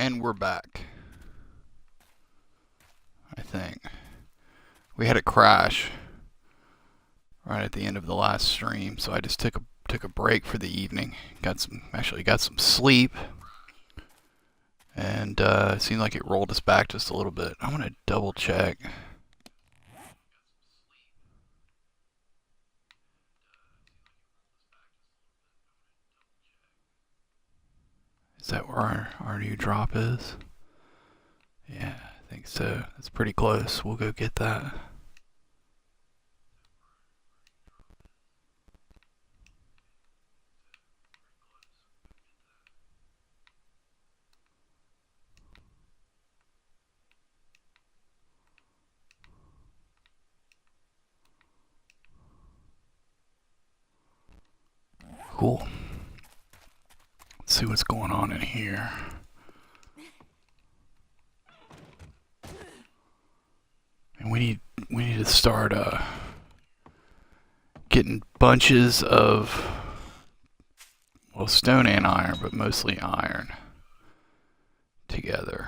And we're back, I think. We had a crash right at the end of the last stream, so I just took a break for the evening. Got some sleep, and it seemed like it rolled us back just a little bit. I'm gonna double check. Is that where our new drop is? Yeah, I think so. That's pretty close. We'll go get that. Cool. Let's see what's going on in here. And we need to start getting bunches of, well, stone and iron, but mostly iron together.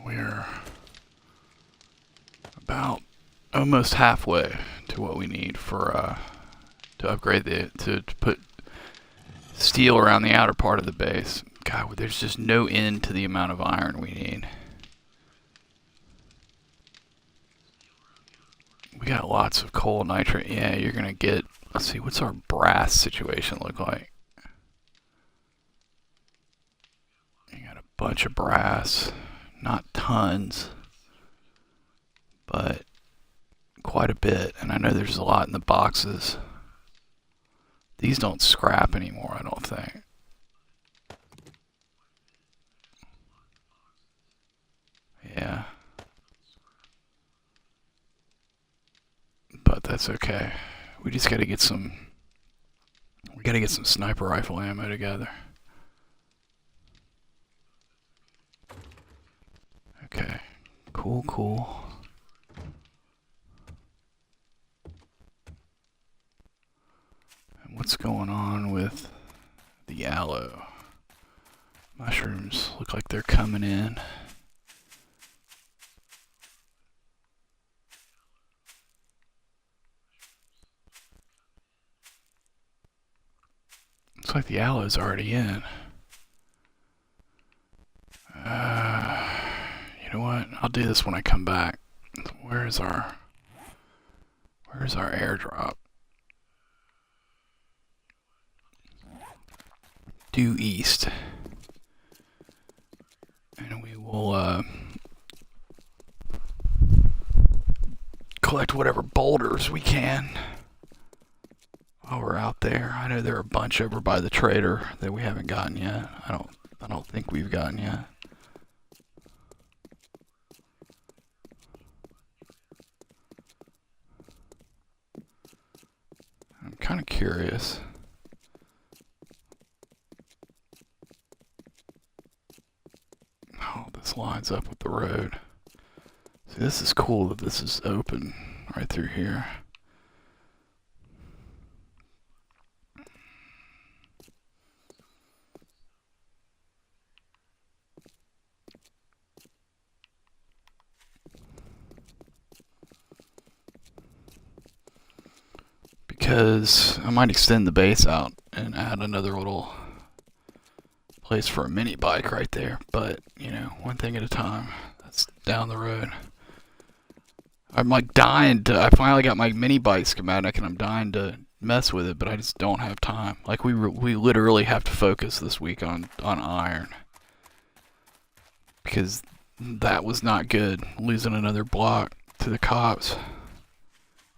We're about almost halfway to what we need for to upgrade to put steel around the outer part of the base. God, there's just no end to the amount of iron we need. We got lots of coal, nitrate. Yeah, you're gonna get. Let's see, what's our brass situation look like? You got a bunch of brass, not tons, but quite a bit. And I know there's a lot in the boxes. These don't scrap anymore, I don't think. Yeah. But that's okay. We just gotta get some. We gotta get some sniper rifle ammo together. Okay. Cool, cool. And what's going on with the aloe? Mushrooms look like they're coming in. Looks like the aloe's already in. You know what? I'll do this when I come back. Where's our airdrop? Due east. And we will collect whatever boulders we can while we're out there. I know there are a bunch over by the trader that we haven't gotten yet. I don't think we've gotten yet. I'm kind of curious. Oh, this lines up with the road. See, this is cool that this is open right through here. Because I might extend the base out and add another little place for a mini bike right there. But, you know, one thing at a time. That's down the road. I'm like dying to. I finally got my mini bike schematic and I'm dying to mess with it, but I just don't have time. Like, we literally have to focus this week on iron. Because that was not good. Losing another block to the cops.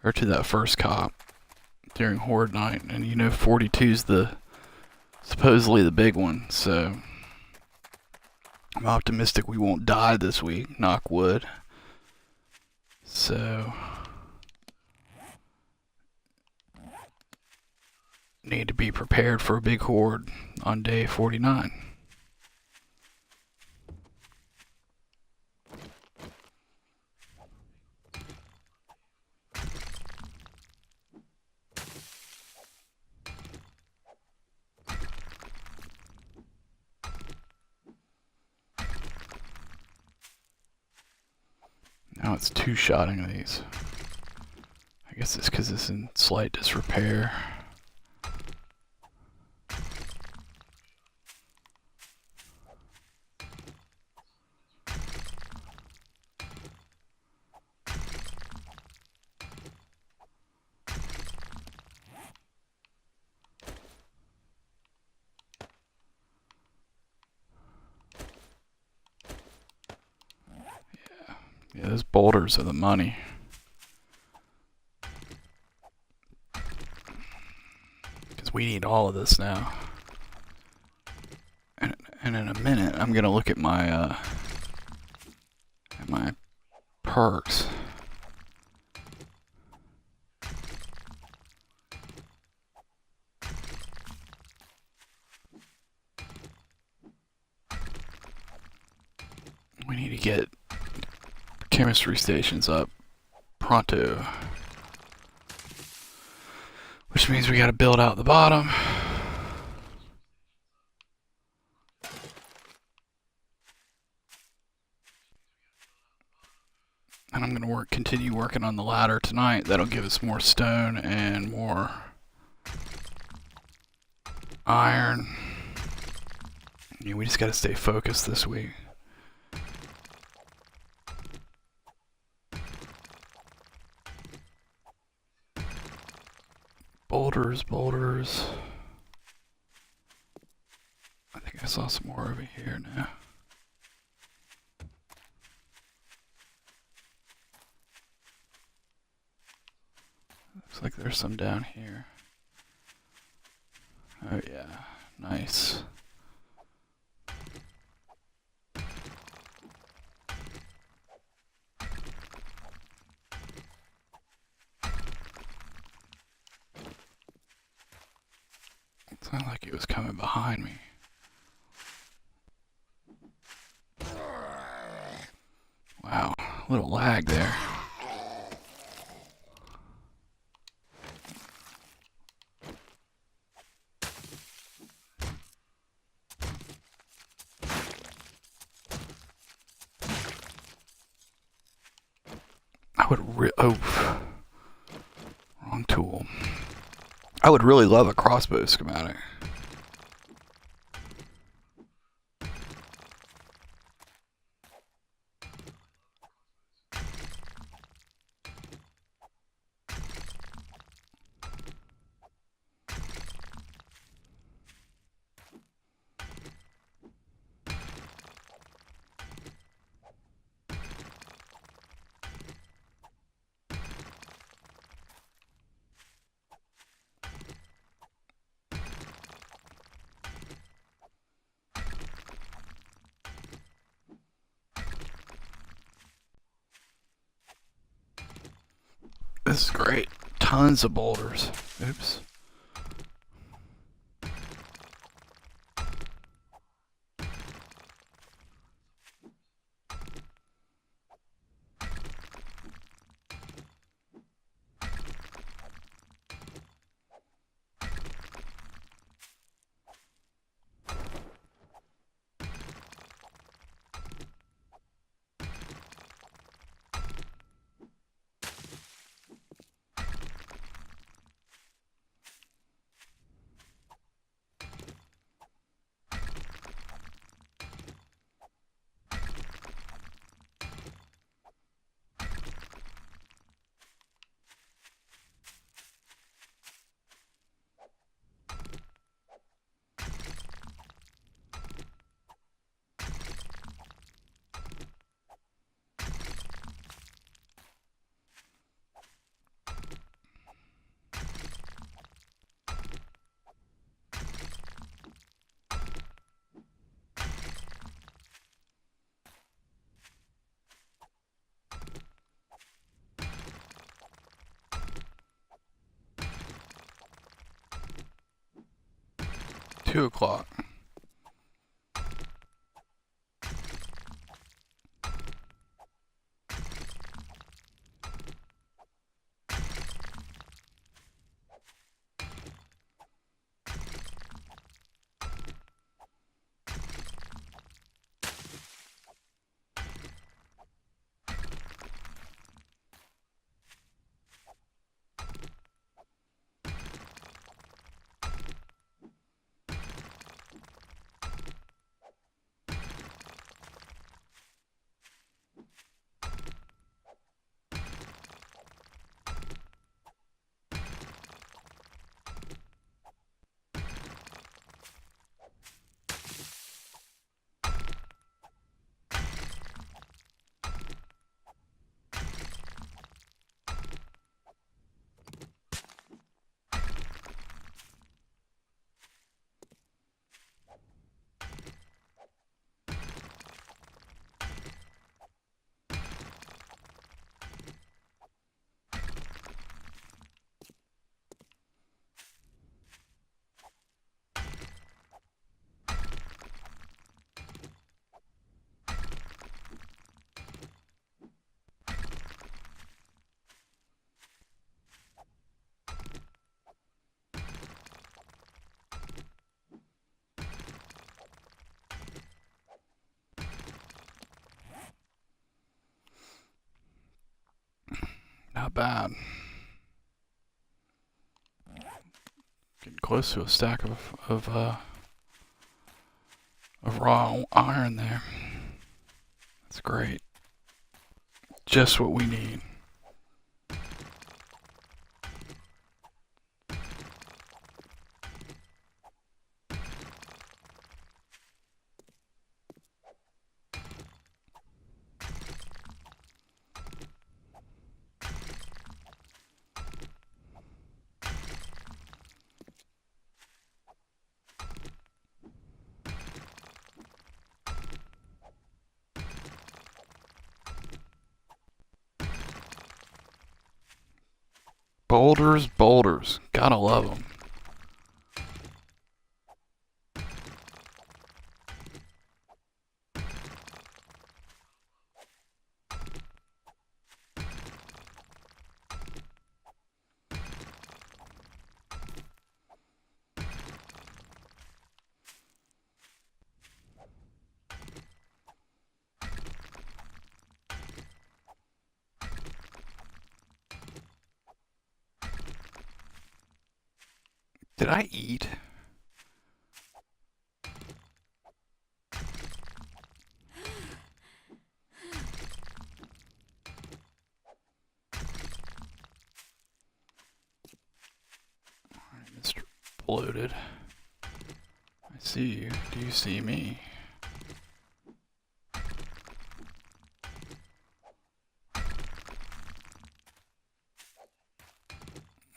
Or to that first cop. during Horde Night, and you know 42's supposedly the big one, so I'm optimistic we won't die this week, knock wood. So need to be prepared for a big horde on day 49. Now it's two-shotting these. I guess it's because it's in slight disrepair. Yeah, those boulders are the money. Because we need all of this now. And in a minute, I'm gonna look at my perks. We need to get chemistry stations up pronto, which means we gotta build out the bottom. And I'm gonna continue working on the ladder tonight. That'll give us more stone and more iron. Yeah, we just gotta stay focused this week. Boulders. I think I saw some more over here now. Looks like there's some down here. Oh yeah, nice. It sounded like it was coming behind me. Wow, a little lag there. Wrong tool. I would really love a crossbow schematic. This is great. Tons of boulders. Oops. 2 o'clock. Not bad. Getting close to a stack of raw iron there. That's great. Just what we need. Boulders, boulders. Gotta love them. Did I eat? Alright, Mr. Bloated. I see you. Do you see me?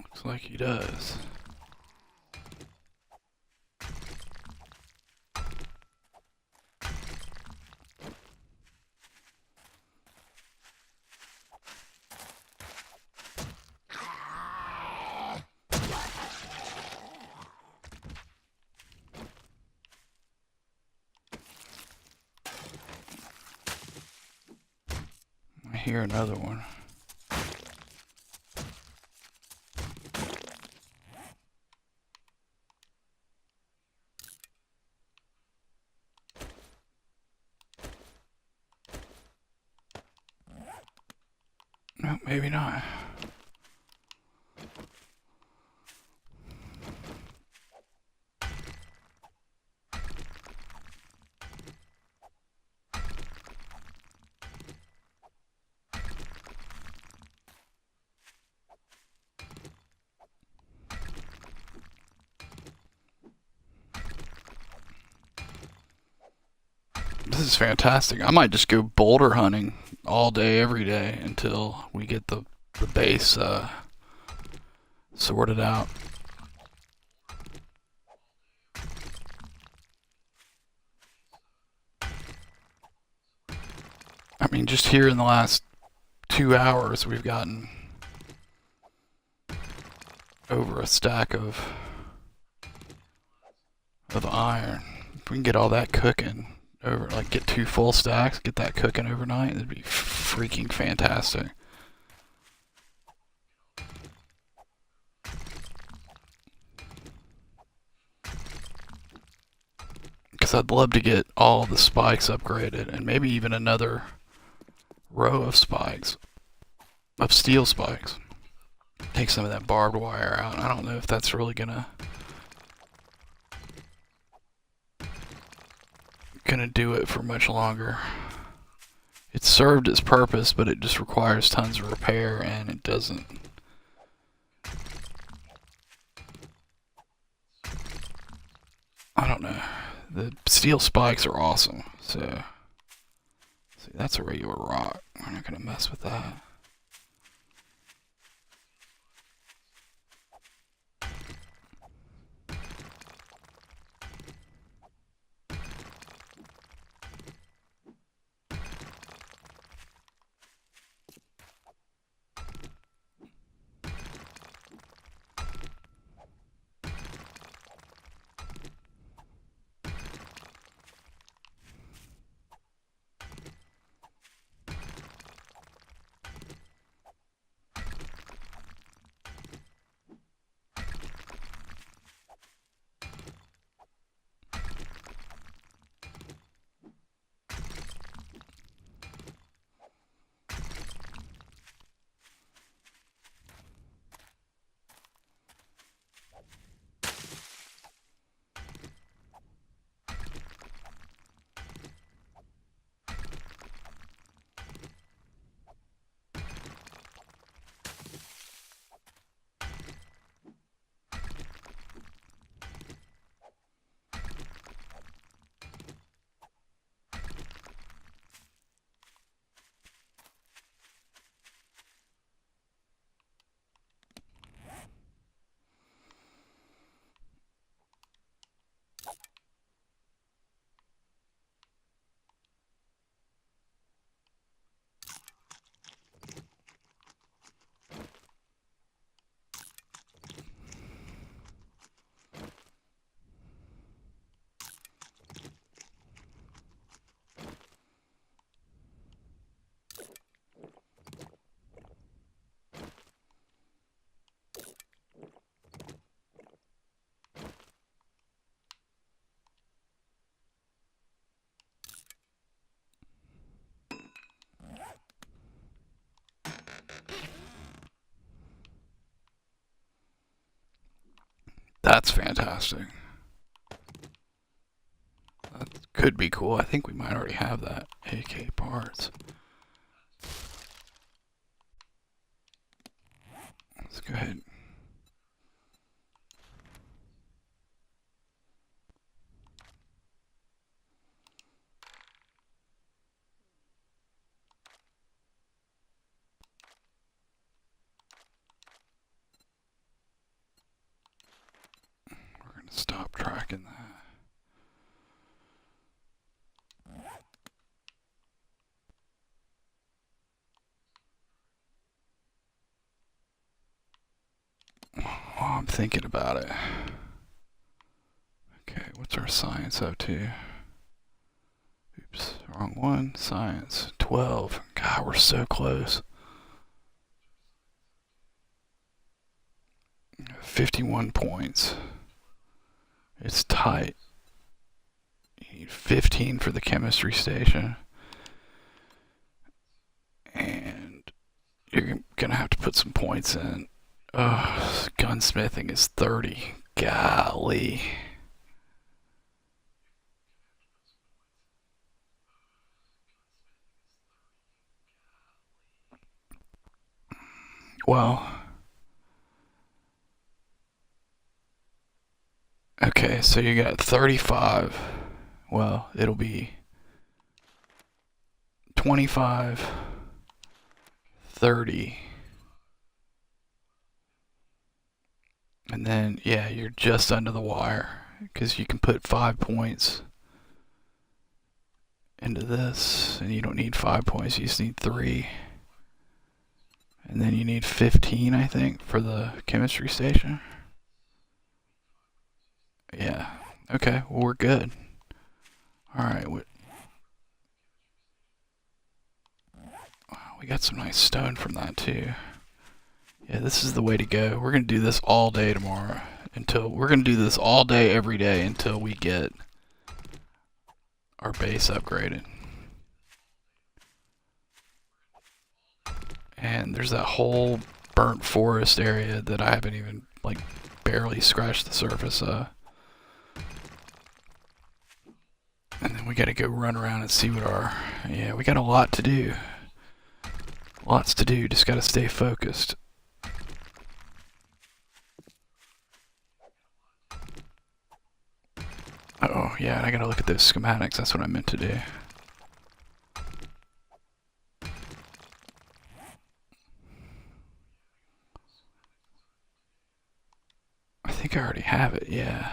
Looks like he does. I hear another one. No, maybe not. This is fantastic. I might just go boulder hunting all day, every day until we get the base sorted out. I mean, just here in the last 2 hours, we've gotten over a stack of of iron. If we can get all that cooking over, like get 2 full stacks, get that cooking overnight, it'd be freaking fantastic. Because I'd love to get all the spikes upgraded, and maybe even another row of spikes, of steel spikes. Take some of that barbed wire out. I don't know if that's really gonna do it for much longer. It served its purpose, but it just requires tons of repair, and it doesn't. I don't know. The steel spikes are awesome, so see, that's a regular rock. We're not gonna mess with that. That's fantastic. That could be cool. I think we might already have that. AK parts. Let's go ahead. We're going to stop tracking that. Oh, I'm thinking about it. Okay, what's our science up to? Oops, wrong one. Science 12. God, we're so close. 51 points. It's tight. You need 15 for the chemistry station. And you're gonna have to put some points in. Gunsmithing is 30. Golly. Well, okay, so you got 35. Well, it'll be 25, 30. And then, yeah, you're just under the wire because you can put 5 points into this, and you don't need 5 points, you just need 3. And then you need 15, I think, for the chemistry station. Yeah, Okay, well, we're good. Alright, we got some nice stone from that too. Yeah, this is the way to go. We're gonna do this all day tomorrow. We're gonna do this all day, every day, until we get our base upgraded. And there's that whole burnt forest area that I haven't even, like, barely scratched the surface of. And then we gotta go run around and see what our... Yeah, we got a lot to do. Lots to do, just gotta stay focused. Oh, yeah, I gotta look at those schematics, that's what I meant to do. I think I already have it, yeah.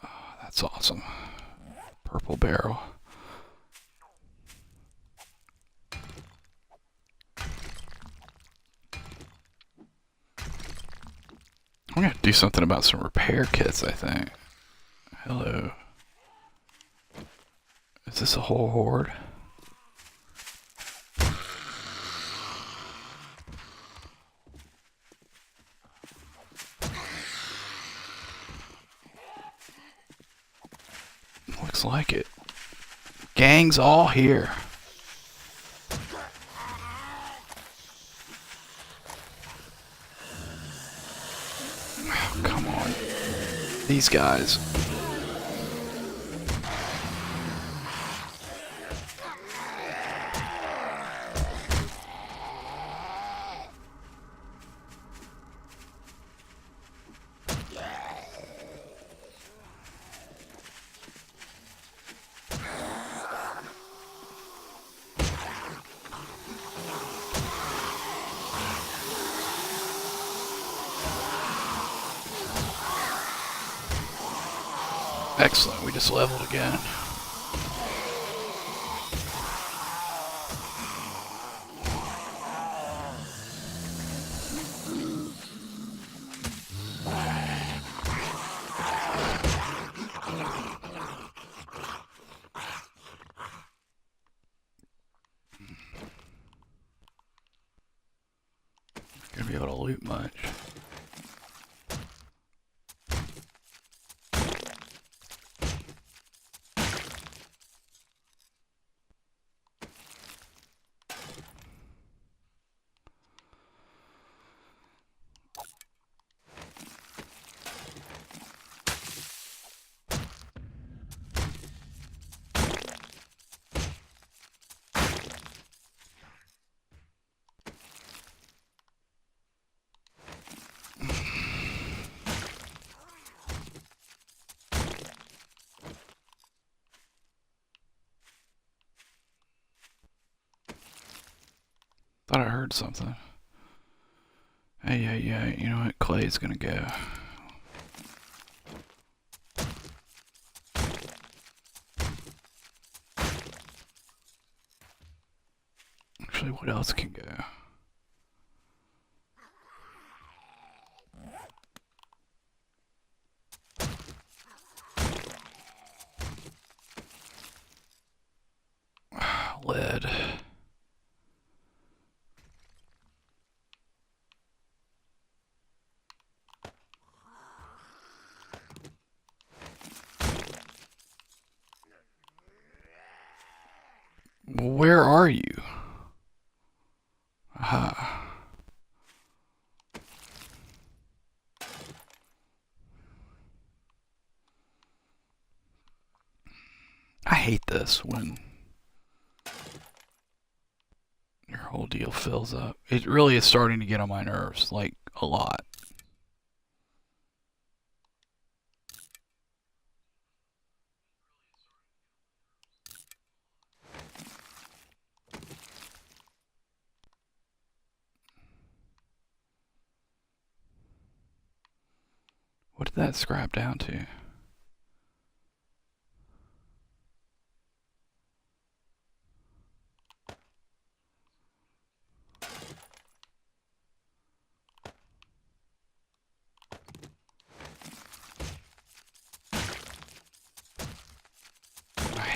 Oh, that's awesome. Purple barrel. I'm gonna do something about some repair kits, I think. Hello. Is this a whole horde? Looks like it. Gang's all here. Oh, come on. These guys. Excellent, we just leveled again. Gonna be able to loot much. Thought I heard something. Hey, yeah, you know what? Clay's gonna go. Actually, what else can go? Lead. Where are you? Aha. I hate this when your whole deal fills up. It really is starting to get on my nerves, like, a lot. What did that scrap down to?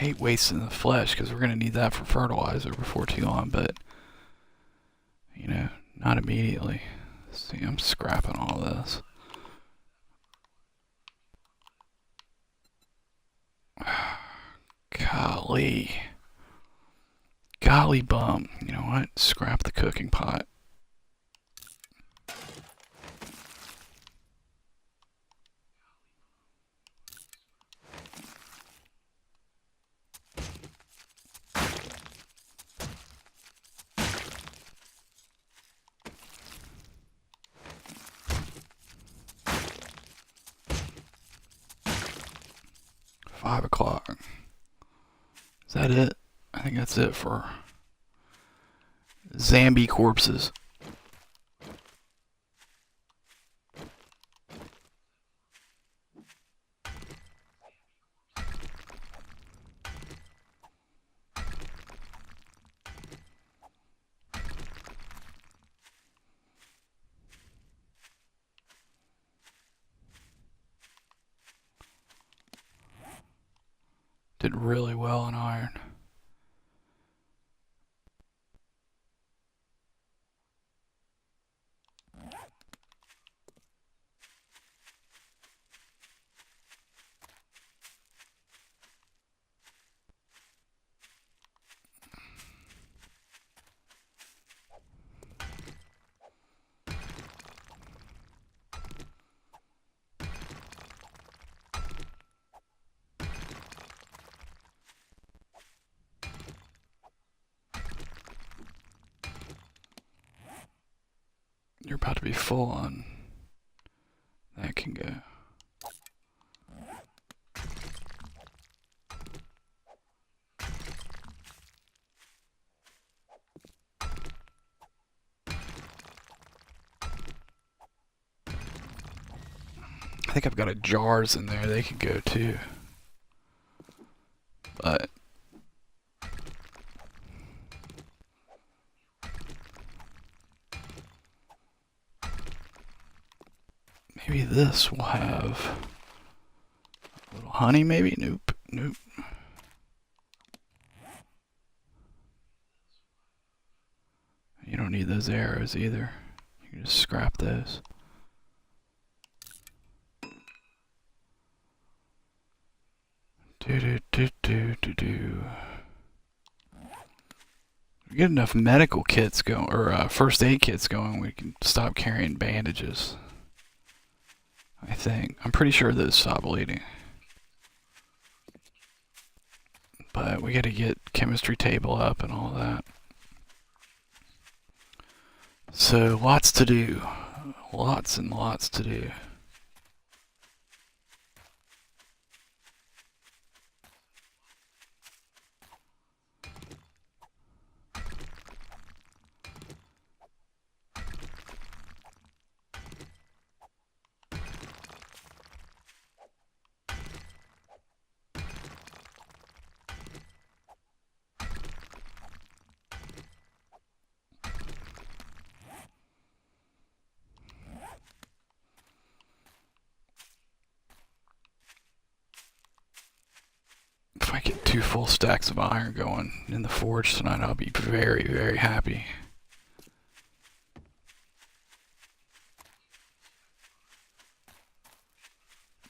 hate wasting the flesh because we're going to need that for fertilizer before too long, but, you know, not immediately. See, I'm scrapping all this. Golly. Golly bum. You know what? Scrap the cooking pot. $5 o'clock. Is that it? I think that's it for zombie corpses. Did really well on iron. You're about to be full on. That can go. I think I've got a jars in there. They could go too. But maybe this will have a little honey, maybe? Nope. Nope. You don't need those arrows either. You can just scrap those. Do. We get enough medical kits going, or first aid kits going, we can stop carrying bandages. I think. I'm pretty sure those stop bleeding. But we gotta get chemistry table up and all that. So, lots to do. Lots and lots to do. If I get 2 full stacks of iron going in the forge tonight, I'll be very, very happy.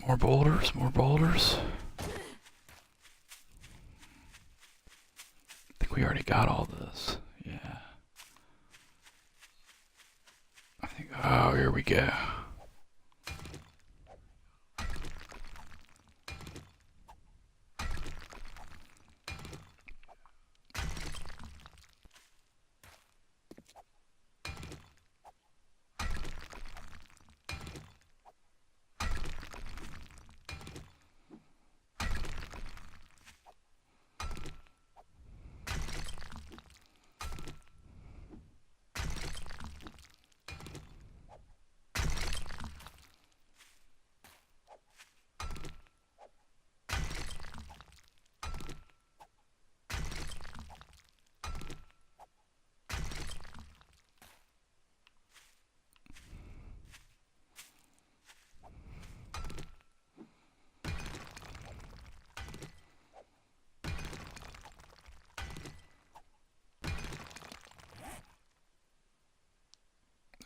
More boulders, more boulders. I think we already got all this. Yeah. I think, oh, here we go.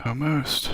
Almost.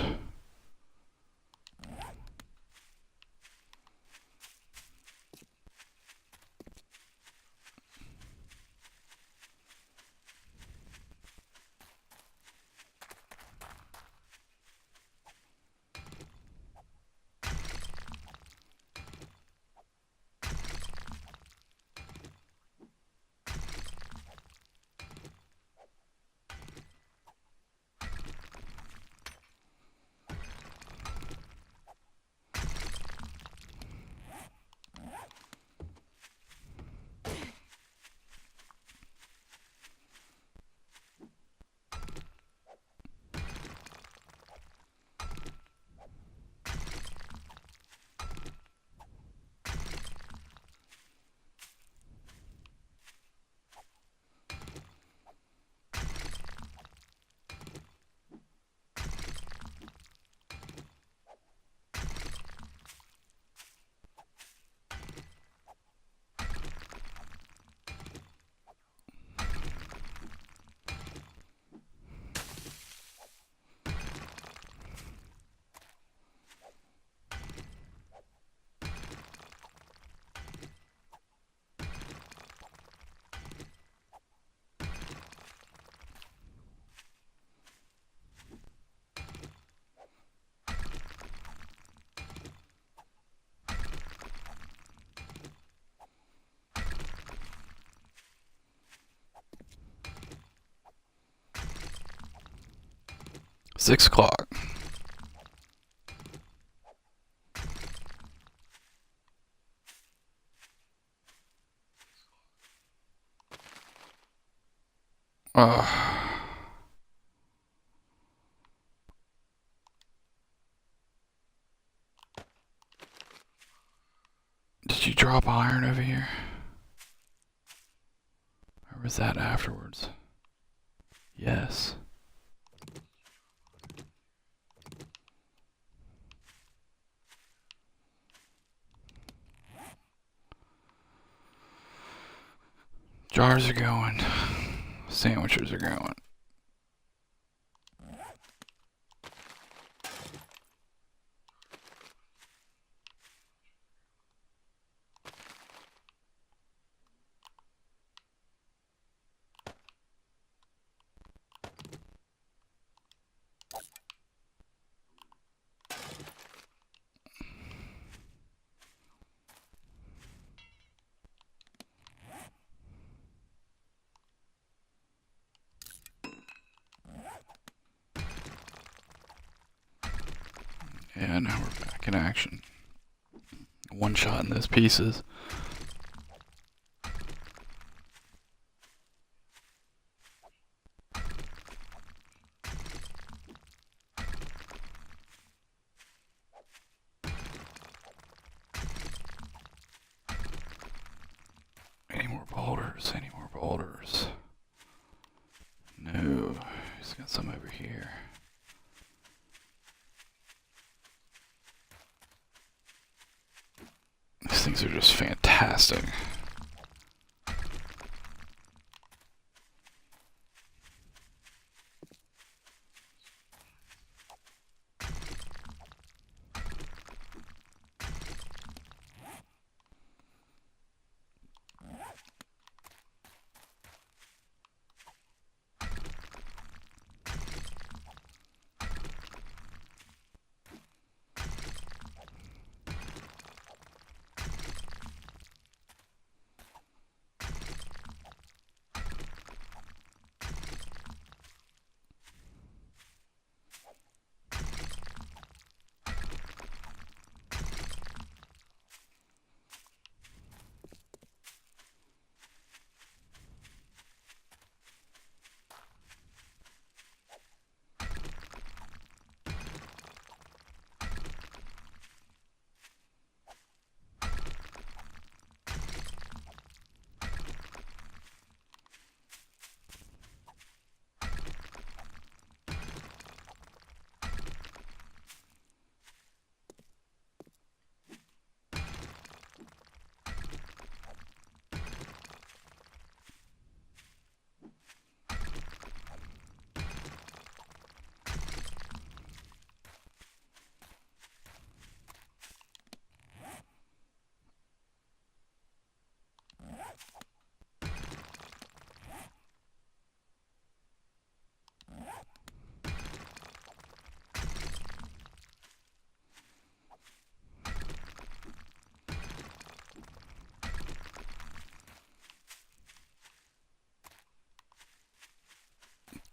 Six o'clock. Did you drop iron over here? Or was that afterwards? Yes. Jars are going. Sandwiches are going. Yeah, now we're back in action. One shot in those pieces. Any more boulders? Any more boulders? No. He's got some over here. These things are just fantastic.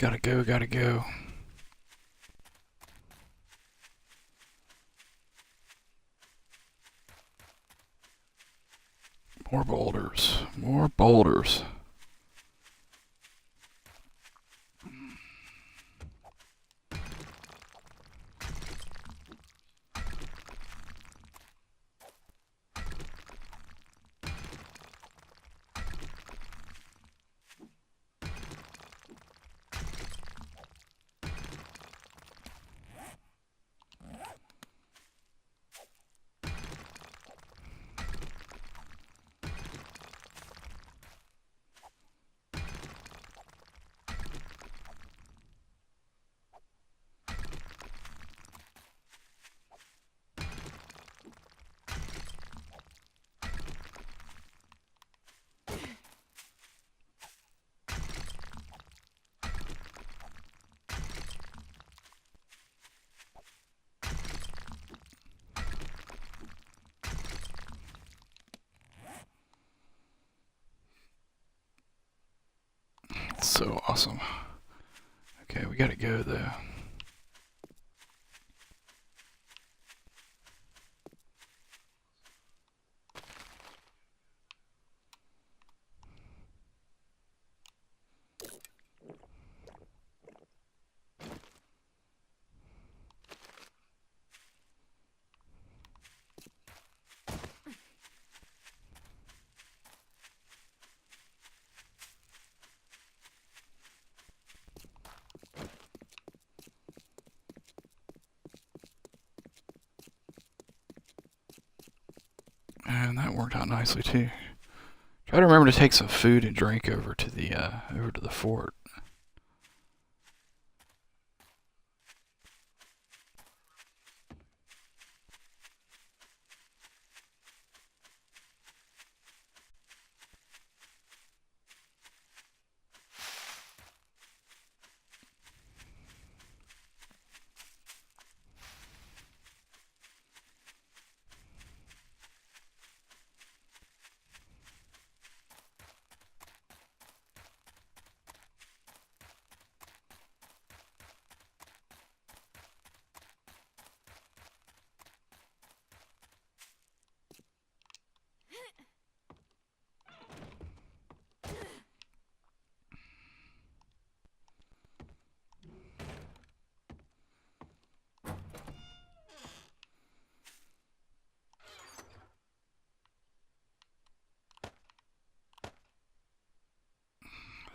Gotta go, gotta go. More boulders. More boulders. So awesome. Okay, we gotta go though. And that worked out nicely too. Try to remember to take some food and drink over to the fort.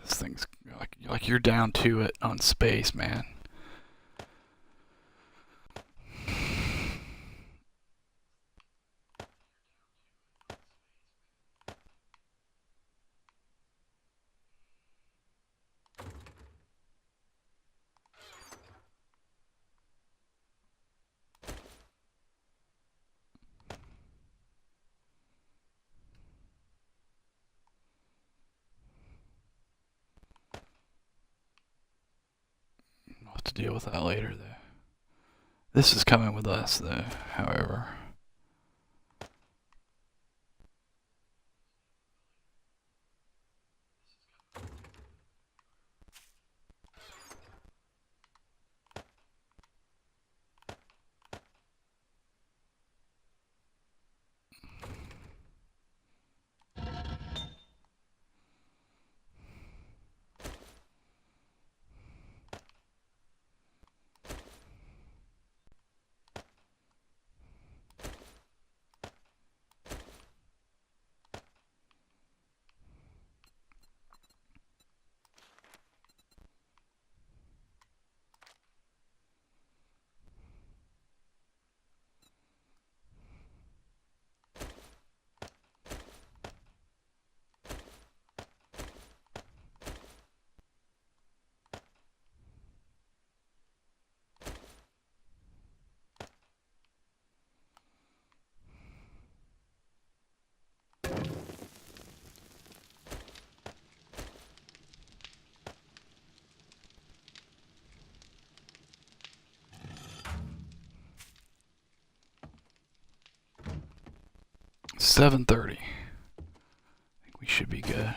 This thing's like you're down to it on space, man. We'll have to deal with that later, though. This is coming with us, though, however. $7:30. I think we should be good.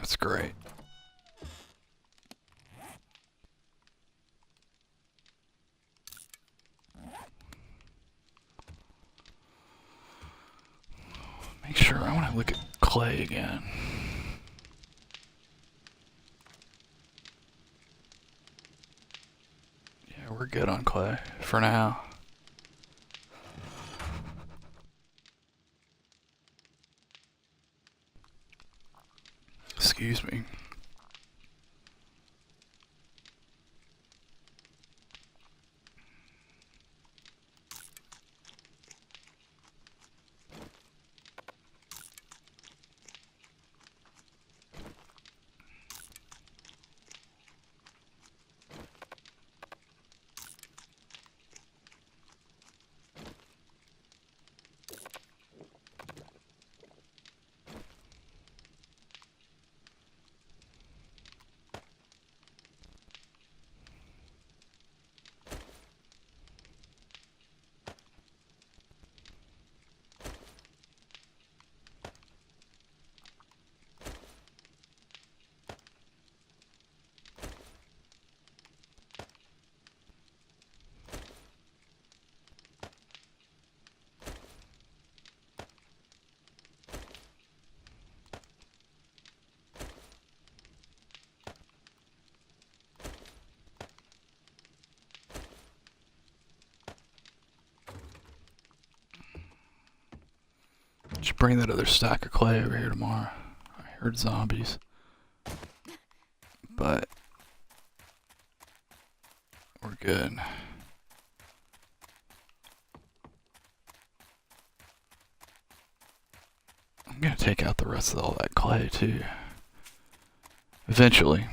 That's great. Make sure, I want to look at clay again. Yeah, we're good on clay for now. Excuse me. Should bring that other stack of clay over here tomorrow. I heard zombies. But we're good. I'm gonna take out the rest of all that clay too. Eventually.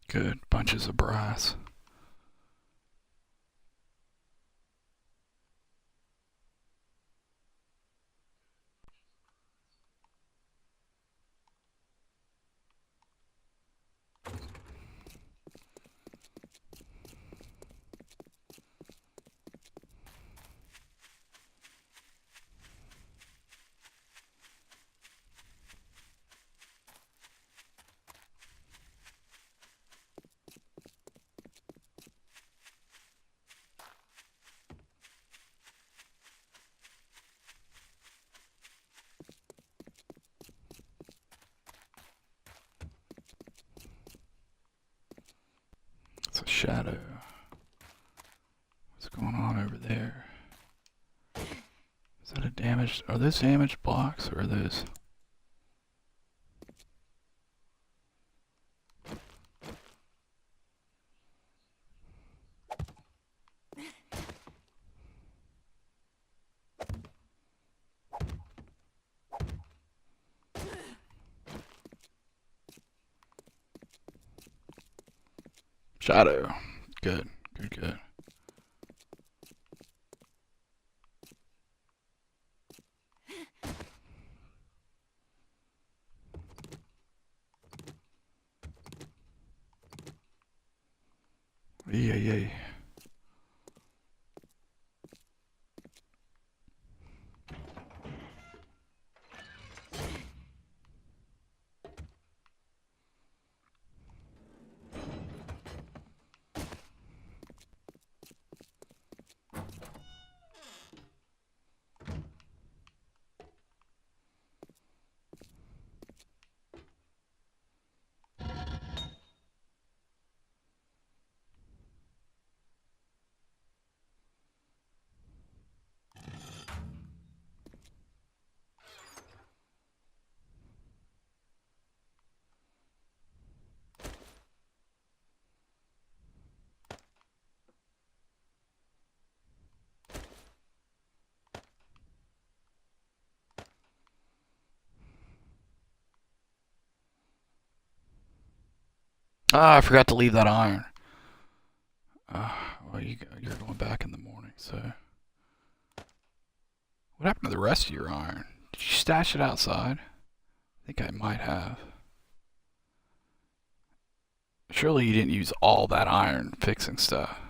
Good. Bunches of brass. It's a shadow. What's going on over there? Is that a damaged... Are those damaged blocks or are those... Shadow. Good. Good, good. Yay. Ah, I forgot to leave that iron. Well, you're going back in the morning, so... What happened to the rest of your iron? Did you stash it outside? think I might have. Surely you didn't use all that iron fixing stuff.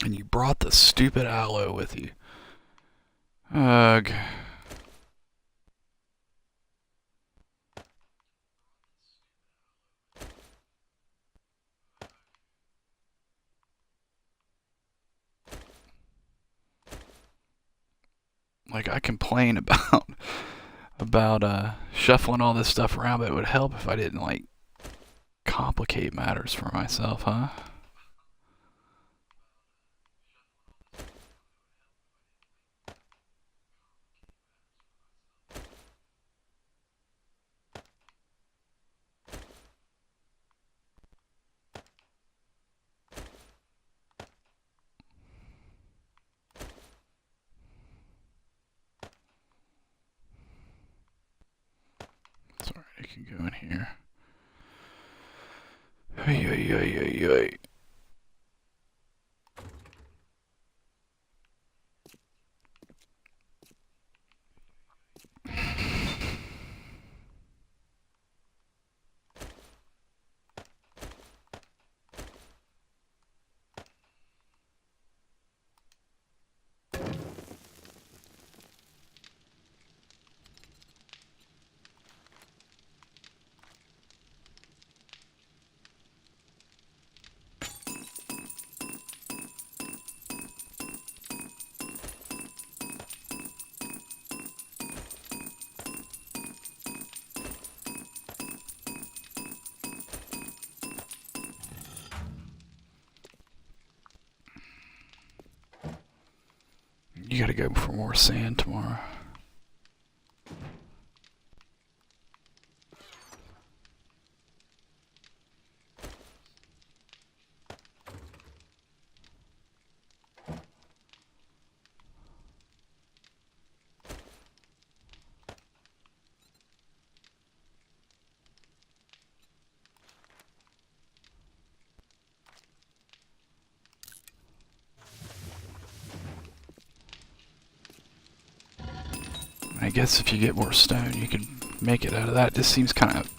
And you brought the stupid aloe with you. Ugh. Like, I complain about shuffling all this stuff around, but it would help if I didn't, like, complicate matters for myself, huh? Sorry, I can go in here. Hey, hey, hey, hey, hey. You gotta go for more sand tomorrow. I guess if you get more stone, you can make it out of that. This seems kind of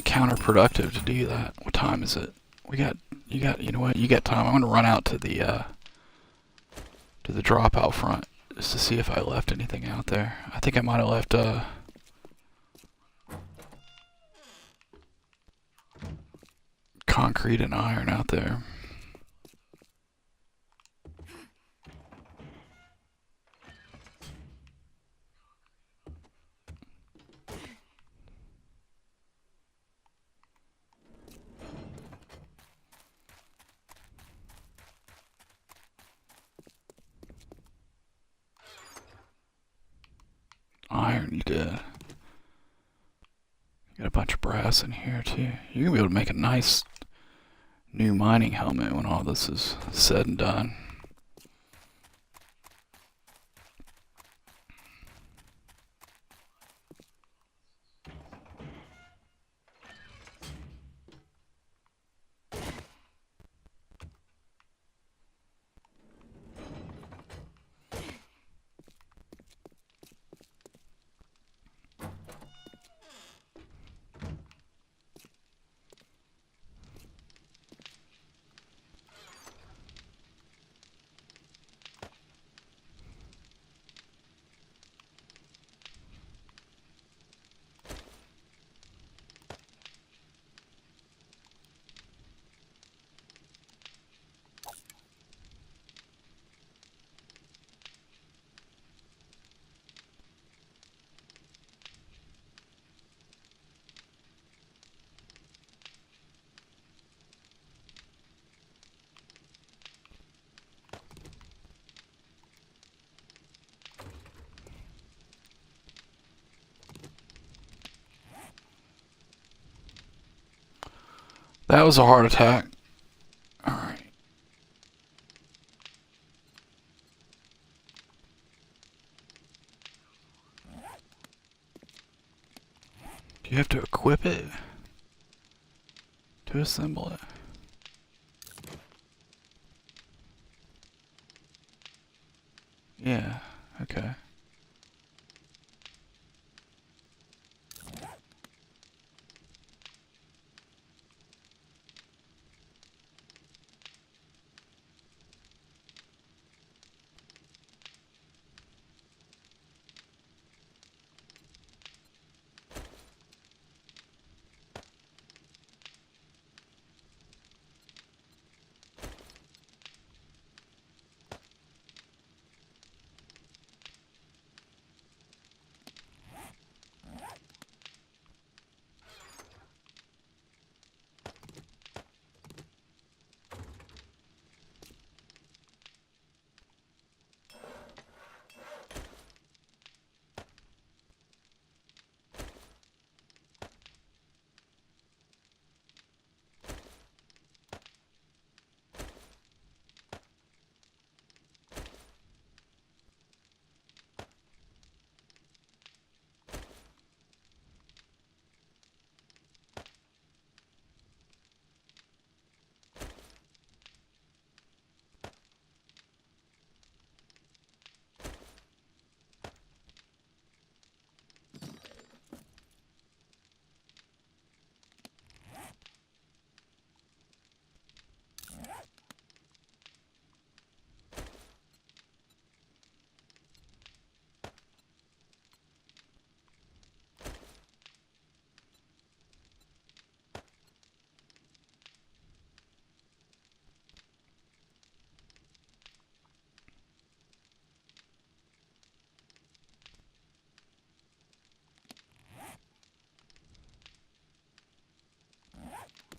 counterproductive to do that. What time is it? You know what? You got time. I'm gonna run out to the drop out front just to see if I left anything out there. I think I might have left concrete and iron out there. Iron, you did. Got a bunch of brass in here too. You're gonna be able to make a nice new mining helmet when all this is said and done. That was a heart attack. Alright. Do you have to equip it to assemble it? Yeah, okay.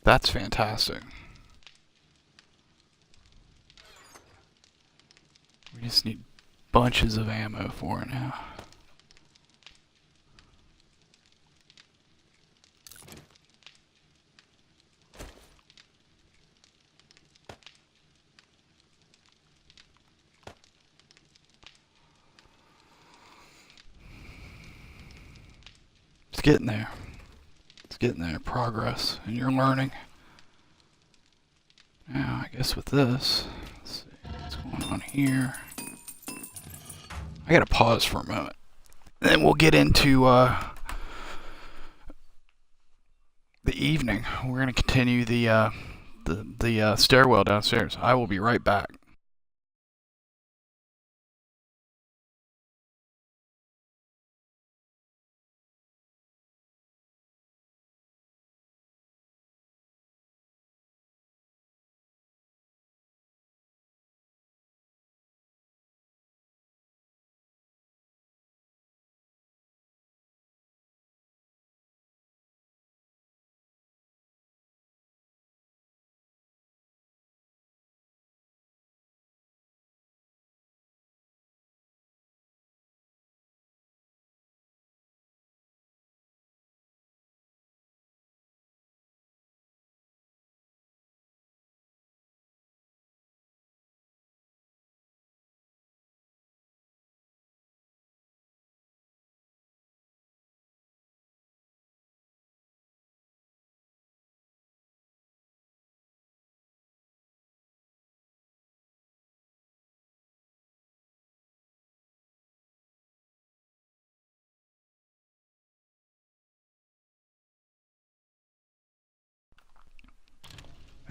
That's fantastic. We just need bunches of ammo for it now. It's getting there. It's getting there. Progress. And you're learning. Now, I guess with this, let's see what's going on here. I gotta pause for a moment. Then we'll get into the evening. We're gonna continue the stairwell downstairs. I will be right back.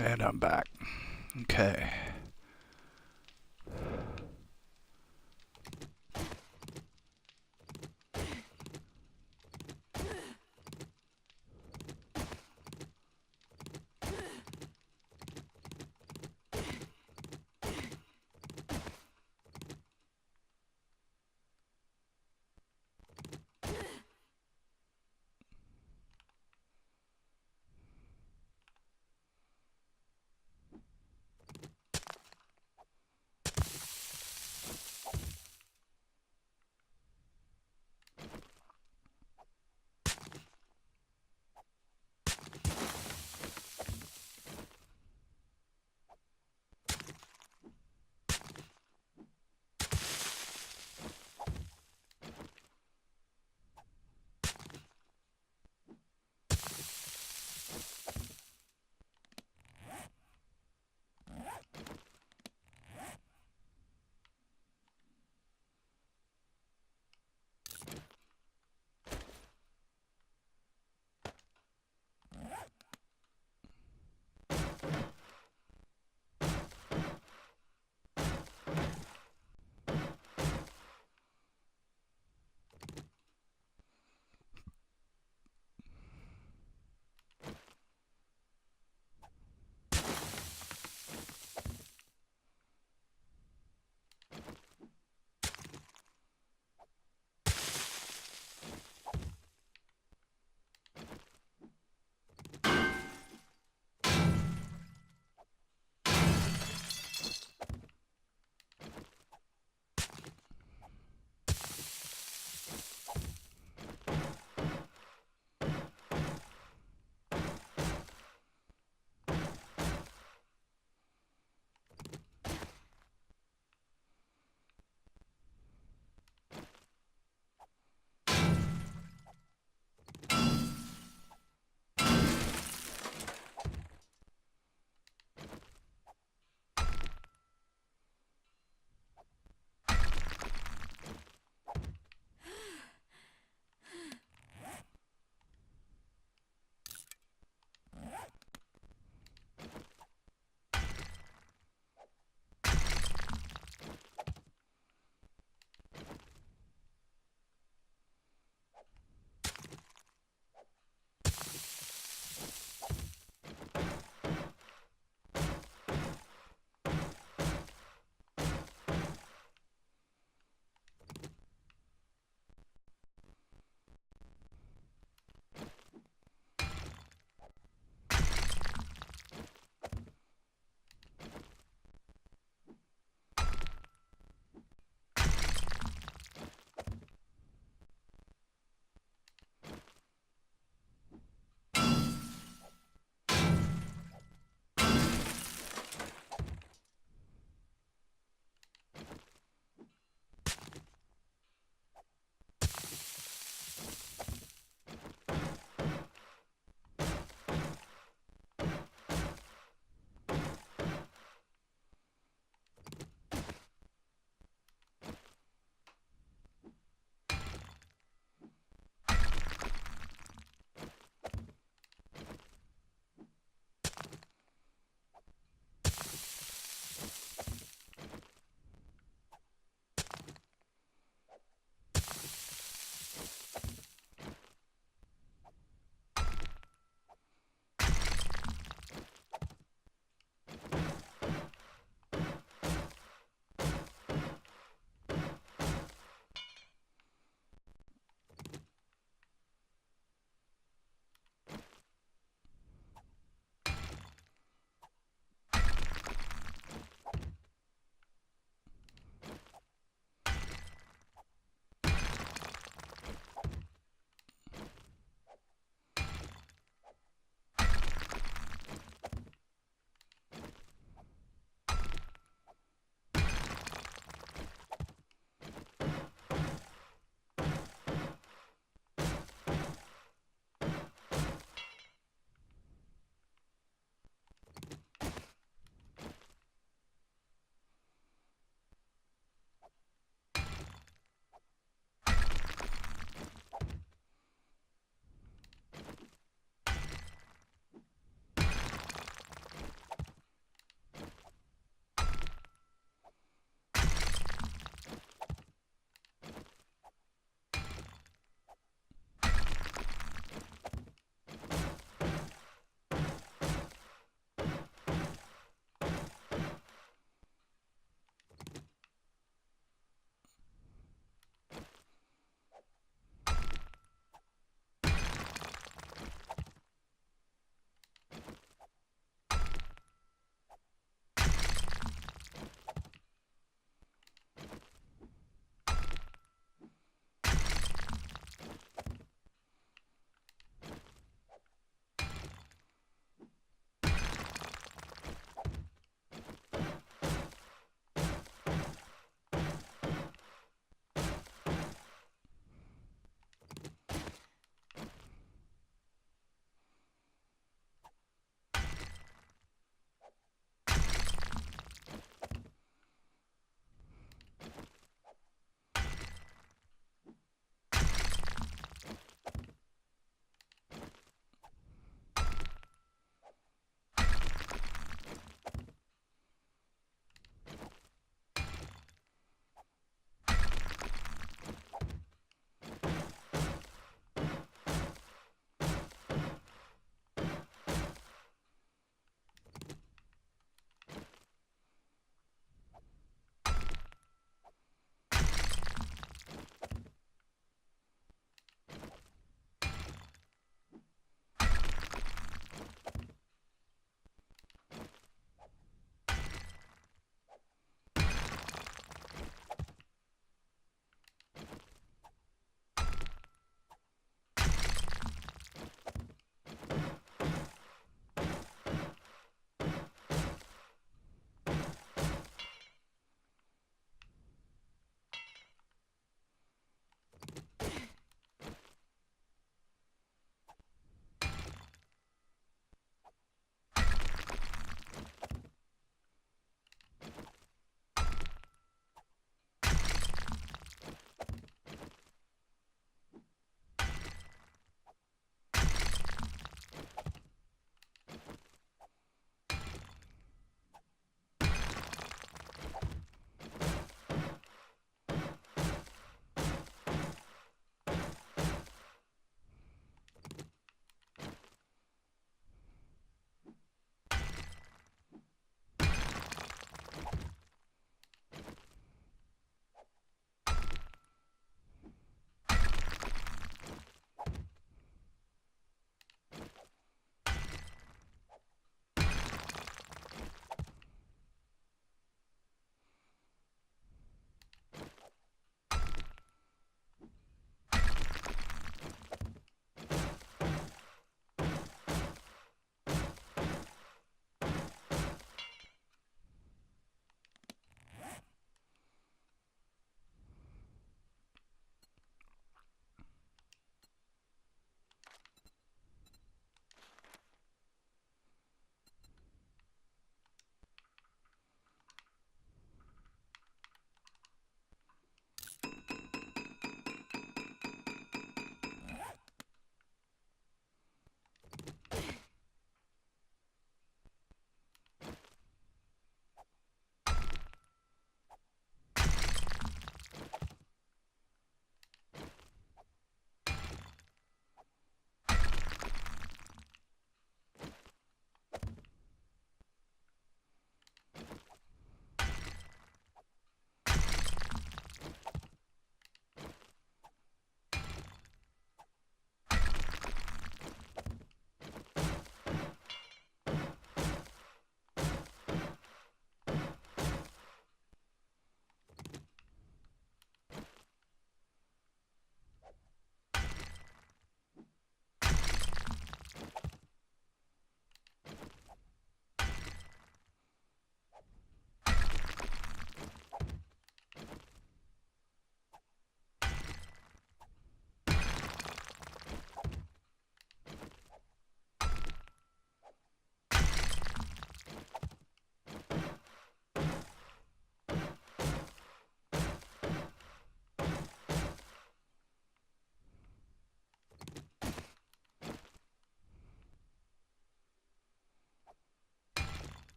And I'm back. Okay.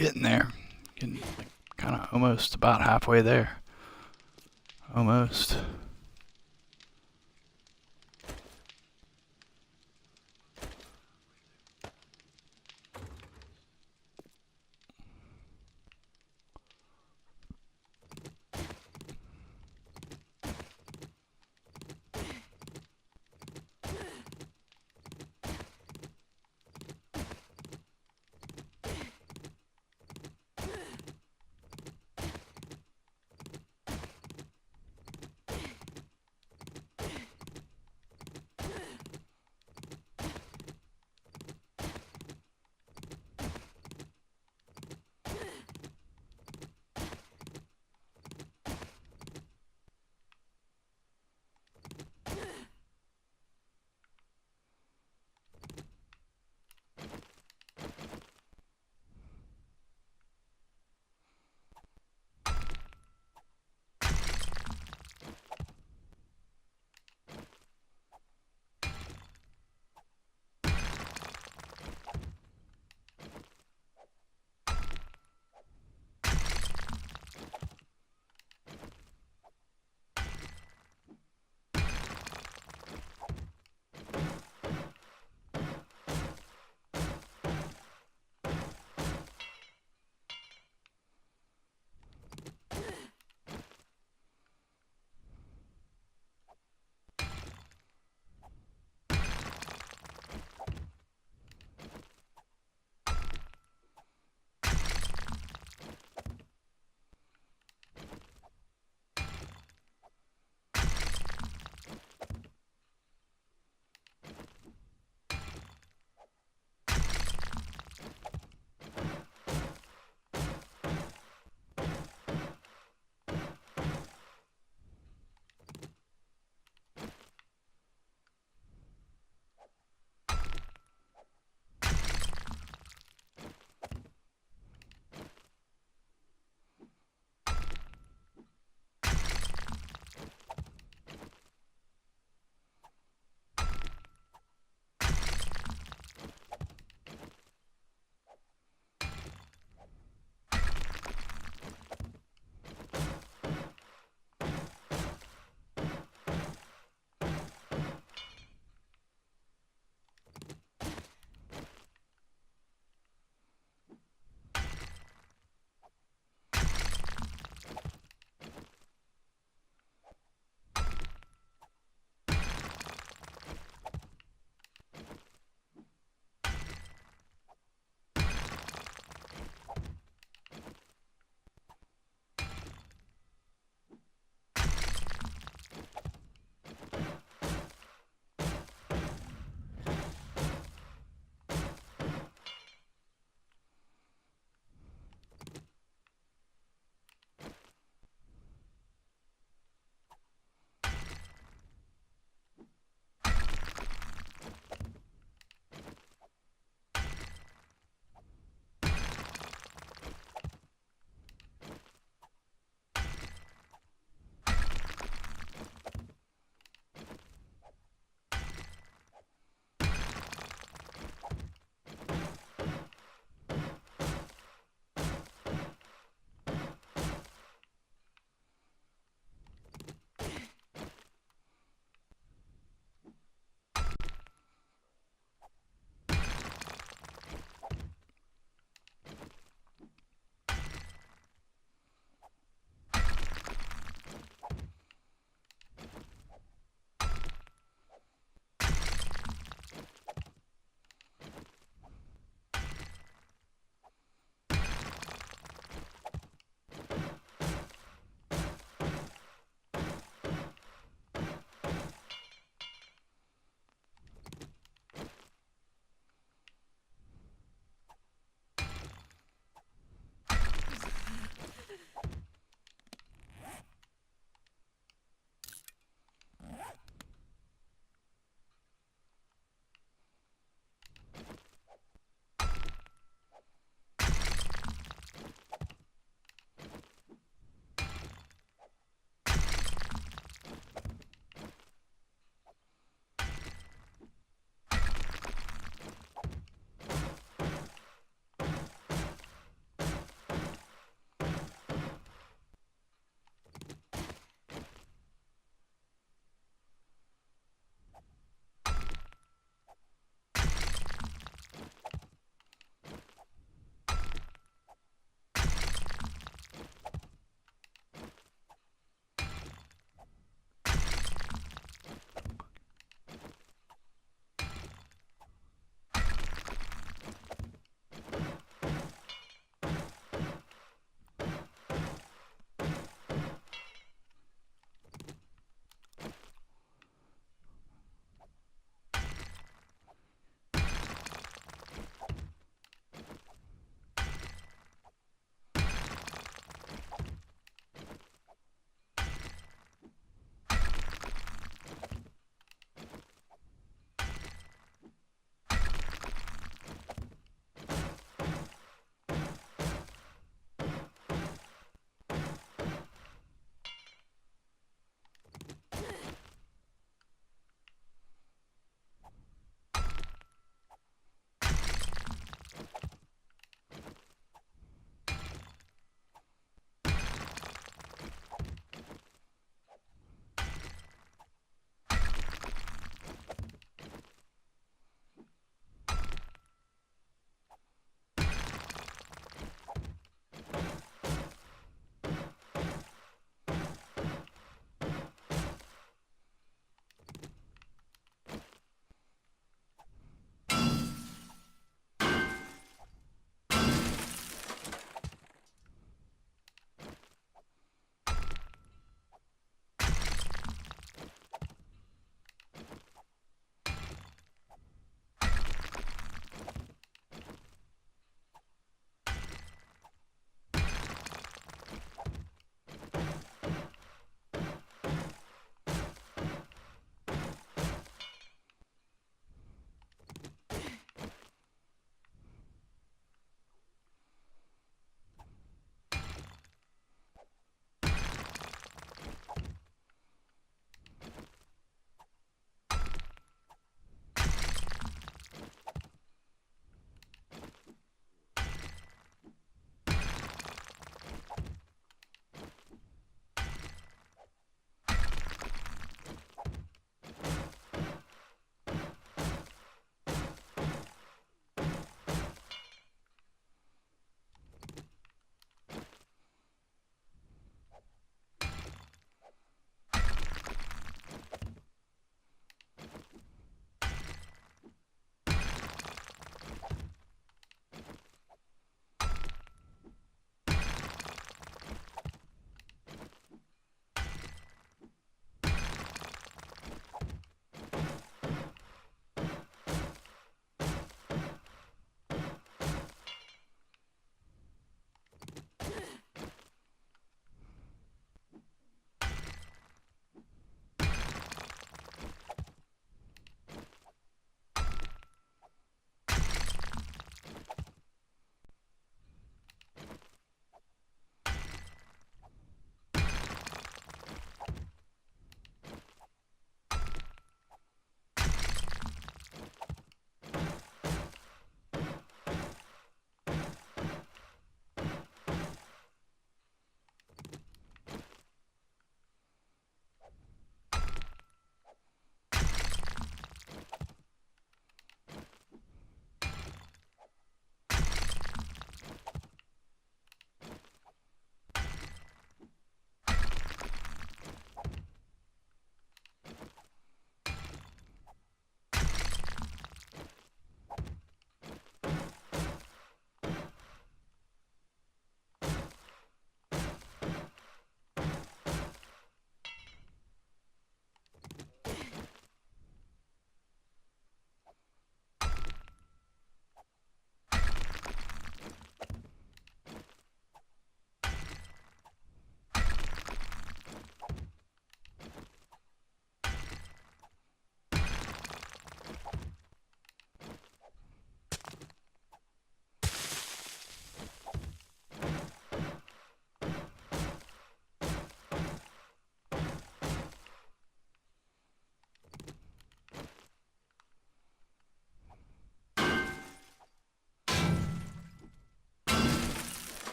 getting there. Getting like, kind of almost about halfway there. Almost.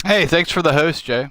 Hey, thanks for the host, Jay.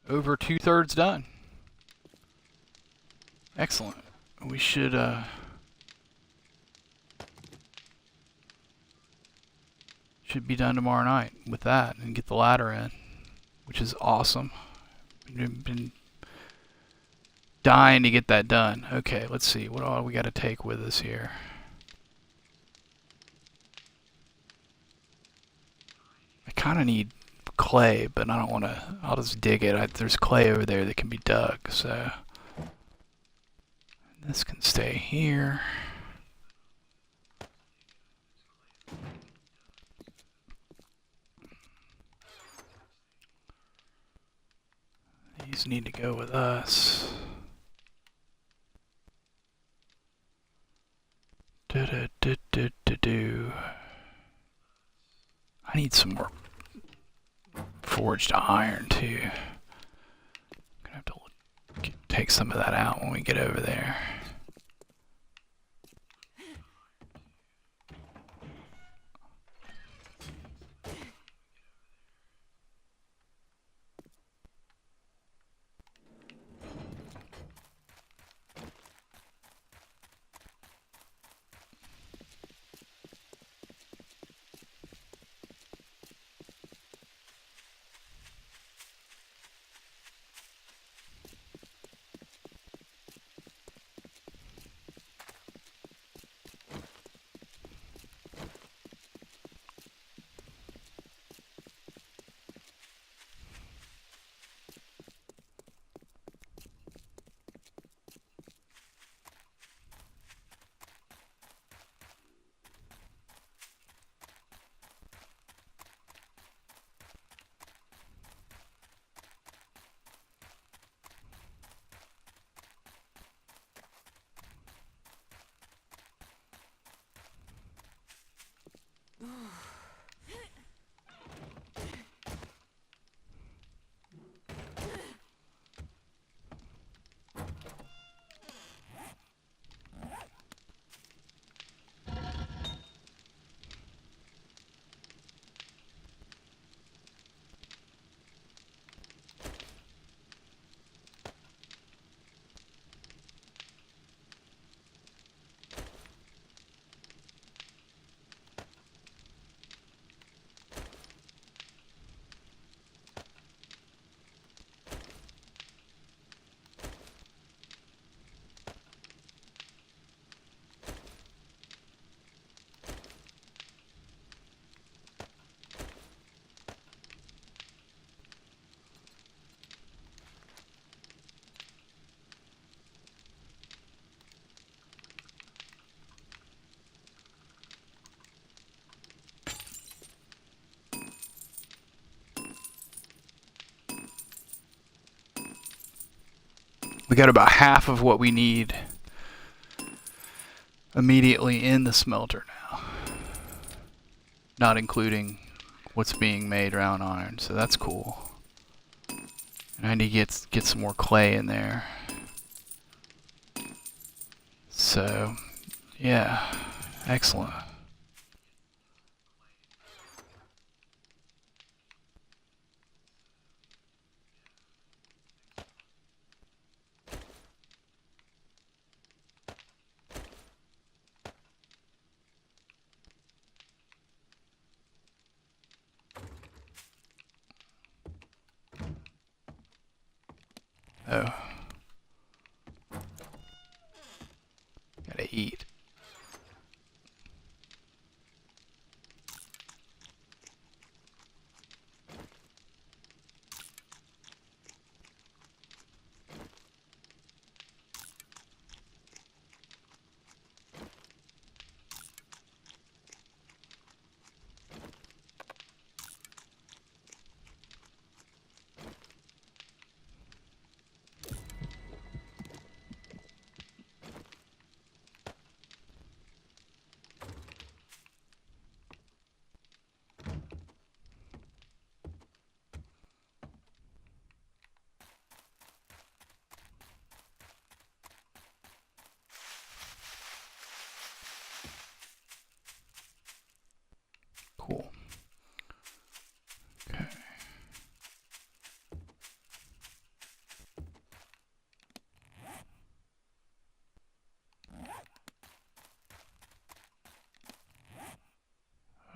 Over 2/3 done. Excellent. We should be done tomorrow night with that and get the ladder in, which is awesome. Been dying to get that done. Okay, let's see. What all we got to take with us here? I kind of need clay, but I don't want to. I'll just dig it. There's clay over there that can be dug, so this can stay here. These need to go with us. I need some more forged iron too. I'm gonna have to take some of that out when we get over there. We got about half of what we need immediately in the smelter now, not including what's being made around iron, so that's cool. And I need to get some more clay in there. So, yeah, excellent. Oh. Gotta eat. Cool. Okay.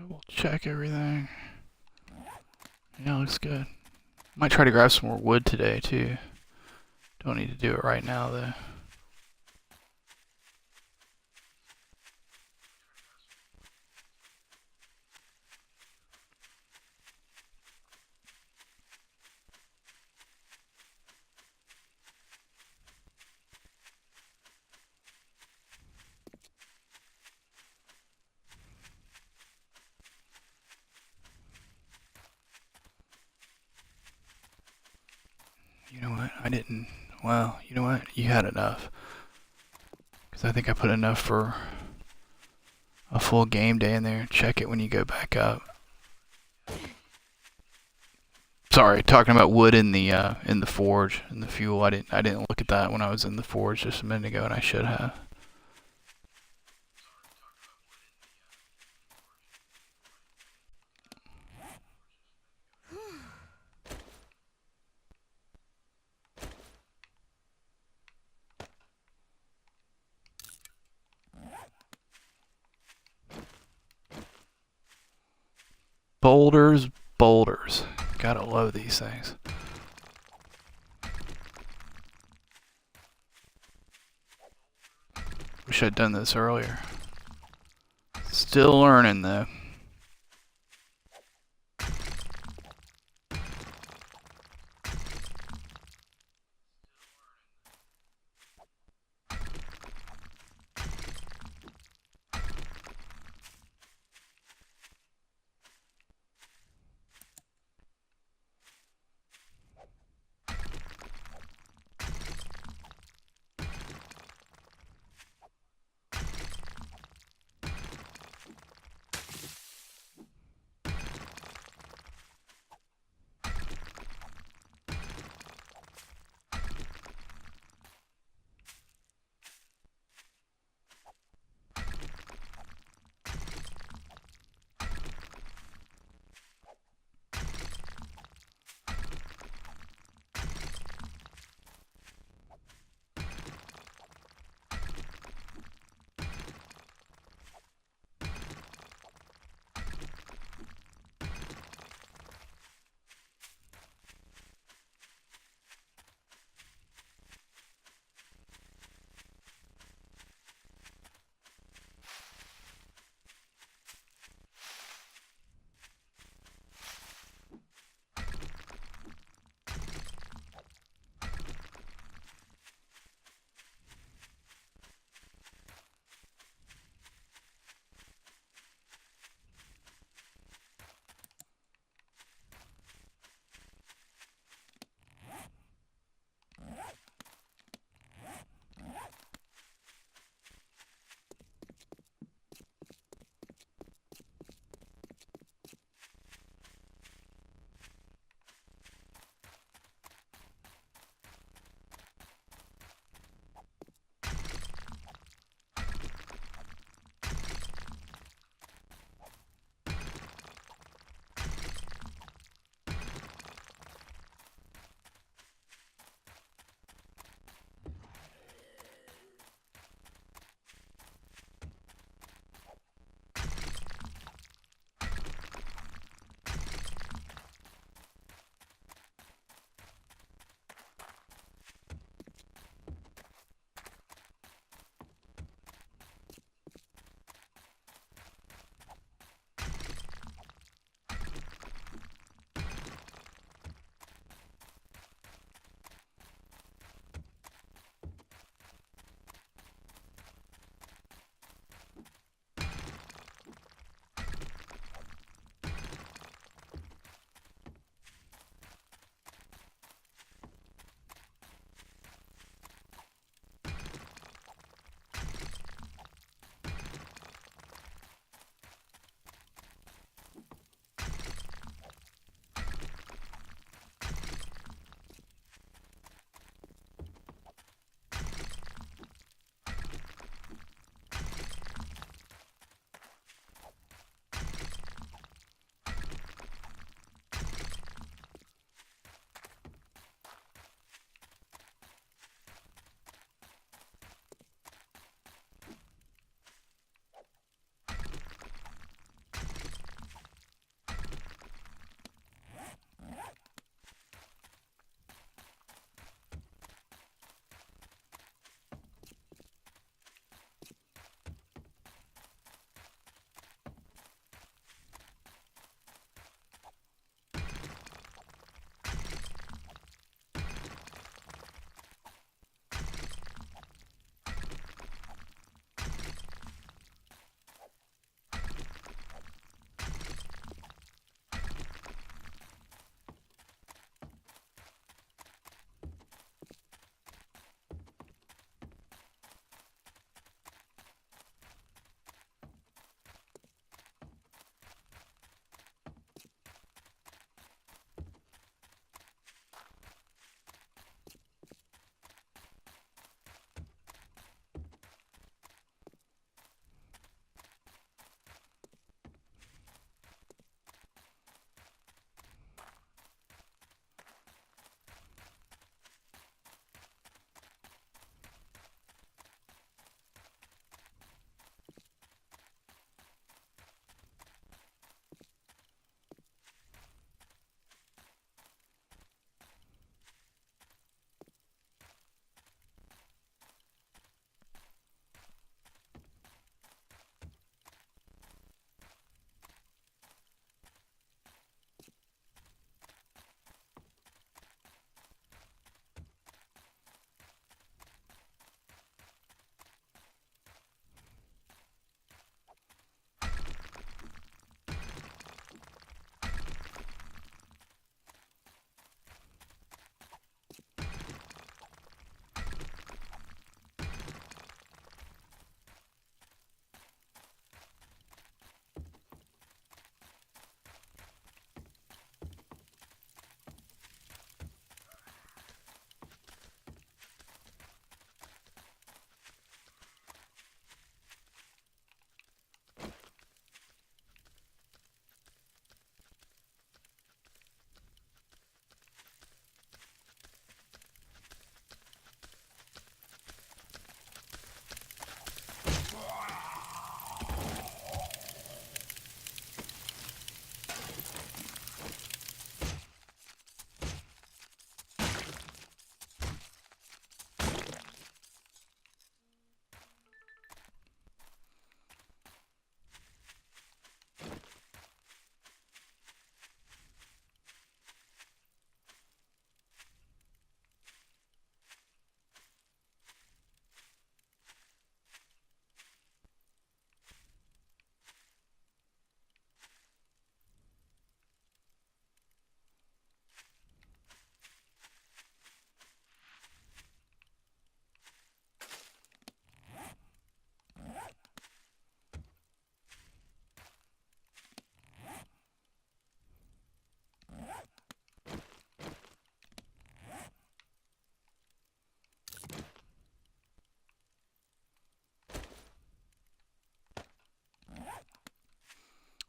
We'll check everything. Yeah, looks good. Might try to grab some more wood today too. Don't need to do it right now though. You know what? I didn't. Well, you know what? You had enough. Because I think I put enough for a full game day in there. Check it when you go back up. Sorry, talking about wood in the forge and the fuel. I didn't look at that when I was in the forge just a minute ago, and I should have. Boulders, boulders. Gotta love these things. Wish I'd done this earlier. Still learning though.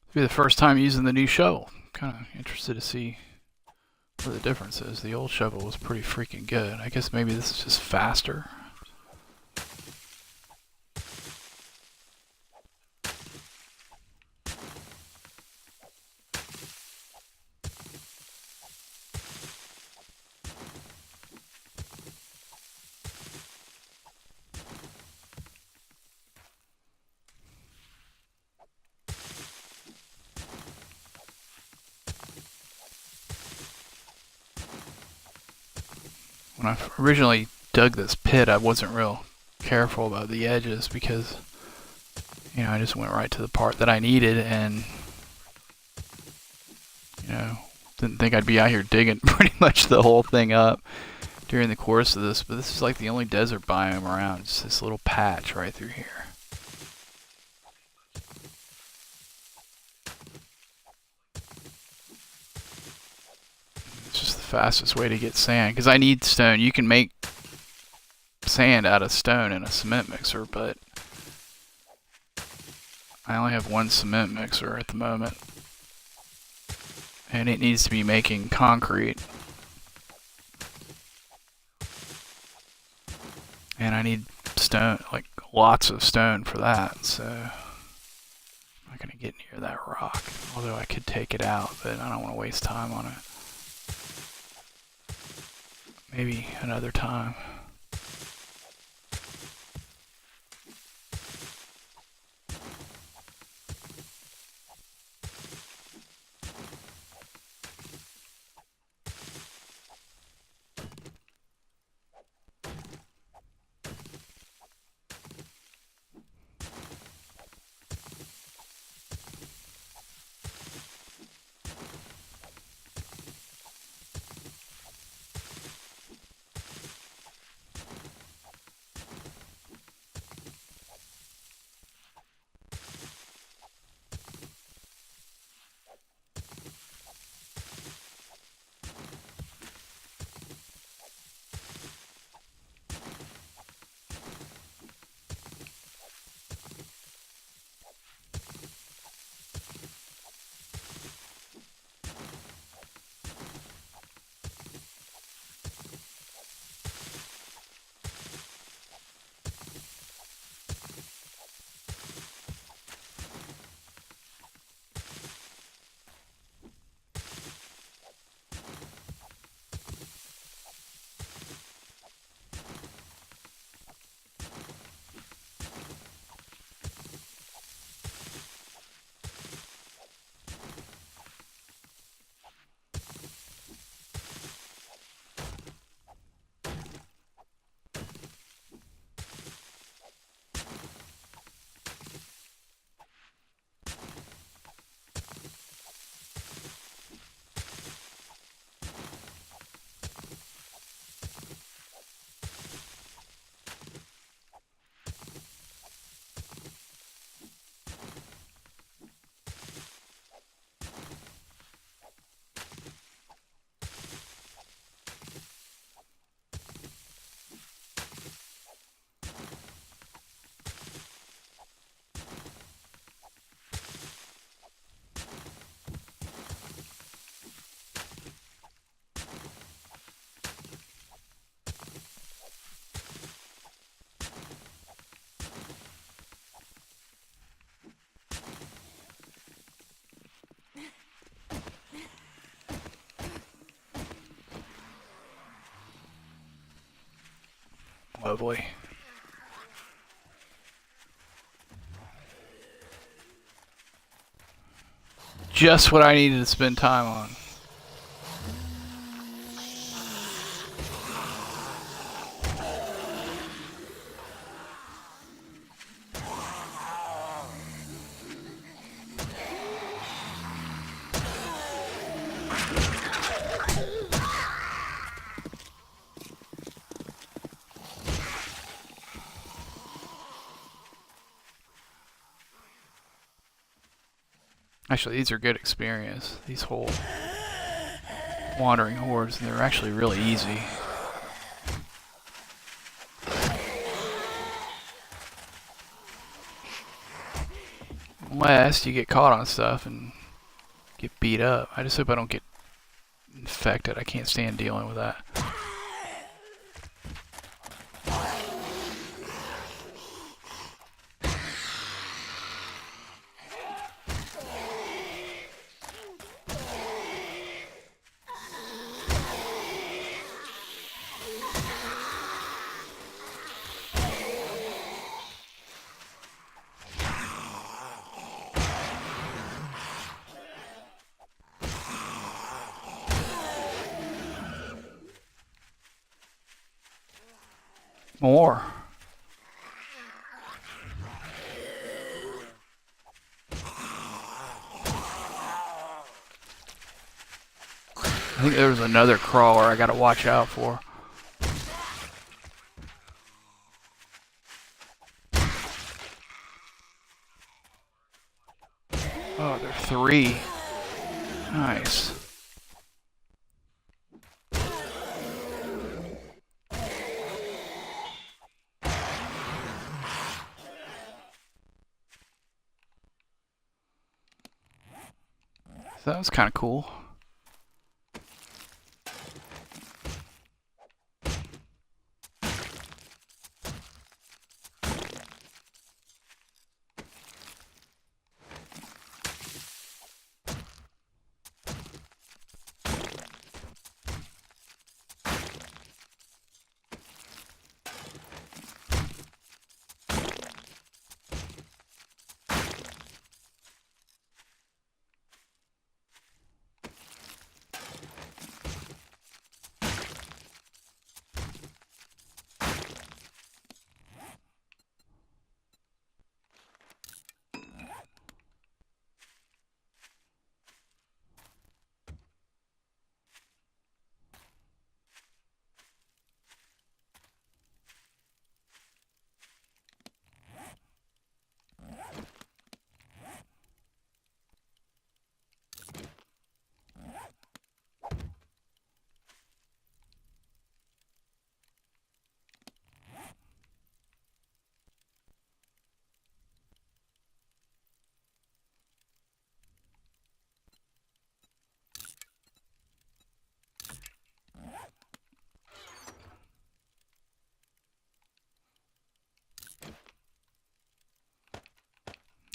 It'll be the first time using the new shovel. Kind of interested to see what the difference is. The old shovel was pretty freaking good. I guess maybe this is just faster. When I originally dug this pit, I wasn't real careful about the edges because, you know, I just went right to the part that I needed and, you know, didn't think I'd be out here digging pretty much the whole thing up during the course of this. But this is like the only desert biome around. It's this little patch right through here. It's just the fastest way to get sand because I need stone. You can make sand out of stone in a cement mixer, but I only have one cement mixer at the moment, and it needs to be making concrete, and I need stone, like lots of stone for that, so I'm not gonna get near that rock, although I could take it out, but I don't want to waste time on it. Maybe another time. Lovely. Just what I needed to spend time on. Actually, these are good experience. These whole wandering hordes, and they're actually really easy. unless you get caught on stuff and get beat up. I just hope I don't get infected. I can't stand dealing with that. More. I think there's another crawler I gotta watch out for. Oh, there are 3. Nice. So that was kind of cool.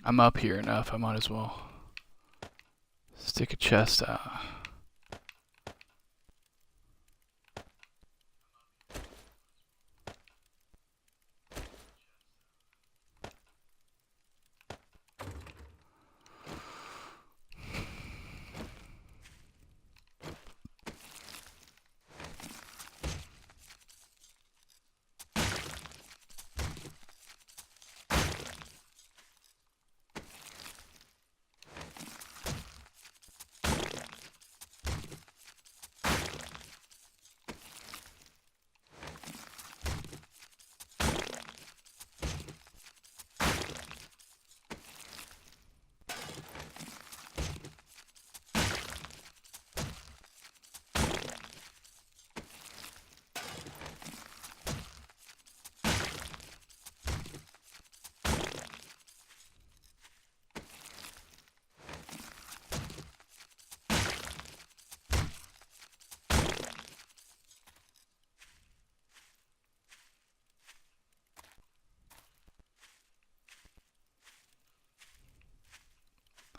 I'm up here enough, I might as well stick a chest out.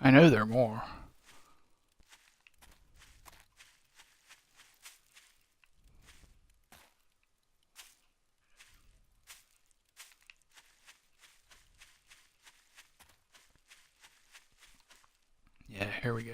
I know there are more. Yeah, here we go.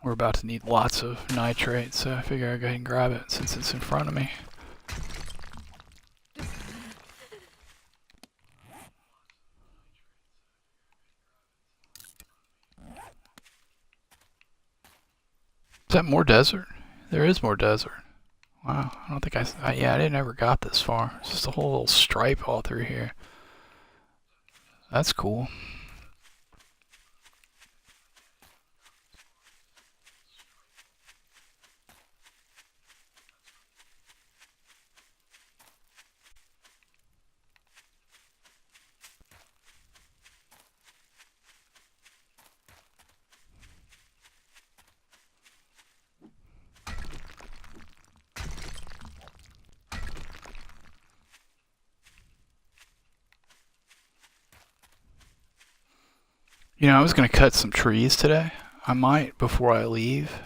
We're about to need lots of nitrate, so I figure I'll go ahead and grab it since it's in front of me. Is that more desert? There is more desert. Wow, I don't think yeah, I didn't ever got this far. It's just a whole little stripe all through here. That's cool. You know, I was gonna cut some trees today. I might, before I leave,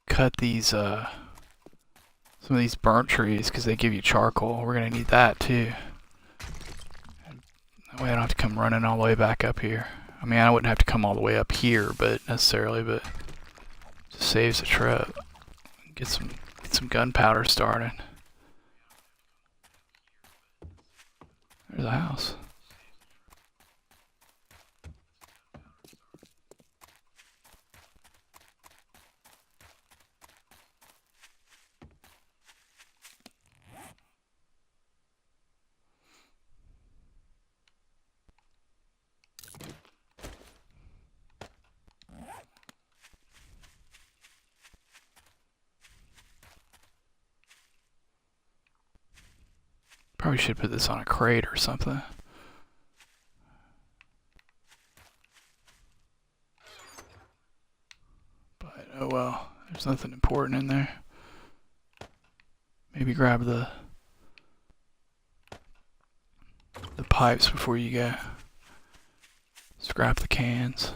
cut these, some of these burnt trees because they give you charcoal. We're gonna need that too. That way I don't have to come running all the way back up here. I mean, I wouldn't have to come all the way up here, but necessarily, but just saves a trip. Get some gunpowder started. There's a house. Probably should put this on a crate or something. But oh well, there's nothing important in there. Maybe grab the pipes before you go. Scrap the cans.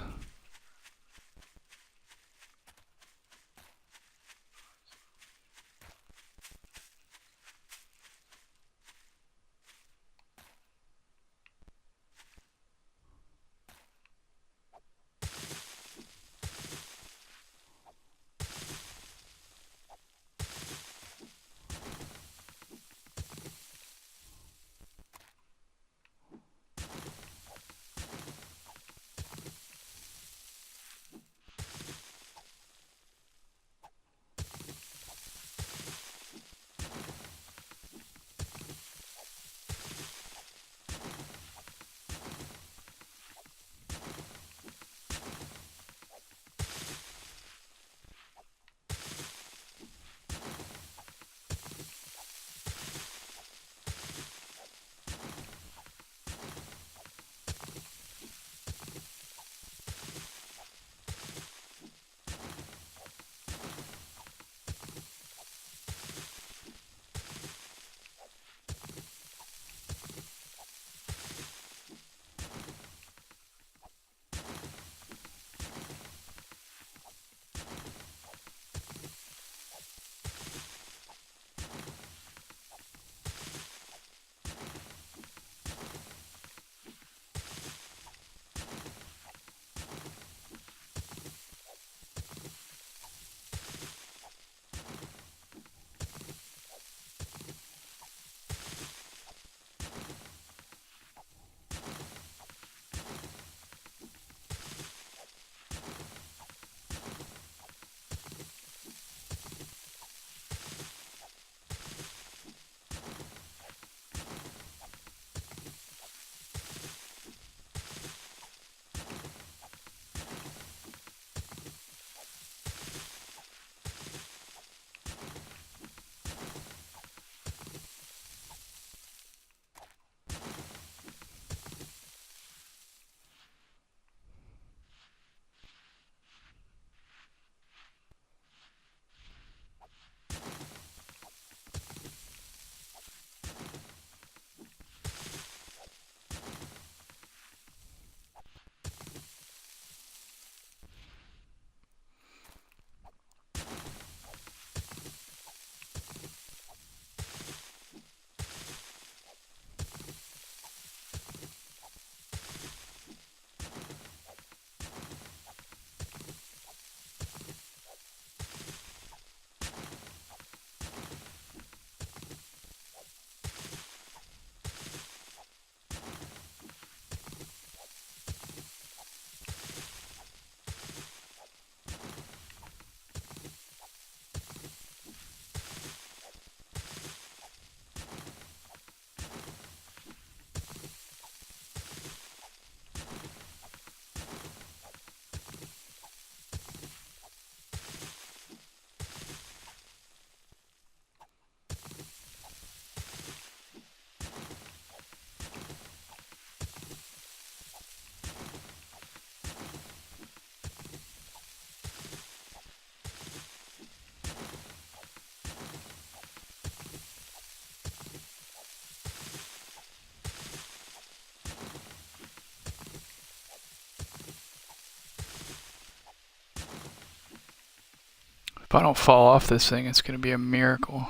If I don't fall off this thing, it's going to be a miracle.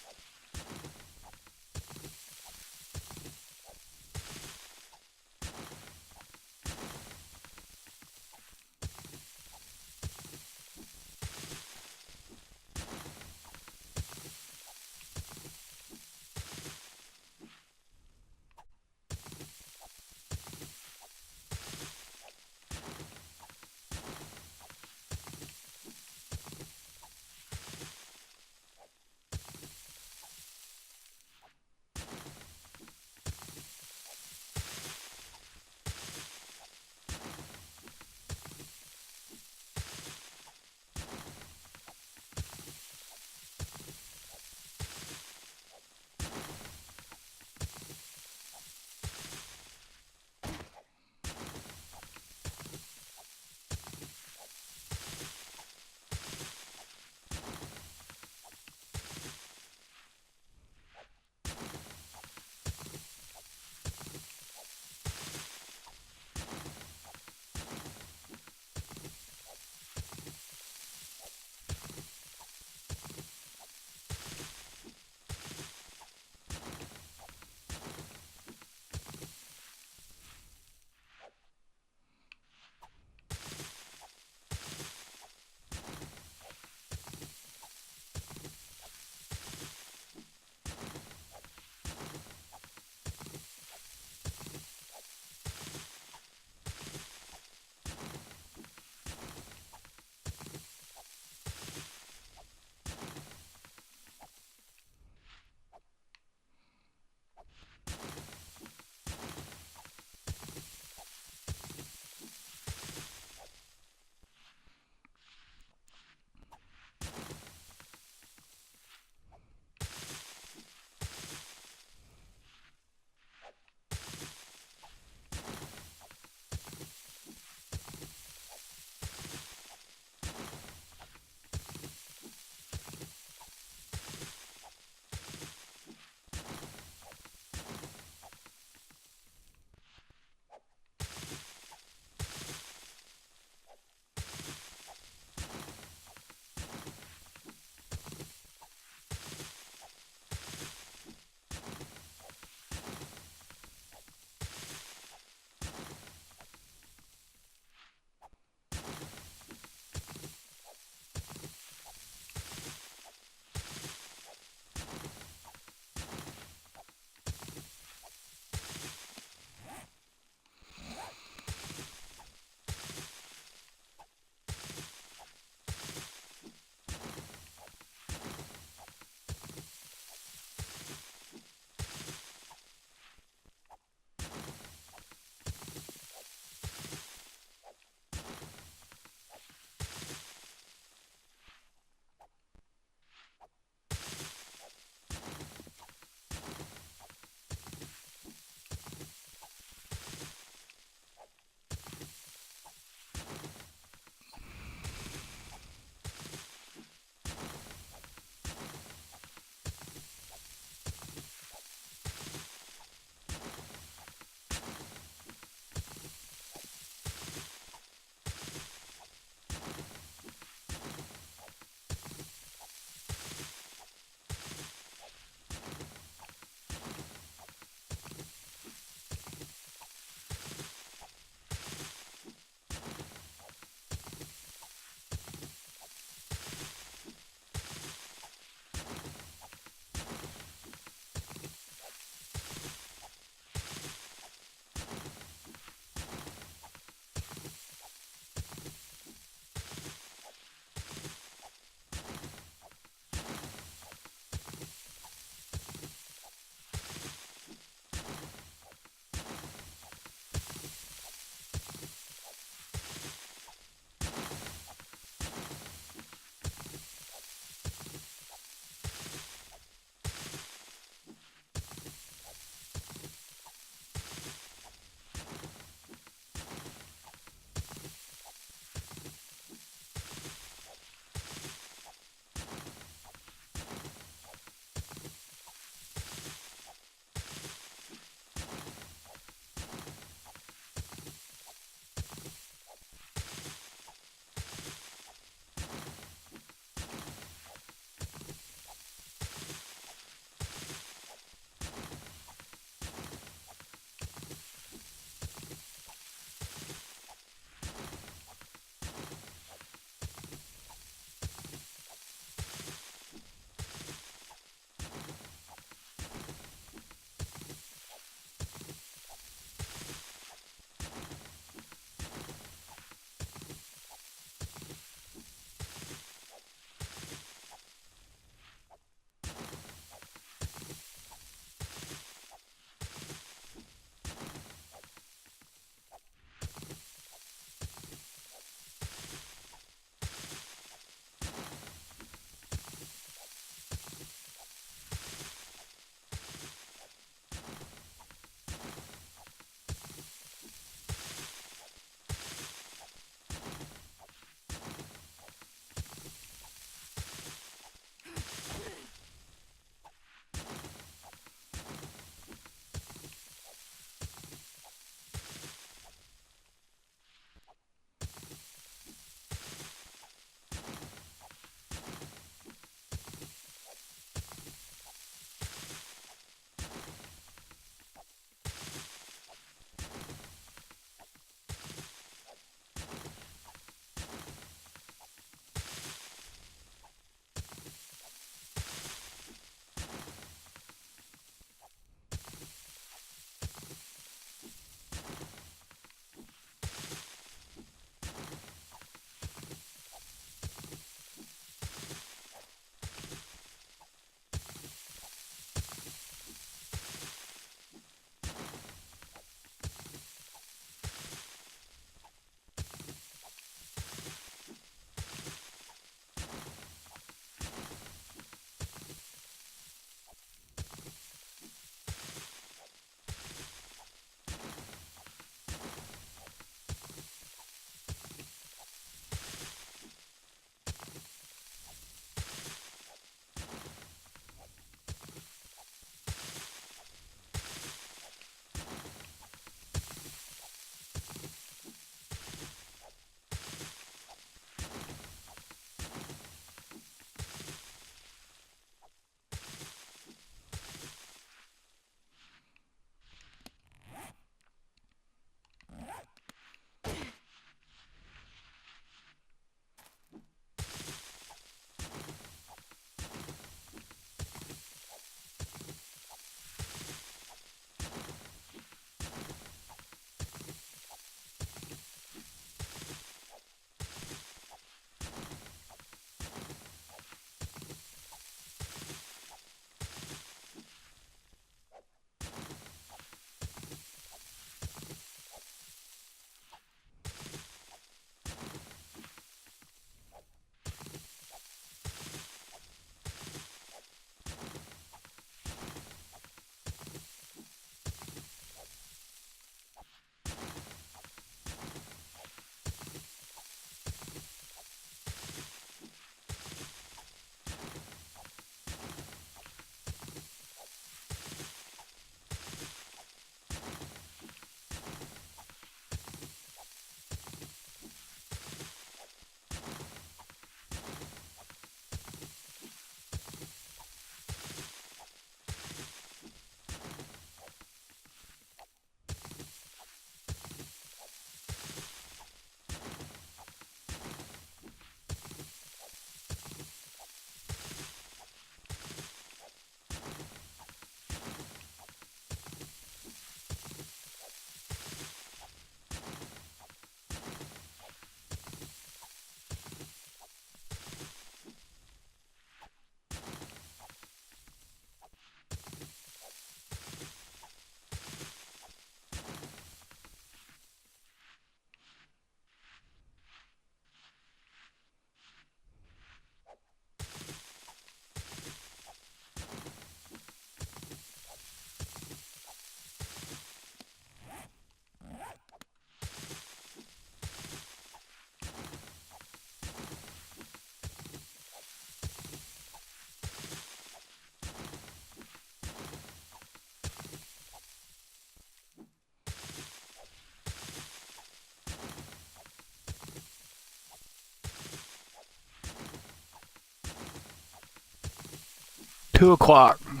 2 o'clock. I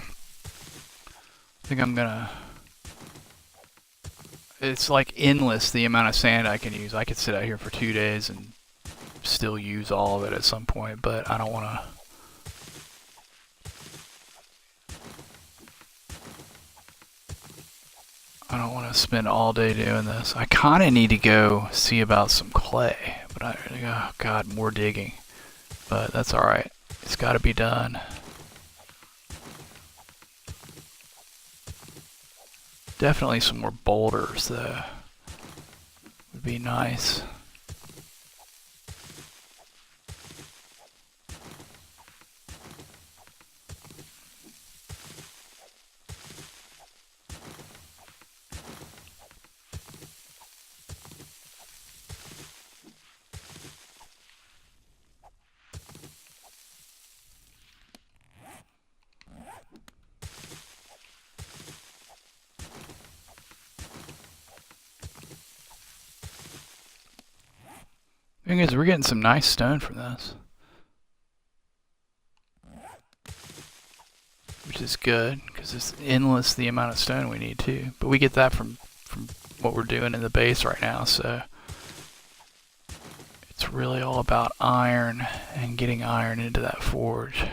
think I'm gonna... It's like endless the amount of sand I can use. I could sit out here for 2 days and still use all of it at some point, but I don't want to... I don't want to spend all day doing this. I kind of need to go see about some clay, but oh god, more digging. But that's alright. It's got to be done. Definitely some more boulders, though. Would be nice. Thing is, we're getting some nice stone from this, which is good because it's endless the amount of stone we need too. But we get that from what we're doing in the base right now, so it's really all about iron and getting iron into that forge.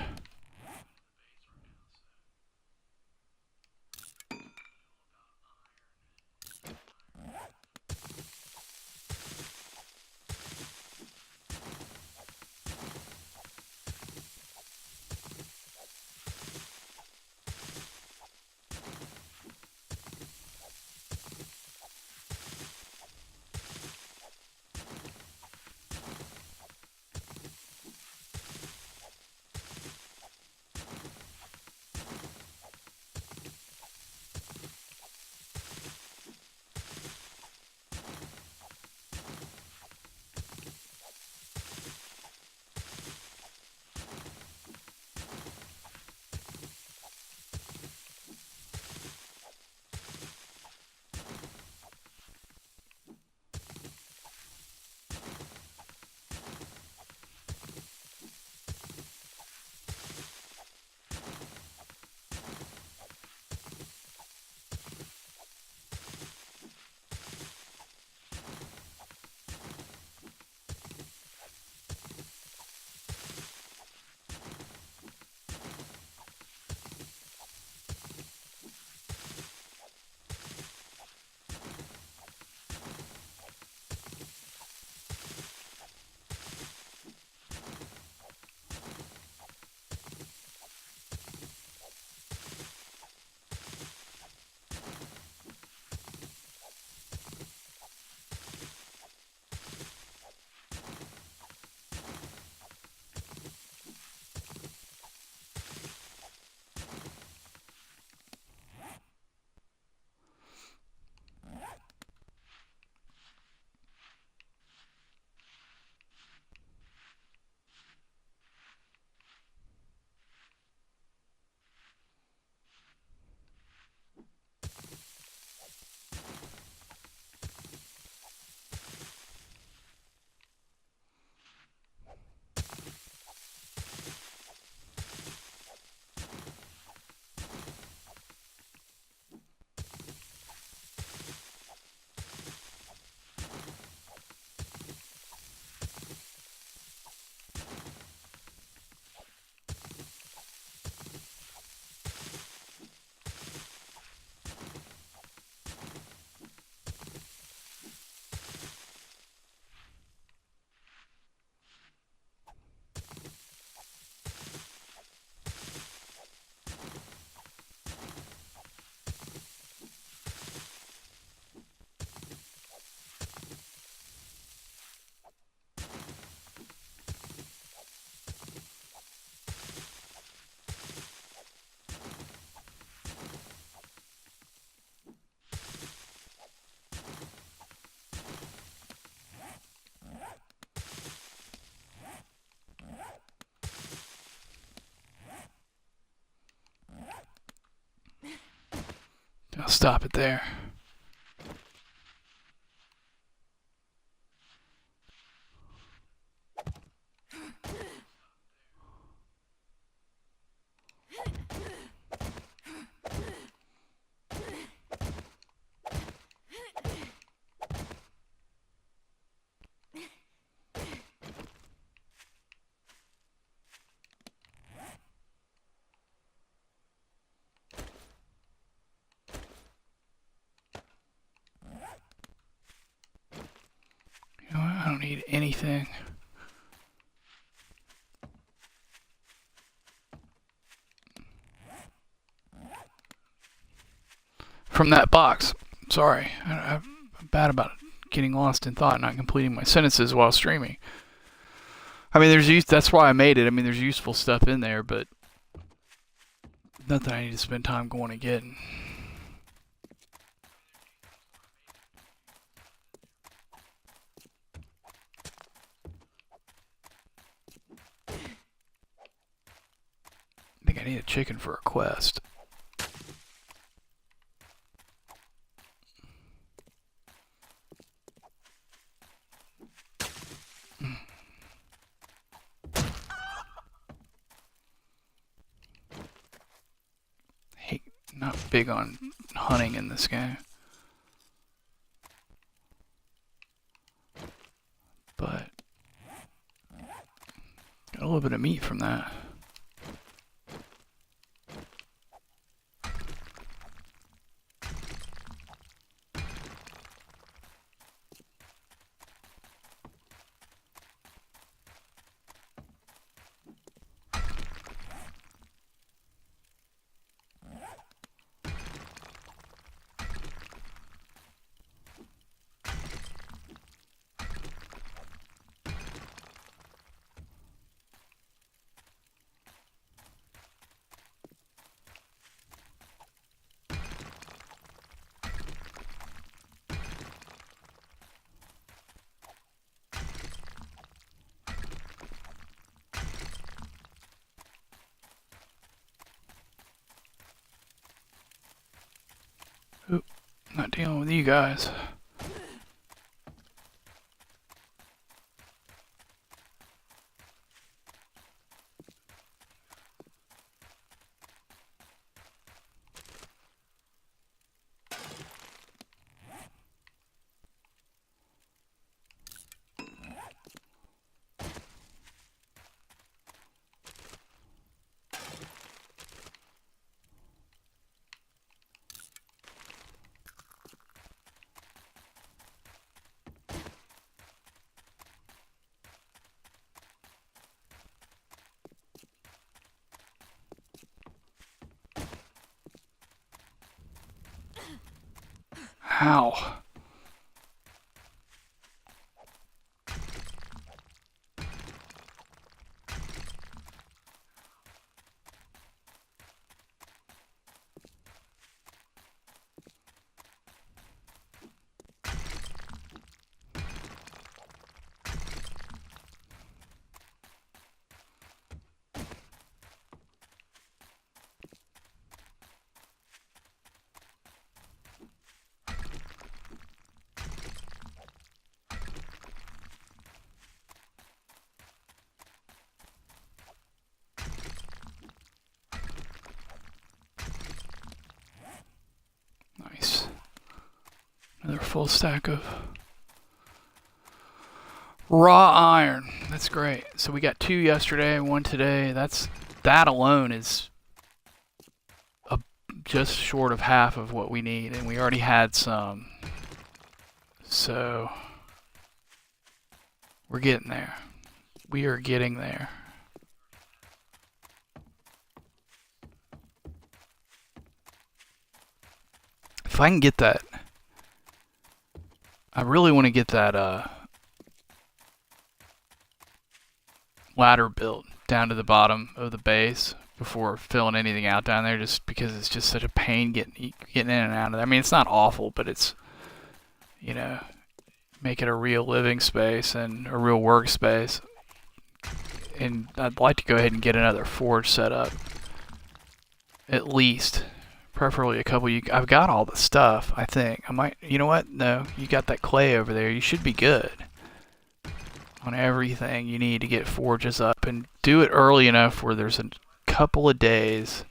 I'll stop it there. need anything. From that box. Sorry, I'm bad about getting lost in thought and not completing my sentences while streaming. I mean, that's why I made it. I mean, there's useful stuff in there, but nothing I need to spend time going and getting. I think I need a chicken for a quest. Not big on hunting in this game. But got a little bit of meat from that. Oop, not dealing with you guys. Ow. Nice. Another full stack of raw iron. That's great. So we got 2 yesterday and 1 today. That alone is just short of half of what we need, and we already had some. So we're getting there. We are getting there. If I can get that, I really want to get that ladder built down to the bottom of the base before filling anything out down there, just because it's just such a pain getting in and out of there. I mean, it's not awful, but it's, you know, make it a real living space and a real workspace. And I'd like to go ahead and get another forge set up, at least. Preferably a couple. I've got all the stuff, I think. I might, you know what? No, you got that clay over there. You should be good on everything you need to get forges up, and do it early enough where there's a couple of days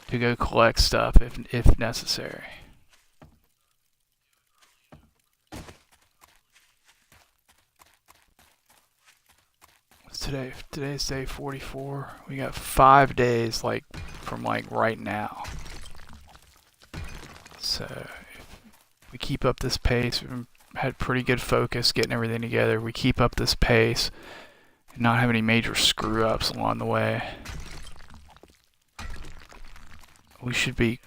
to go collect stuff if necessary. What's today? Today's day 44. We got 5 days, like, from like right now. So if we keep up this pace, had pretty good focus getting everything together. We keep up this pace and not have any major screw ups along the way. We should be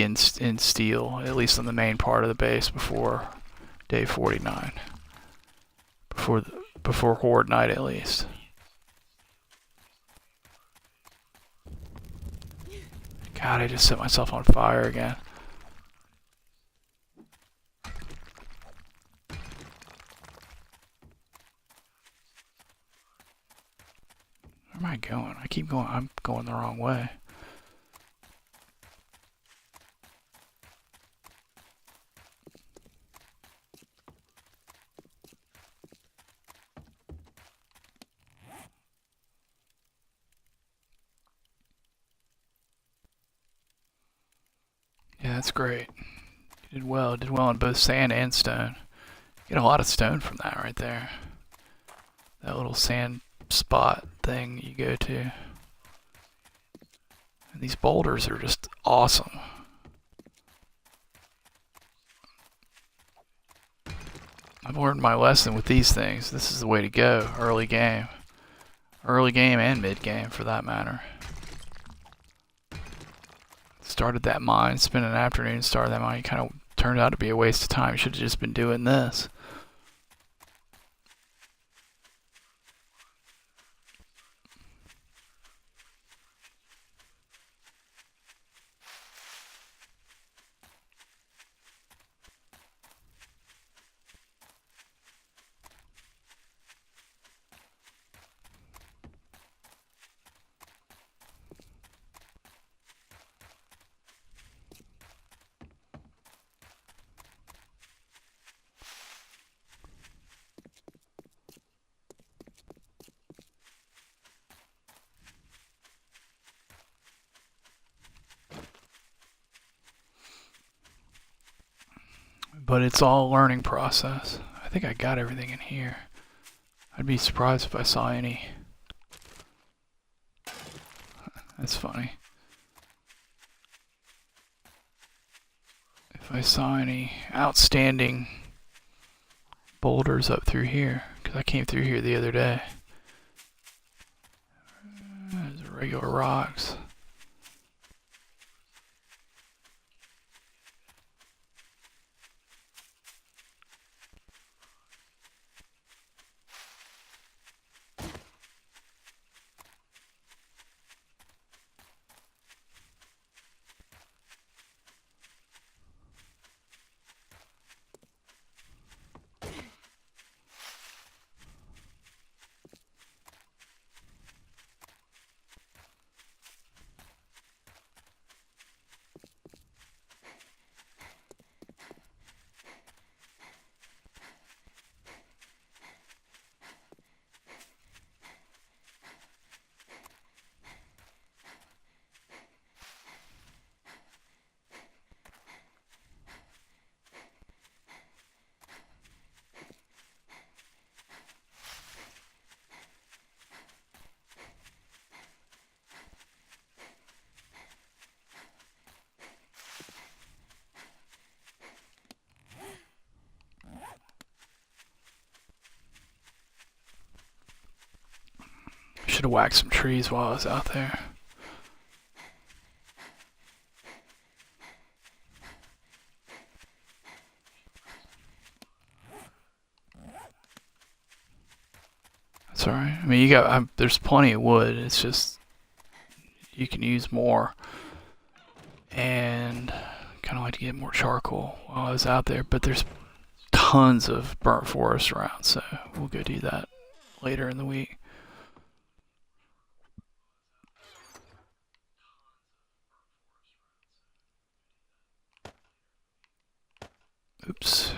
in steel, at least on the main part of the base before day 49. Before Horde night at least. God, I just set myself on fire again. Where am I going? I keep going. I'm going the wrong way. Yeah, that's great. You did well. Did well on both sand and stone. Get a lot of stone from that right there. That little sand spot thing you go to. And these boulders are just awesome. I've learned my lesson with these things. This is the way to go early game. Early game and mid game for that matter. Started that mine, spent an afternoon, started that mine. It kind of turned out to be a waste of time. You should have just been doing this. But it's all a learning process. I think I got everything in here. I'd be surprised if I saw any. That's funny. If I saw any outstanding boulders up through here, because I came through here the other day. There's regular rocks. Should have whacked some trees while I was out there. That's alright. I mean, you got there's plenty of wood. It's just you can use more. And kind of like to get more charcoal while I was out there, but there's tons of burnt forest around, so we'll go do that later in the week. Oops.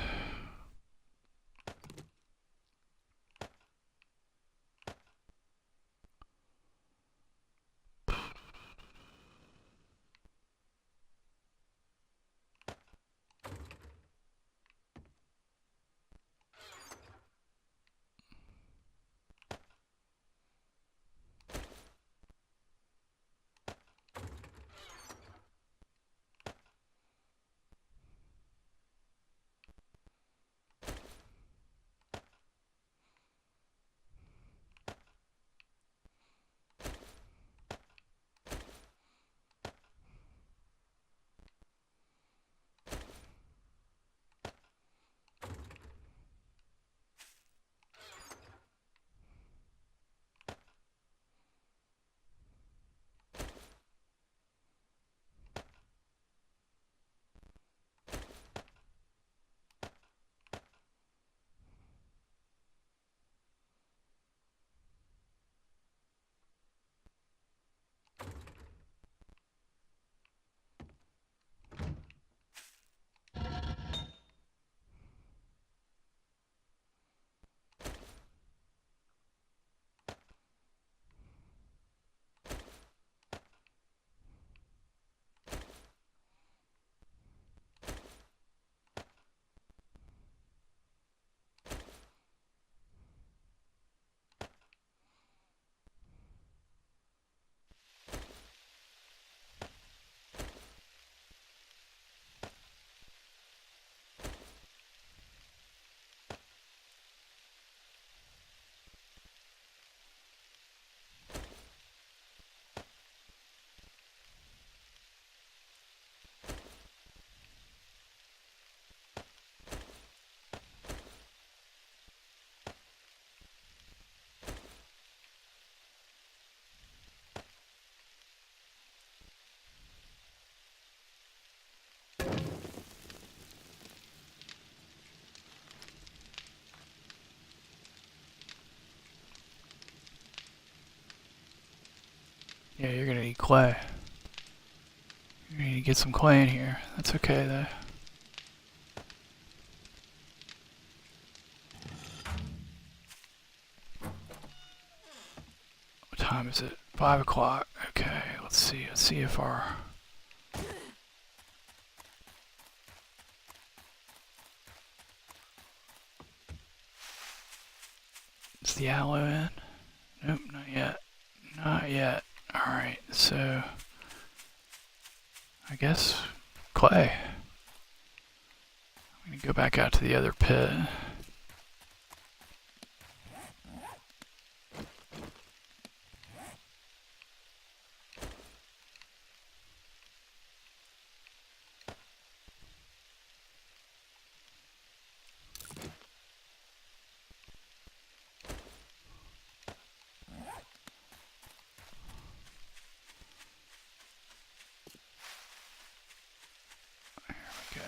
Yeah, you're gonna need clay. You're gonna need to get some clay in here. That's okay though. What time is it? 5 o'clock. Okay, let's see. Let's see if our... Is the aloe in? Nope, not yet. Not yet. Alright, so... I guess clay. I'm gonna go back out to the other pit. There we go.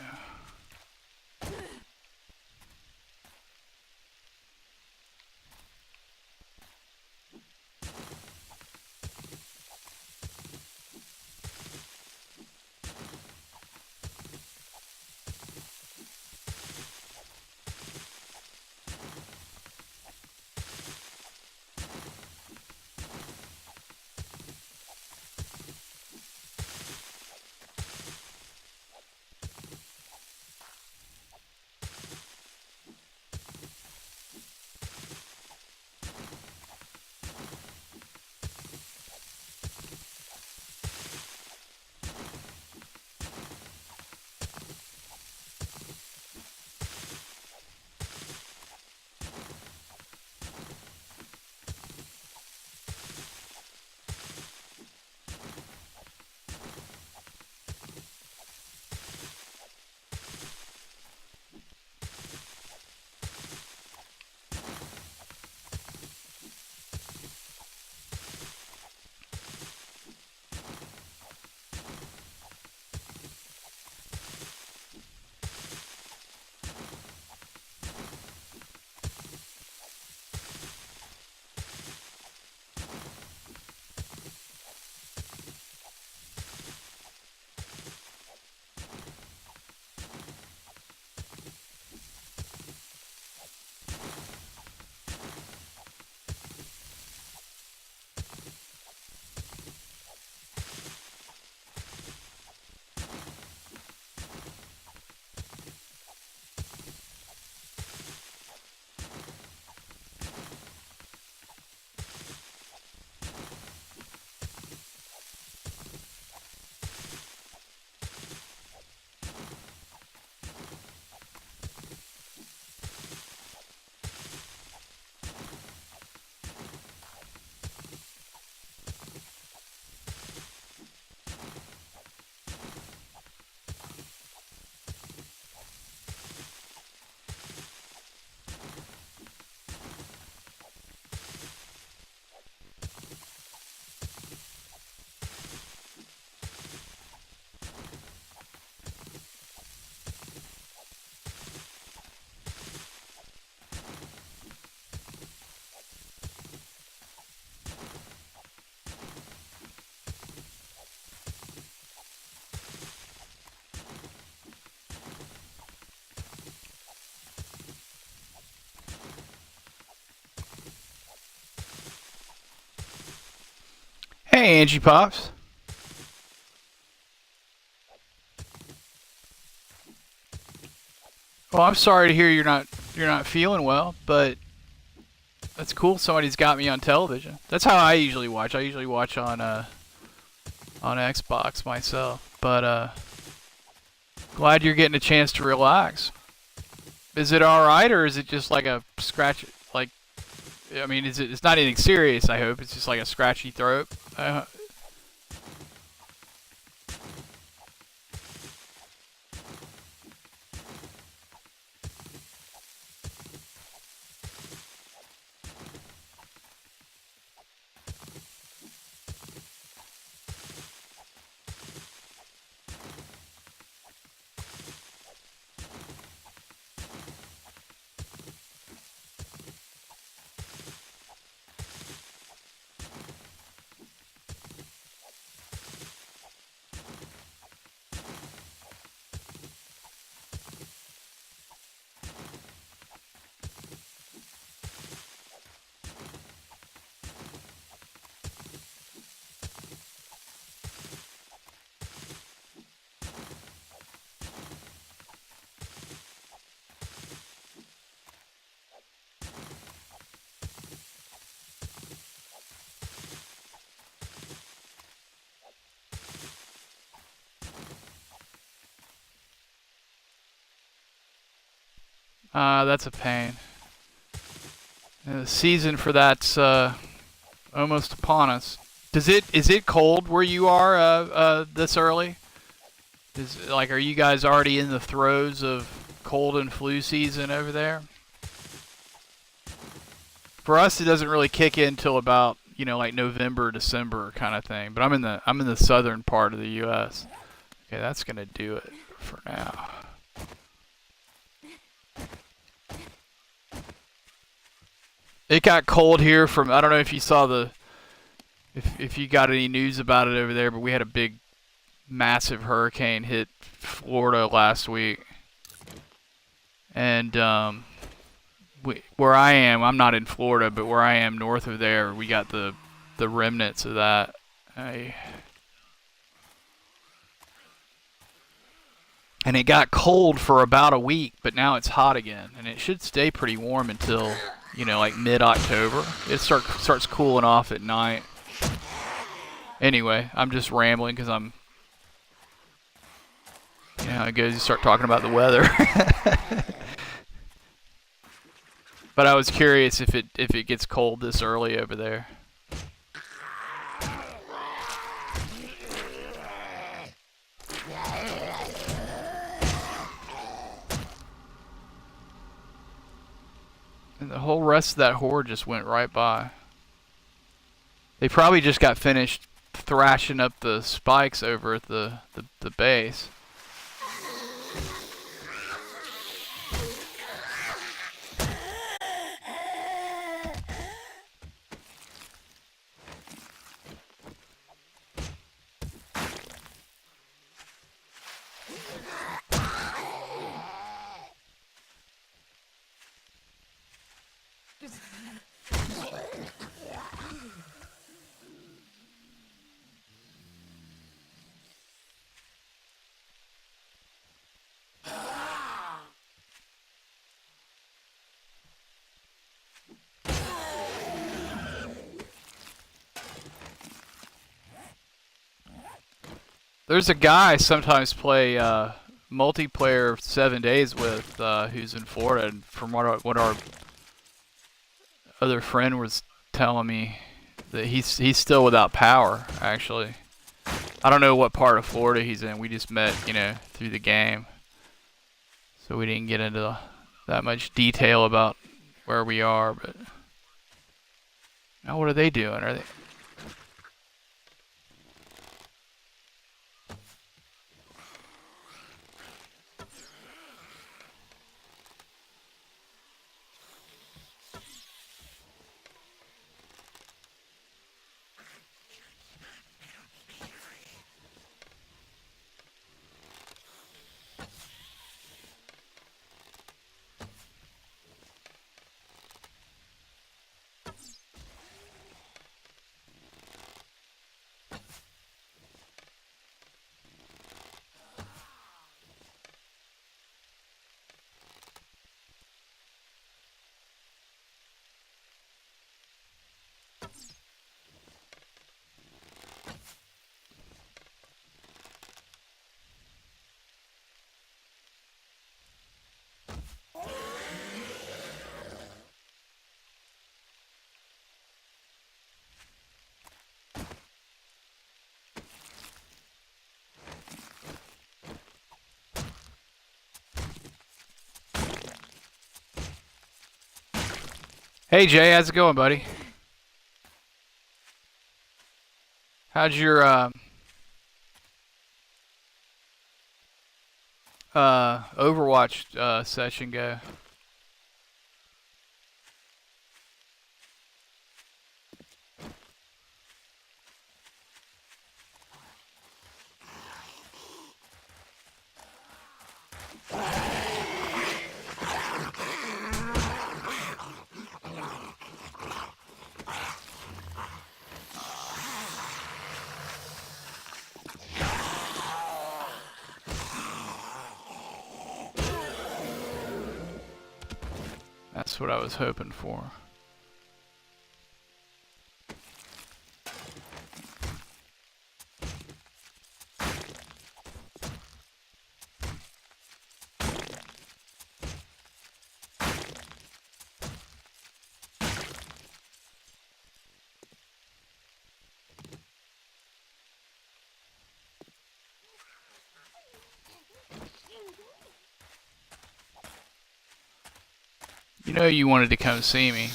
Hey, Angie Pops. Well, I'm sorry to hear you're not feeling well, but that's cool. Somebody's got me on television. That's how I usually watch. I usually watch on Xbox myself. But glad you're getting a chance to relax. Is it all right, or is it just like a scratch? Like, I mean, is it? It's not anything serious. I hope it's just like a scratchy throat. That's a pain. The season for that's almost upon us. Is it cold where you are this early? Are you guys already in the throes of cold and flu season over there? For us, it doesn't really kick in till about, like November, December kind of thing. But I'm in the southern part of the U.S. Okay, that's gonna do it for now. It got cold here from, I don't know if you saw if you got any news about it over there, but we had a big, massive hurricane hit Florida last week. And where I am, I'm not in Florida, but where I am north of there, we got the remnants of that. And it got cold for about a week, but now it's hot again, and it should stay pretty warm until, like mid-October. It starts cooling off at night. Anyway, I'm just rambling because I'm, how it goes. You start talking about the weather. But I was curious if it gets cold this early over there. And the whole rest of that horde just went right by. They probably just got finished thrashing up the spikes over at the base. There's a guy I sometimes play multiplayer 7 days with who's in Florida, and from what our other friend was telling me, that he's still without power, actually. I don't know what part of Florida he's in. We just met, through the game. So we didn't get into that much detail about where we are, but now what are they doing? Are they... Hey Jay, how's it going, buddy? How'd your Overwatch session go? That's what I was hoping for. know you wanted to come see me.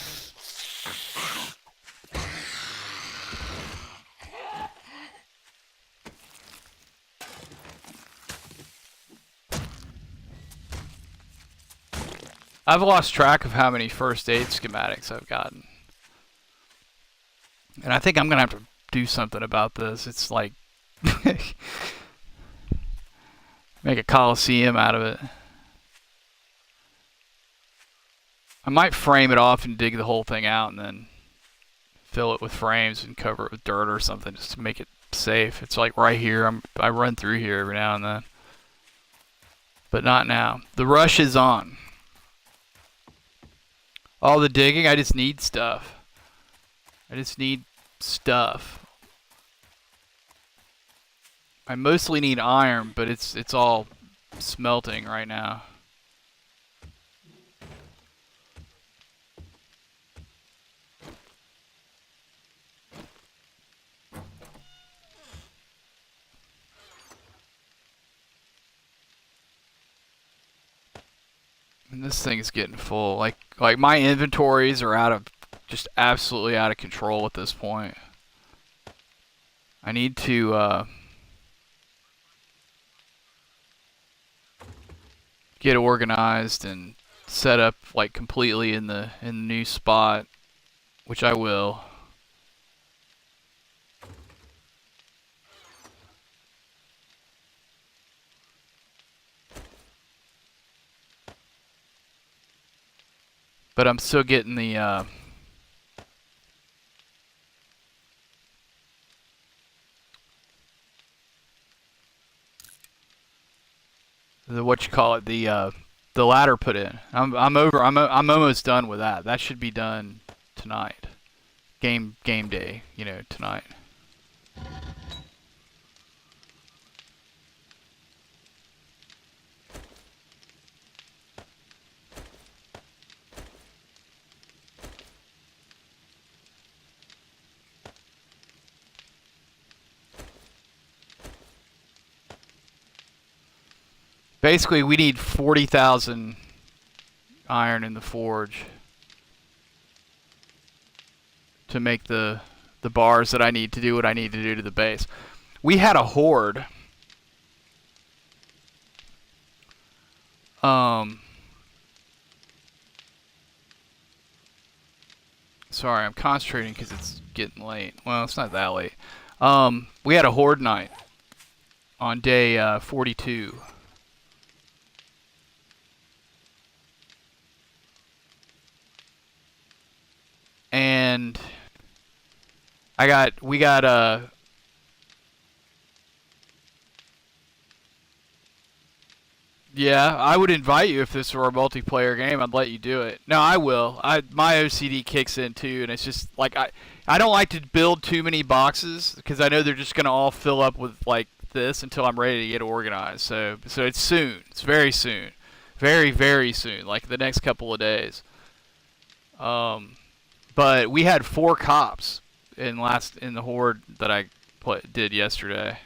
I've lost track of how many first aid schematics I've gotten. And I think I'm going to have to do something about this. It's like make a coliseum out of it. I might frame it off and dig the whole thing out and then fill it with frames and cover it with dirt or something just to make it safe. It's like right here. I run through here every now and then. But not now. The rush is on. All the digging, I just need stuff. I just need stuff. I mostly need iron, but it's all smelting right now. And this thing is getting full. Like my inventories are just absolutely out of control at this point. I need to get organized and set up like completely in the new spot, which I will. But I'm still getting the what you call it, the ladder put in. I'm almost done with that. That should be done tonight. Game day, you know, tonight. Basically, we need 40,000 iron in the forge to make the bars that I need to do what I need to do to the base. We had a horde. Sorry, I'm concentrating because it's getting late. Well, it's not that late. We had a horde night on day 42. And we got yeah, I would invite you if this were a multiplayer game. I'd let you do it. No, I will. My OCD kicks in too, and it's just like I don't like to build too many boxes because I know they're just gonna all fill up with like this until I'm ready to get organized. So it's soon. It's very soon, very very soon. Like the next couple of days. But we had 4 cops in the horde that I did yesterday.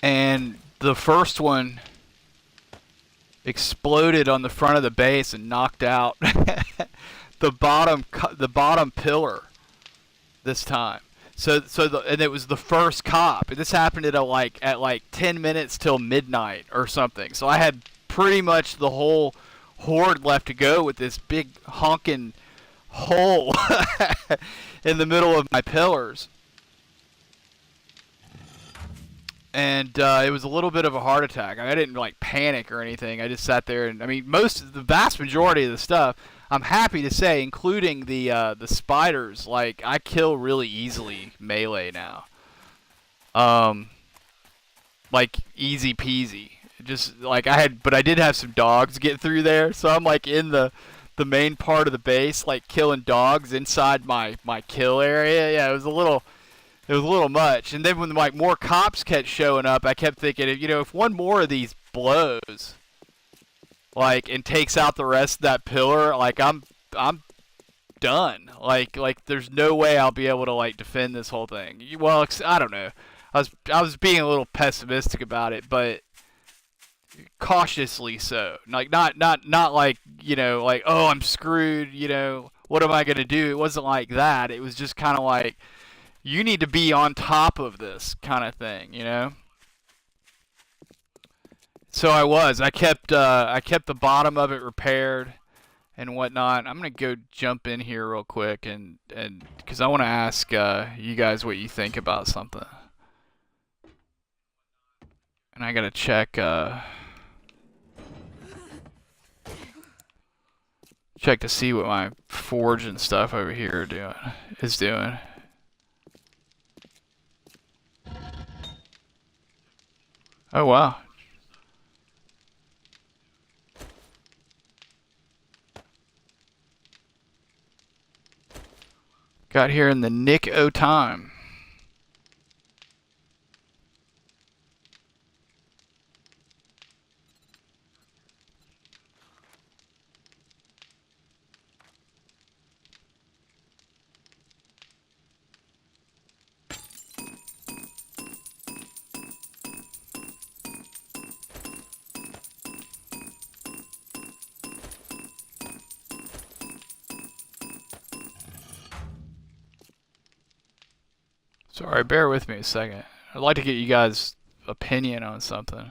And the first one exploded on the front of the base and knocked out the bottom pillar this time. And it was the first cop. And this happened at like 10 minutes till midnight or something. So I had pretty much the whole horde left to go with this big honking hole in the middle of my pillars. And it was a little bit of a heart attack. I didn't like panic or anything. I just sat there and I mean the vast majority of the stuff, I'm happy to say, including the spiders, like I kill really easily melee now. Like easy peasy. Just like but I did have some dogs get through there, so I'm like in the main part of the base, like killing dogs inside my kill area. Yeah, it was a little much. And then when like more cops kept showing up, I kept thinking, if one more of these blows, like, and takes out the rest of that pillar, like I'm done. Like there's no way I'll be able to like defend this whole thing. Well, I don't know. I was being a little pessimistic about it, but cautiously so. Like not like, like, oh, I'm screwed, what am I going to do? It wasn't like that. It was just kind of like, you need to be on top of this kind of thing. So I kept the bottom of it repaired and whatnot. I'm gonna go jump in here real quick and because I want to ask you guys what you think about something. And I gotta check to see what my forge and stuff over here is doing. Oh wow. Got here in the nick o' time. Sorry, bear with me a second. I'd like to get you guys' opinion on something.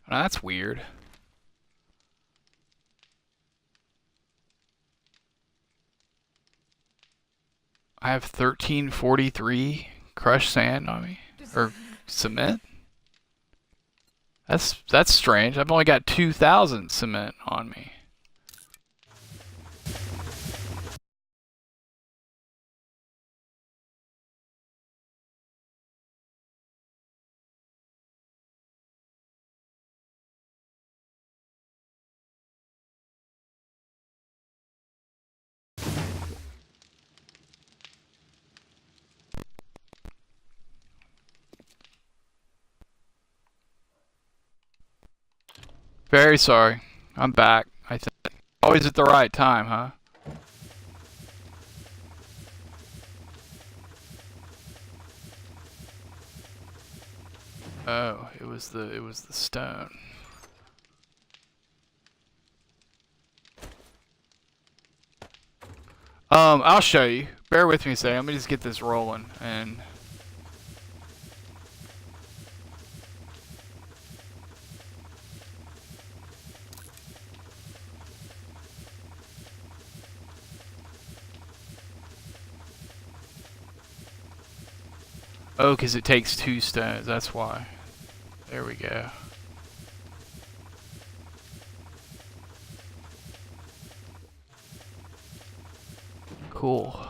Now, that's weird. I have 1343 crushed sand on me, or cement. That's strange. I've only got 2,000 cement on me. Very sorry. I'm back, I think. Always at the right time, huh? Oh, it was the stone. I'll show you. Bear with me a second. Let me just get this rolling and oh, because it takes 2 stones, that's why. There we go. Cool.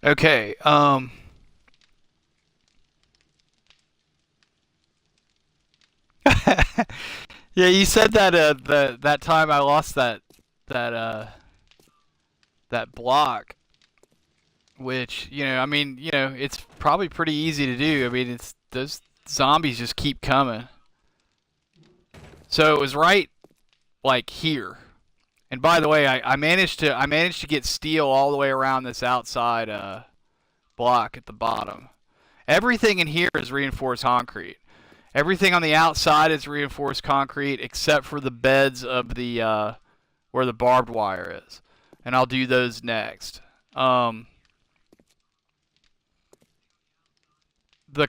Okay, yeah, you said that that time I lost that that block, which, I mean, it's probably pretty easy to do. I mean, it's those zombies just keep coming. So it was right like here. And by the way, I managed to get steel all the way around this outside block at the bottom. Everything in here is reinforced concrete. Everything on the outside is reinforced concrete except for the beds of the where the barbed wire is, and I'll do those next. The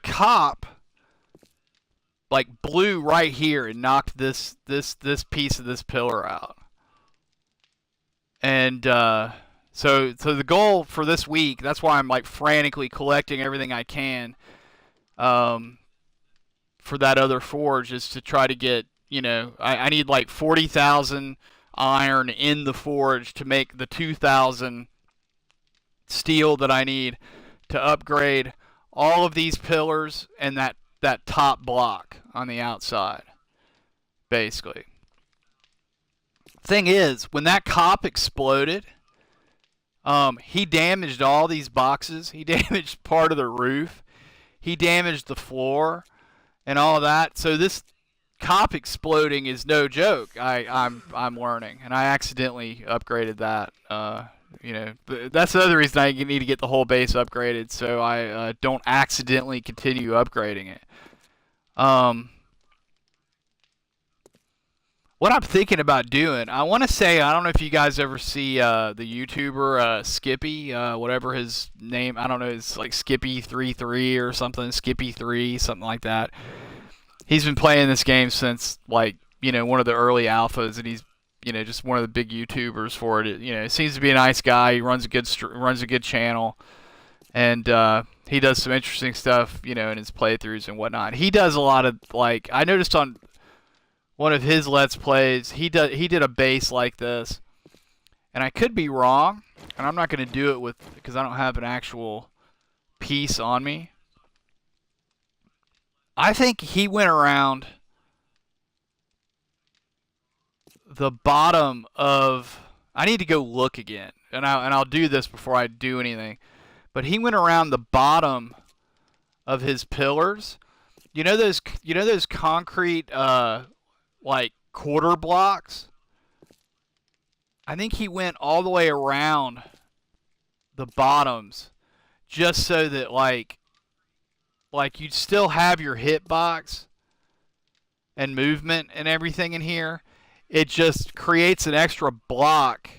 cop like blew right here and knocked this piece of this pillar out, and so the goal for this week, that's why I'm like frantically collecting everything I can for that other forge, is to try to get, I need like 40,000 iron in the forge to make the 2,000 steel that I need to upgrade all of these pillars and that top block on the outside, basically. Thing is, when that cop exploded, he damaged all these boxes. He damaged part of the roof. He damaged the floor and all of that. So this cop exploding is no joke. I'm learning, and I accidentally upgraded that. That's the other reason I need to get the whole base upgraded, so I don't accidentally continue upgrading it. What I'm thinking about doing, I want to say, I don't know if you guys ever see the YouTuber Skippy, whatever his name, I don't know, it's like Skippy33 or something, Skippy3, something like that. He's been playing this game since, like, one of the early alphas, and he's, just one of the big YouTubers for it. It seems to be a nice guy. He runs a good channel, and he does some interesting stuff, in his playthroughs and whatnot. He does a lot of, like, I noticed on one of his Let's Plays, he did a base like this, and I could be wrong, and I'm not going to do it because I don't have an actual piece on me. I think he went around the bottom of, I need to go look again, and I'll do this before I do anything, but he went around the bottom of his pillars. Those concrete like quarter blocks? I think he went all the way around the bottoms just so that like you'd still have your hitbox and movement and everything in here. It just creates an extra block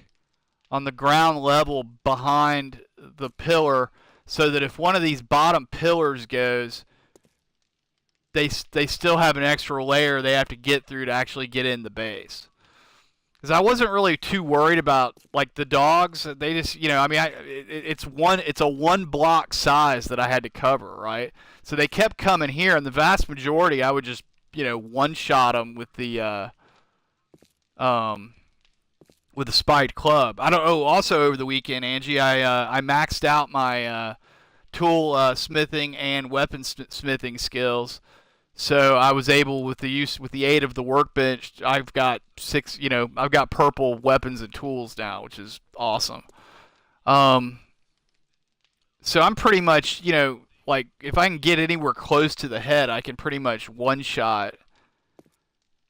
on the ground level behind the pillar, so that if one of these bottom pillars goes, they still have an extra layer they have to get through to actually get in the base. Because I wasn't really too worried about, like, the dogs. They just, it's a one block size that I had to cover, right? So they kept coming here, and the vast majority I would just, one shot them with the spiked club. Also over the weekend, Angie, I maxed out my tool smithing and weapon smithing skills. So I was able, with the aid of the workbench, I've got purple weapons and tools now, which is awesome. So I'm pretty much, like, if I can get anywhere close to the head, I can pretty much one-shot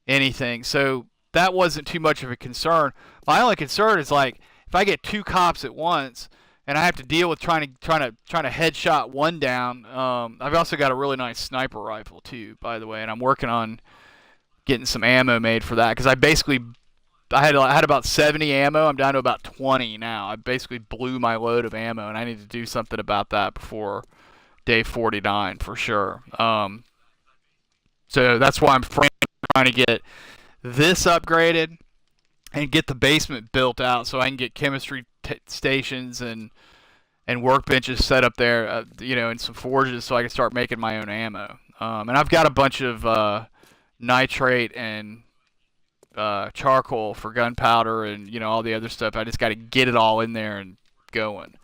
anything. So that wasn't too much of a concern. My only concern is, like, if I get two cops at once, and I have to deal with trying to headshot one down. I've also got a really nice sniper rifle too, by the way, and I'm working on getting some ammo made for that, because I had about 70 ammo. I'm down to about 20 now. I basically blew my load of ammo, and I need to do something about that before day 49 for sure. So that's why I'm trying to get this upgraded and get the basement built out so I can get chemistry stations and workbenches set up there, and some forges so I can start making my own ammo. And I've got a bunch of nitrate and charcoal for gunpowder and all the other stuff. I just got to get it all in there and going.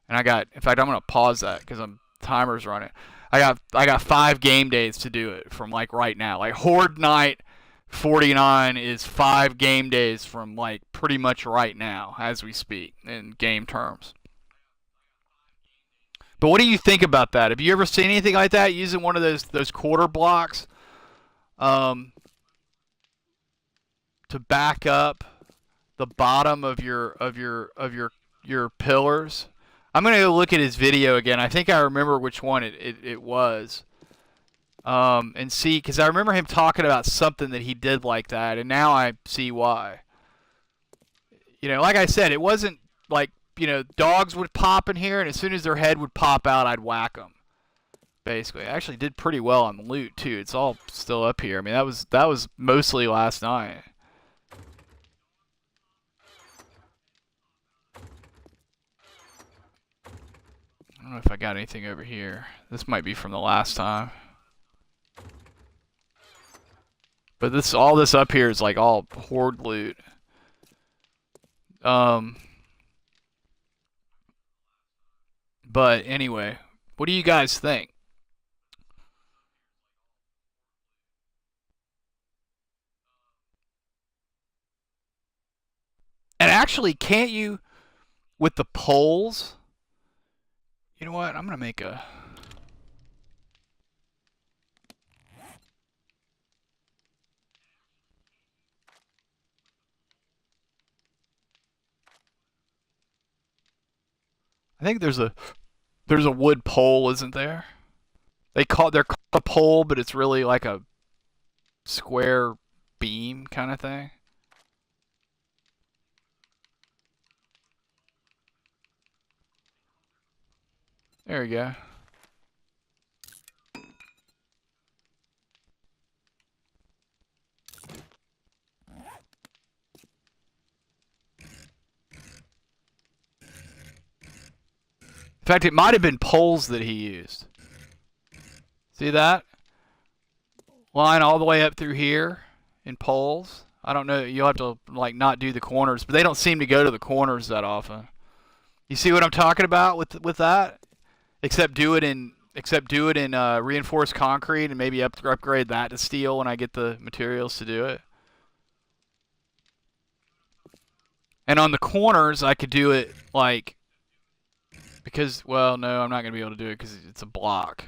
And in fact, I'm gonna pause that because timer's running. I got 5 game days to do it from like right now. Like Horde Night 49 is 5 game days from like pretty much right now as we speak in game terms. But what do you think about that? Have you ever seen anything like that, using one of those quarter blocks to back up the bottom of your pillars? I'm gonna go look at his video again. I think I remember which one it was. And see, because I remember him talking about something that he did like that, and now I see why. You know, like I said, it wasn't like, you know, dogs would pop in here, and as soon as their head would pop out, I'd whack them. Basically, I actually did pretty well on the loot too. It's all still up here. I mean, that was mostly last night. I don't know if I got anything over here. This might be from the last time. But this, all this up here is like all horde loot. But anyway, what do you guys think? And actually, can't you, with the poles? You know what? I'm gonna make a. I think there's a wood pole, isn't there? They're called a pole, but it's really like a square beam kind of thing. There we go. In fact, it might have been poles that he used. See that? Line all the way up through here in poles. I don't know. You'll have to like not do the corners, but they don't seem to go to the corners that often. You see what I'm talking about with that? Except do it in reinforced concrete and maybe upgrade that to steel when I get the materials to do it. And on the corners, I could do it like because well, no, I'm not gonna be able to do it because it's a block.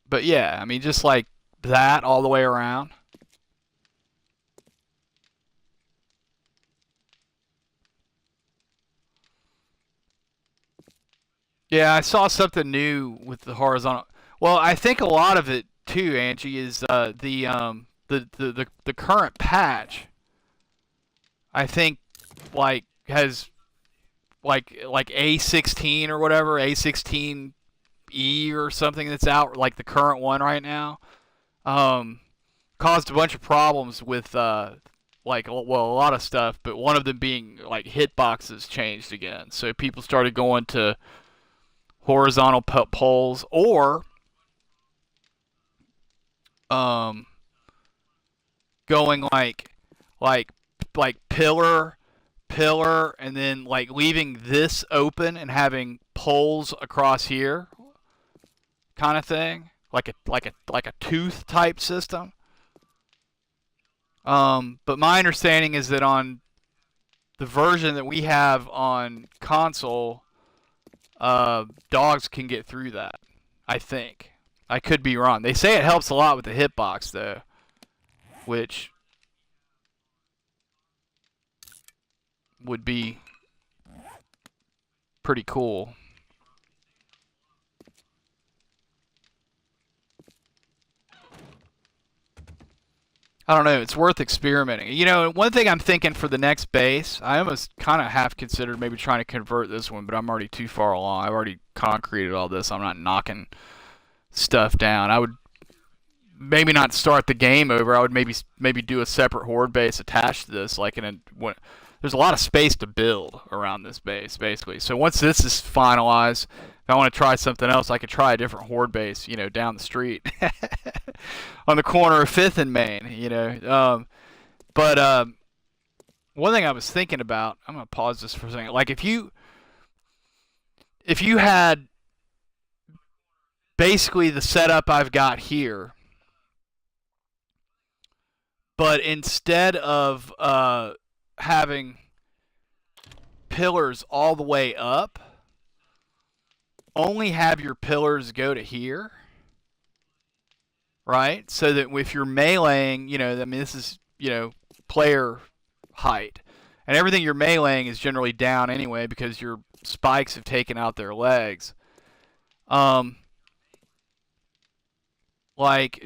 But yeah, I mean, just like that all the way around. Yeah, I saw something new with the horizontal. Well, I think a lot of it too, Angie, is the current patch. I think like has like A16 or whatever, A16E or something that's out, like the current one right now. Um, Caused a bunch of problems with like well a lot of stuff, but one of them being like hitboxes changed again. So people started going to horizontal poles or um going like like pillar and then like leaving this open and having poles across here kind of thing, like a tooth type system. But my understanding is that on the version that we have on console, dogs can get through that. I think. I could be wrong. They say it helps a lot with the hitbox though, which would be pretty cool. I don't know. It's worth experimenting. You know, one thing I'm thinking for the next base, I almost kind of half considered maybe trying to convert this one, but I'm already too far along. I've already concreted all this. I'm not knocking stuff down. I would maybe not start the game over. I would maybe do a separate horde base attached to this, like in a when, there's a lot of space to build around this base, basically. So once this is finalized, if I want to try something else, I could try a different horde base, you know, down the street on the corner of Fifth and Main, you know. But one thing I was thinking about, I'm gonna pause this for a second. Like if you had basically the setup I've got here, but instead of having pillars all the way up, only have your pillars go to here. right? So that if you're meleeing, I mean, this is, player height. And everything you're meleeing is generally down anyway because your spikes have taken out their legs. Um,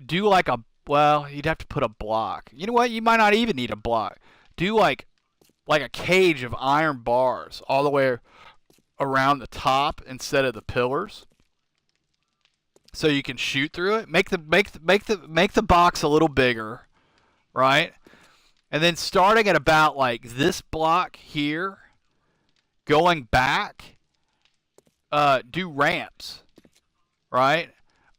do like well, you'd have to put a block. You know what? You might not even need a block. Do like a cage of iron bars all the way around the top instead of the pillars, so you can shoot through it. Make the box a little bigger, right? And then starting at about like this block here, going back, do ramps, right?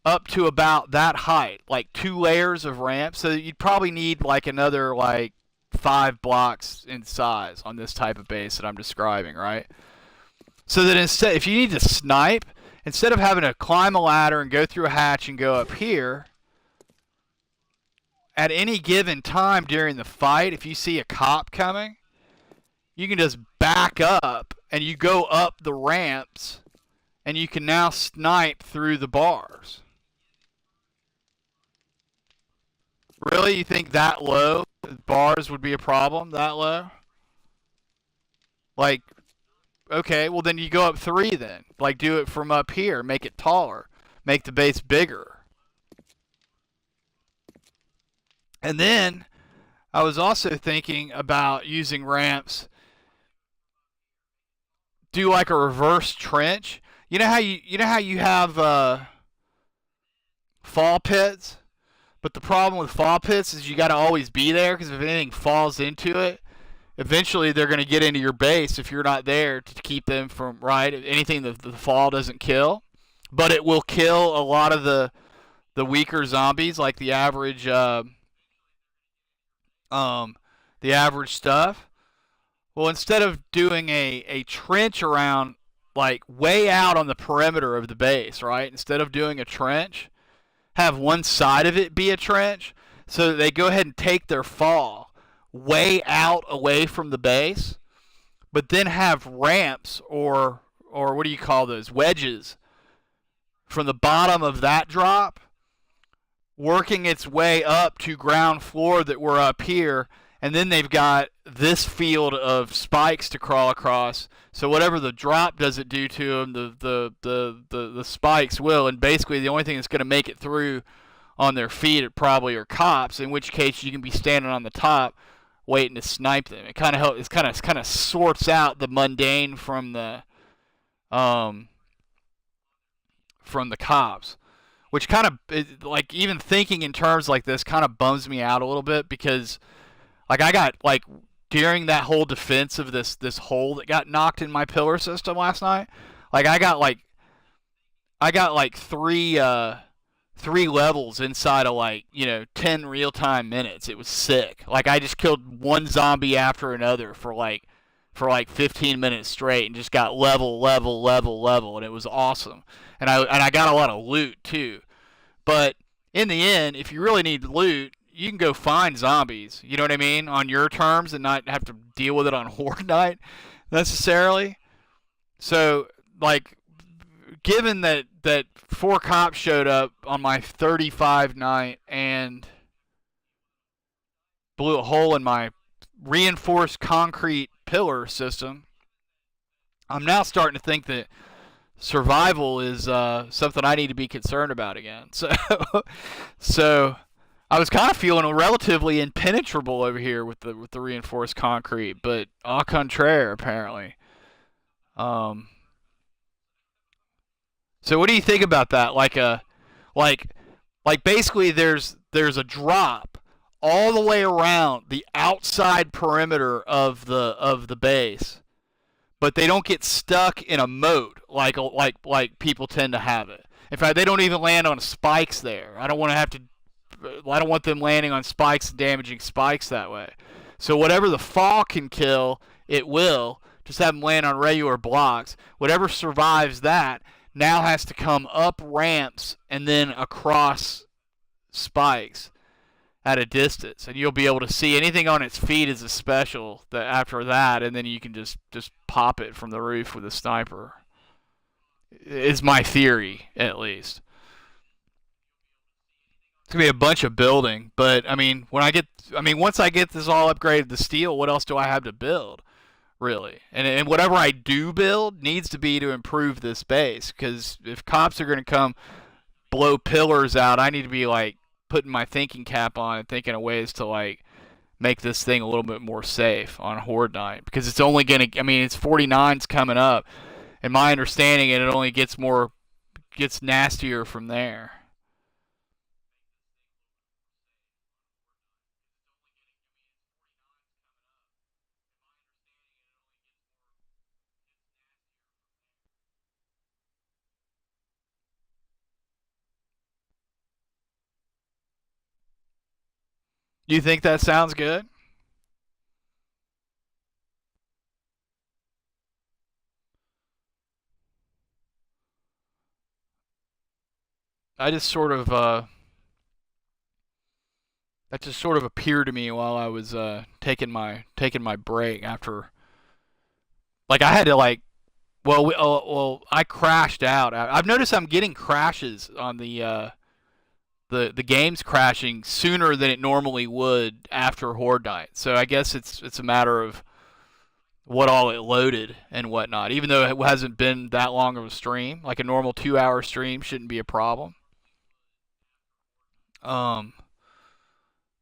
Up to about that height, like 2 layers of ramps. So you'd probably need like another like 5 blocks in size on this type of base that I'm describing, right? So that instead, if you need to snipe, instead of having to climb a ladder and go through a hatch and go up here, at any given time during the fight, if you see a cop coming, you can just back up and you go up the ramps and you can now snipe through the bars. Really? You think that low bars would be a problem? That low? Like, okay, well then you go up 3 then. Like, do it from up here. Make it taller. Make the base bigger. And then I was also thinking about using ramps. Do like a reverse trench. You know how you have fall pits, but the problem with fall pits is you got to always be there because if anything falls into it, eventually they're going to get into your base if you're not there to keep them from, right? Anything that the fall doesn't kill, but it will kill a lot of the weaker zombies, like the average the average stuff. Well, instead of doing a trench around, like way out on the perimeter of the base, right? Instead of doing a trench, have one side of it be a trench so that they go ahead and take their fall way out away from the base, but then have ramps or what do you call those, wedges from the bottom of that drop working its way up to ground floor that we're up here, and then they've got this field of spikes to crawl across. So whatever the drop doesn't do to them, the spikes will, and basically the only thing that's going to make it through on their feet probably are cops. In which case you can be standing on the top, waiting to snipe them. It kind of helps. It kind of sorts out the mundane from the cops. Which kind of, like, even thinking in terms like this kind of bums me out a little bit because, like, I got, like, during that whole defense of this hole that got knocked in my pillar system last night, like, I got like three levels inside of, like, 10 real-time minutes. It was sick. Like, I just killed one zombie after another for like 15 minutes straight and just got level, and it was awesome. And I got a lot of loot too. But in the end, if you really need loot, you can go find zombies, you know what I mean, on your terms and not have to deal with it on Horde Night necessarily. So, like, given that 4 cops showed up on my 35 night and blew a hole in my reinforced concrete pillar system, I'm now starting to think that survival is something I need to be concerned about again. So I was kind of feeling relatively impenetrable over here with the reinforced concrete, but au contraire apparently. So what do you think about that? Like basically there's a drop all the way around the outside perimeter of the base, but they don't get stuck in a moat like people tend to have it. In fact, they don't even land on spikes there. I don't want them landing on spikes and damaging spikes that way. So whatever the fall can kill, it will. Just have them land on regular blocks. Whatever survives that now has to come up ramps and then across spikes at a distance, and you'll be able to see anything on its feet is a special that after that, and then you can just pop it from the roof with a sniper. Is my theory, at least. It's gonna be a bunch of building, but I mean, once I get this all upgraded to steel, what else do I have to build, really? And whatever I do build needs to be to improve this base, because if cops are gonna come blow pillars out, I need to be like putting my thinking cap on and thinking of ways to like make this thing a little bit more safe on Horde Night, because it's only gonna. I mean, it's 49's coming up, and my understanding, and it only gets nastier from there. Do you think that sounds good? I just sort of that just sort of appeared to me while I was taking my break after, like, I had to like, I crashed out. I've noticed I'm getting crashes on the game's crashing sooner than it normally would after Horde Night. So I guess it's a matter of what all it loaded and whatnot. Even though it hasn't been that long of a stream, like a normal 2 hour stream shouldn't be a problem. Um,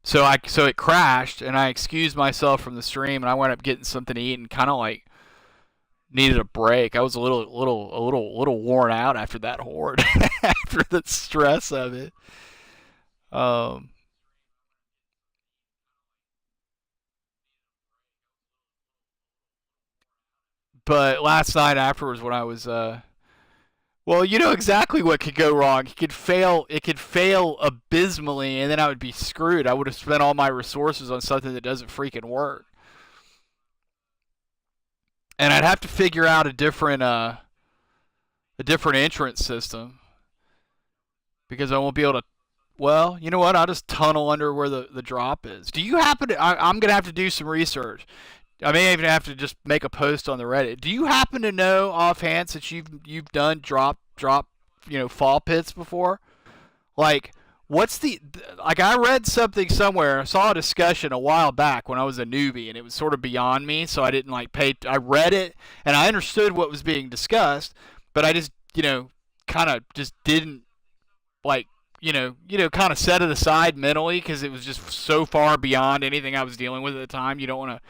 so it crashed, and I excused myself from the stream, and I went up getting something to eat, and kind of like needed a break. I was a little worn out after that horde, after the stress of it. Um, but last night afterwards, when I was well, you know exactly what could go wrong. It could fail. It could fail abysmally, and then I would be screwed. I would have spent all my resources on something that doesn't freaking work, and I'd have to figure out a different entrance system, because I won't be able to. Well, you know what? I'll just tunnel under where the drop is. Do you happen to? I'm gonna have to do some research. I may even have to just make a post on the Reddit. Do you happen to know offhand, since you've done drop fall pits before? Like, what's the like? I read something somewhere. I saw a discussion a while back when I was a newbie, and it was sort of beyond me, so I didn't like pay. I read it and I understood what was being discussed, but I just kind of just didn't like kind of set it aside mentally, because it was just so far beyond anything I was dealing with at the time. You don't want to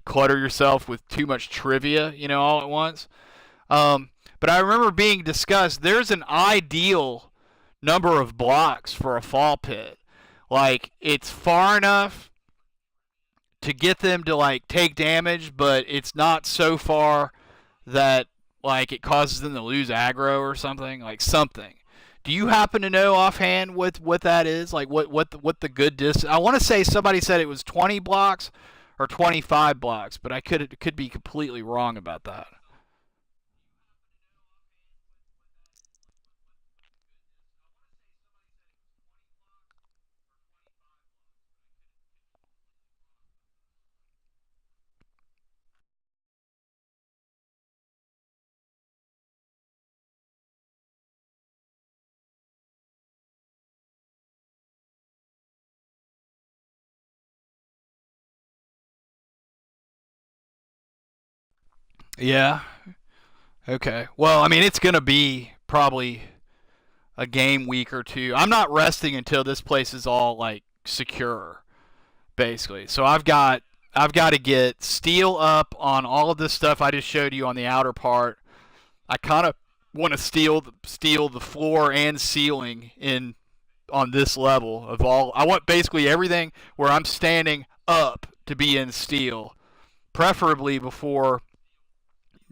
clutter yourself with too much trivia, all at once. But I remember being discussed. There's an ideal number of blocks for a fall pit. Like, it's far enough to get them to like take damage, but it's not so far that like it causes them to lose aggro or something. Like something. Do you happen to know offhand what that is? Like what the good distance? I want to say somebody said it was 20 blocks or 25 blocks, but I could be completely wrong about that. Yeah. Okay. Well, I mean, it's gonna be probably a game week or two. I'm not resting until this place is all like secure, basically. So I've got to get steel up on all of this stuff I just showed you on the outer part. I kind of want to steal the floor and ceiling in on this level of all. I want basically everything where I'm standing up to be in steel, preferably before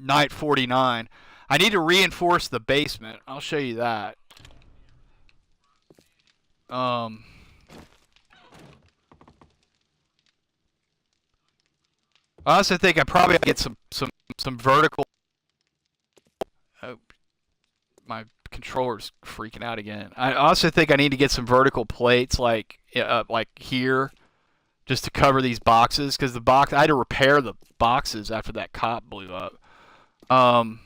night 49. I need to reinforce the basement. I'll show you that. Um, I also think I probably get some vertical. Oh, my controller's freaking out again. I also think I need to get some vertical plates like here, just to cover these boxes, because the box I had to repair the boxes after that cop blew up. Um,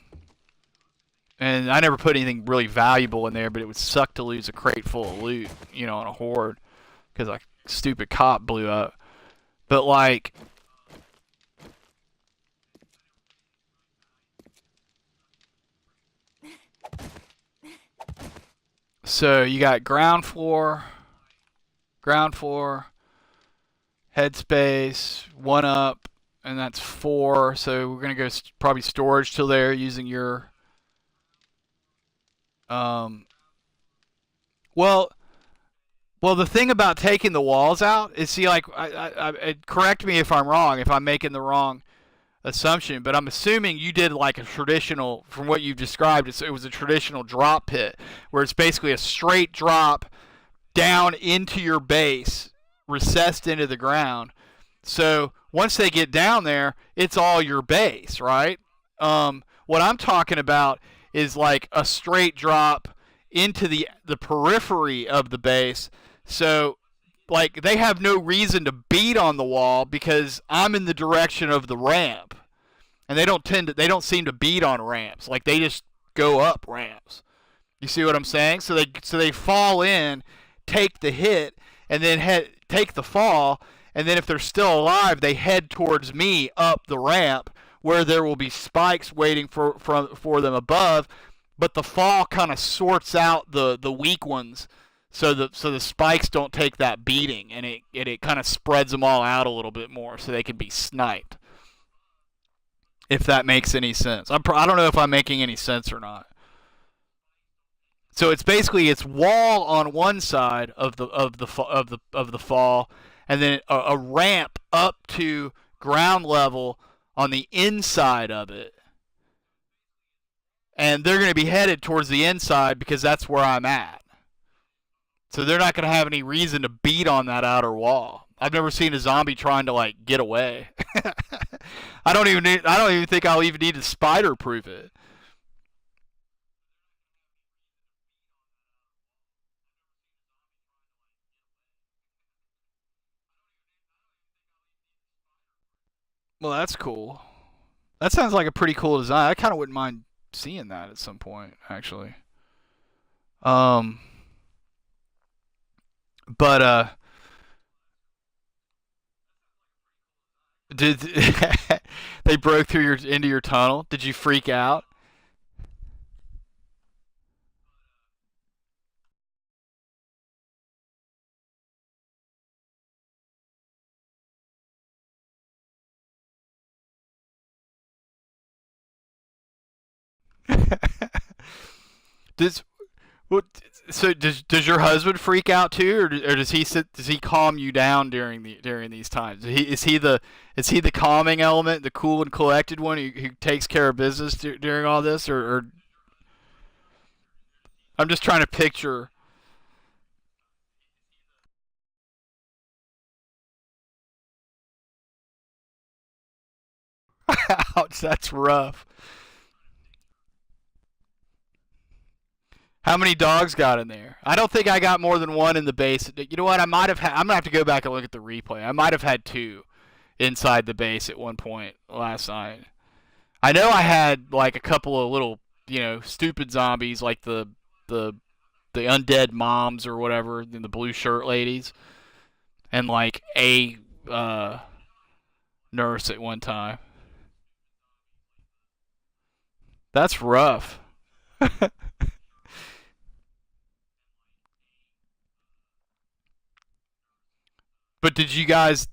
And I never put anything really valuable in there, but it would suck to lose a crate full of loot, on a horde, because a stupid cop blew up. But like, so you got ground floor, headspace, one up, and that's four. So we're gonna go probably storage till there using your. Um, well, well, the thing about taking the walls out is, see, like, correct me if I'm wrong, if I'm making the wrong assumption, but I'm assuming you did like a traditional, from what you've described, it was a traditional drop pit, where it's basically a straight drop down into your base, recessed into the ground. So once they get down there, it's all your base, right? What I'm talking about is like a straight drop into the periphery of the base. So like they have no reason to beat on the wall because I'm in the direction of the ramp, and they don't seem to beat on ramps. Like they just go up ramps. You see what I'm saying? So they fall in, take the hit, and then take the fall, and then if they're still alive, they head towards me up the ramp where there will be spikes waiting for them above. But the fall kind of sorts out the weak ones, so the spikes don't take that beating, and it kind of spreads them all out a little bit more, so they can be sniped. If that makes any sense, I don't know if I'm making any sense or not. So it's basically it's wall on one side of the fall, and then a ramp up to ground level on the inside of it, and they're going to be headed towards the inside because that's where I'm at. So they're not going to have any reason to beat on that outer wall. I've never seen a zombie trying to like get away. I don't even think I'll even need to spider proof it. Well, that's cool. That sounds like a pretty cool design. I kind of wouldn't mind seeing that at some point, actually. Um, but did they broke through your into your tunnel? Did you freak out? does what? So does your husband freak out too, or does he calm you down during these times? Is he the calming element, the cool and collected one who takes care of business during all this, or I'm just trying to picture. Ouch, that's rough. How many dogs got in there? I don't think I got more than one in the base. You know what? I might have had. I'm gonna have to go back and look at the replay. I might have had two inside the base at one point last night. I know I had like a couple of little, stupid zombies like the the undead moms or whatever, and the blue shirt ladies, and like a nurse at one time. That's rough. But did you guys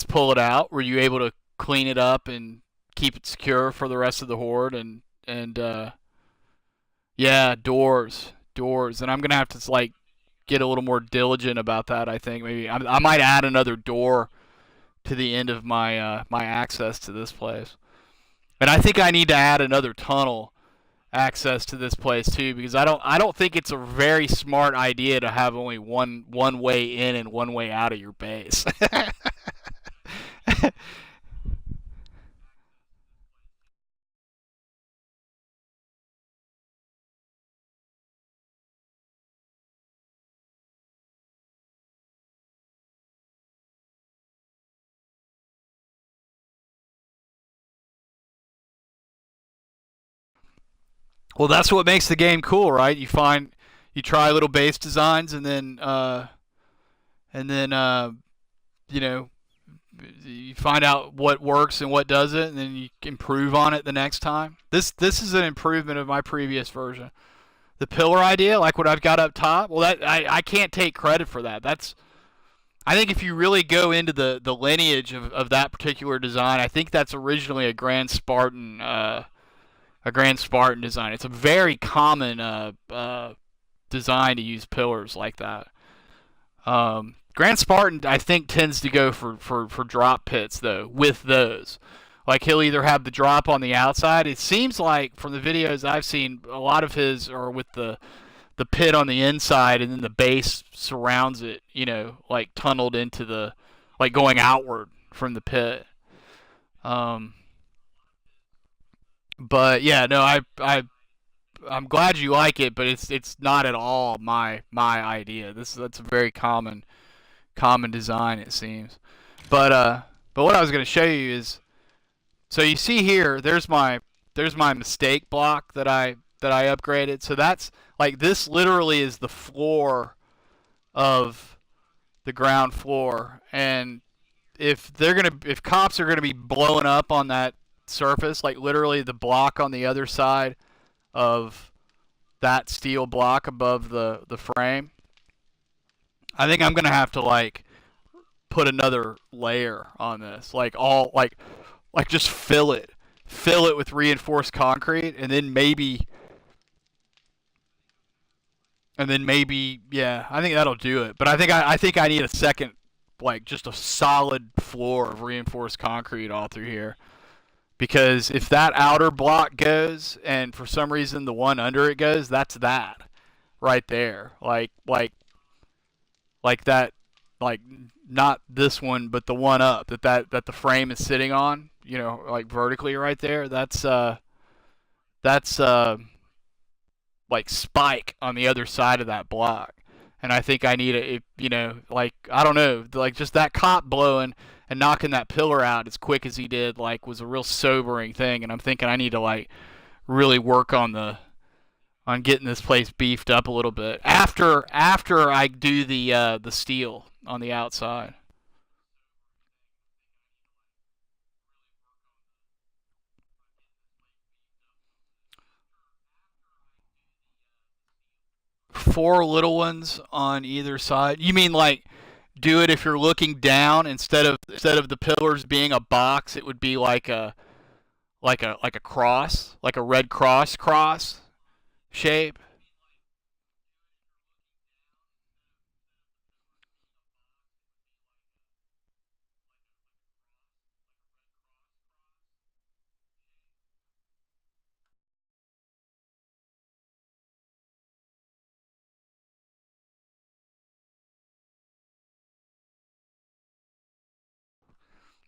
pull it out? Were you able to clean it up and keep it secure for the rest of the horde and yeah, doors. And I'm gonna have to like get a little more diligent about that. I think maybe I might add another door to the end of my access to this place. And I think I need to add another tunnel access to this place too, because I don't think it's a very smart idea to have only one way in and one way out of your base. Well, that's what makes the game cool, right? You try little base designs, and then you know, you find out what works and what doesn't, and then you improve on it the next time. This is an improvement of my previous version. The pillar idea, like what I've got up top, well, that I can't take credit for that. That's I think if you really go into the lineage of that particular design, I think that's originally a Grand Spartan design. It's a very common design to use pillars like that. Grand Spartan, I think, tends to go for drop pits though with those. Like he'll either have the drop on the outside. It seems like from the videos I've seen, a lot of his are with the pit on the inside, and then the base surrounds it. You know, like tunneled into the like going outward from the pit. Um, but yeah, no, I'm glad you like it, but it's not at all my idea. That's a very common design it seems. But what I was going to show you is so you see here there's my mistake block that I upgraded. So that's like this literally is the floor of the ground floor, and if cops are gonna be blowing up on that surface, like literally the block on the other side of that steel block above the frame, I think I'm gonna have to like put another layer on this, like all like just fill it with reinforced concrete, and then maybe yeah, I think that'll do it. But I think I need a second, like just a solid floor of reinforced concrete all through here. Because if that outer block goes, and for some reason the one under it goes, that's that right there. Like that, like not this one, but the one up that the frame is sitting on. You know, like vertically right there. That's like spike on the other side of that block. And I think I need you know, like I don't know, like just that cop blowing and knocking that pillar out as quick as he did, like was a real sobering thing. And I'm thinking I need to like really work on getting this place beefed up a little bit after I do the steel on the outside. Four little ones on either side. You mean like do it if you're looking down instead of the pillars being a box, it would be like a cross, like a red cross shape.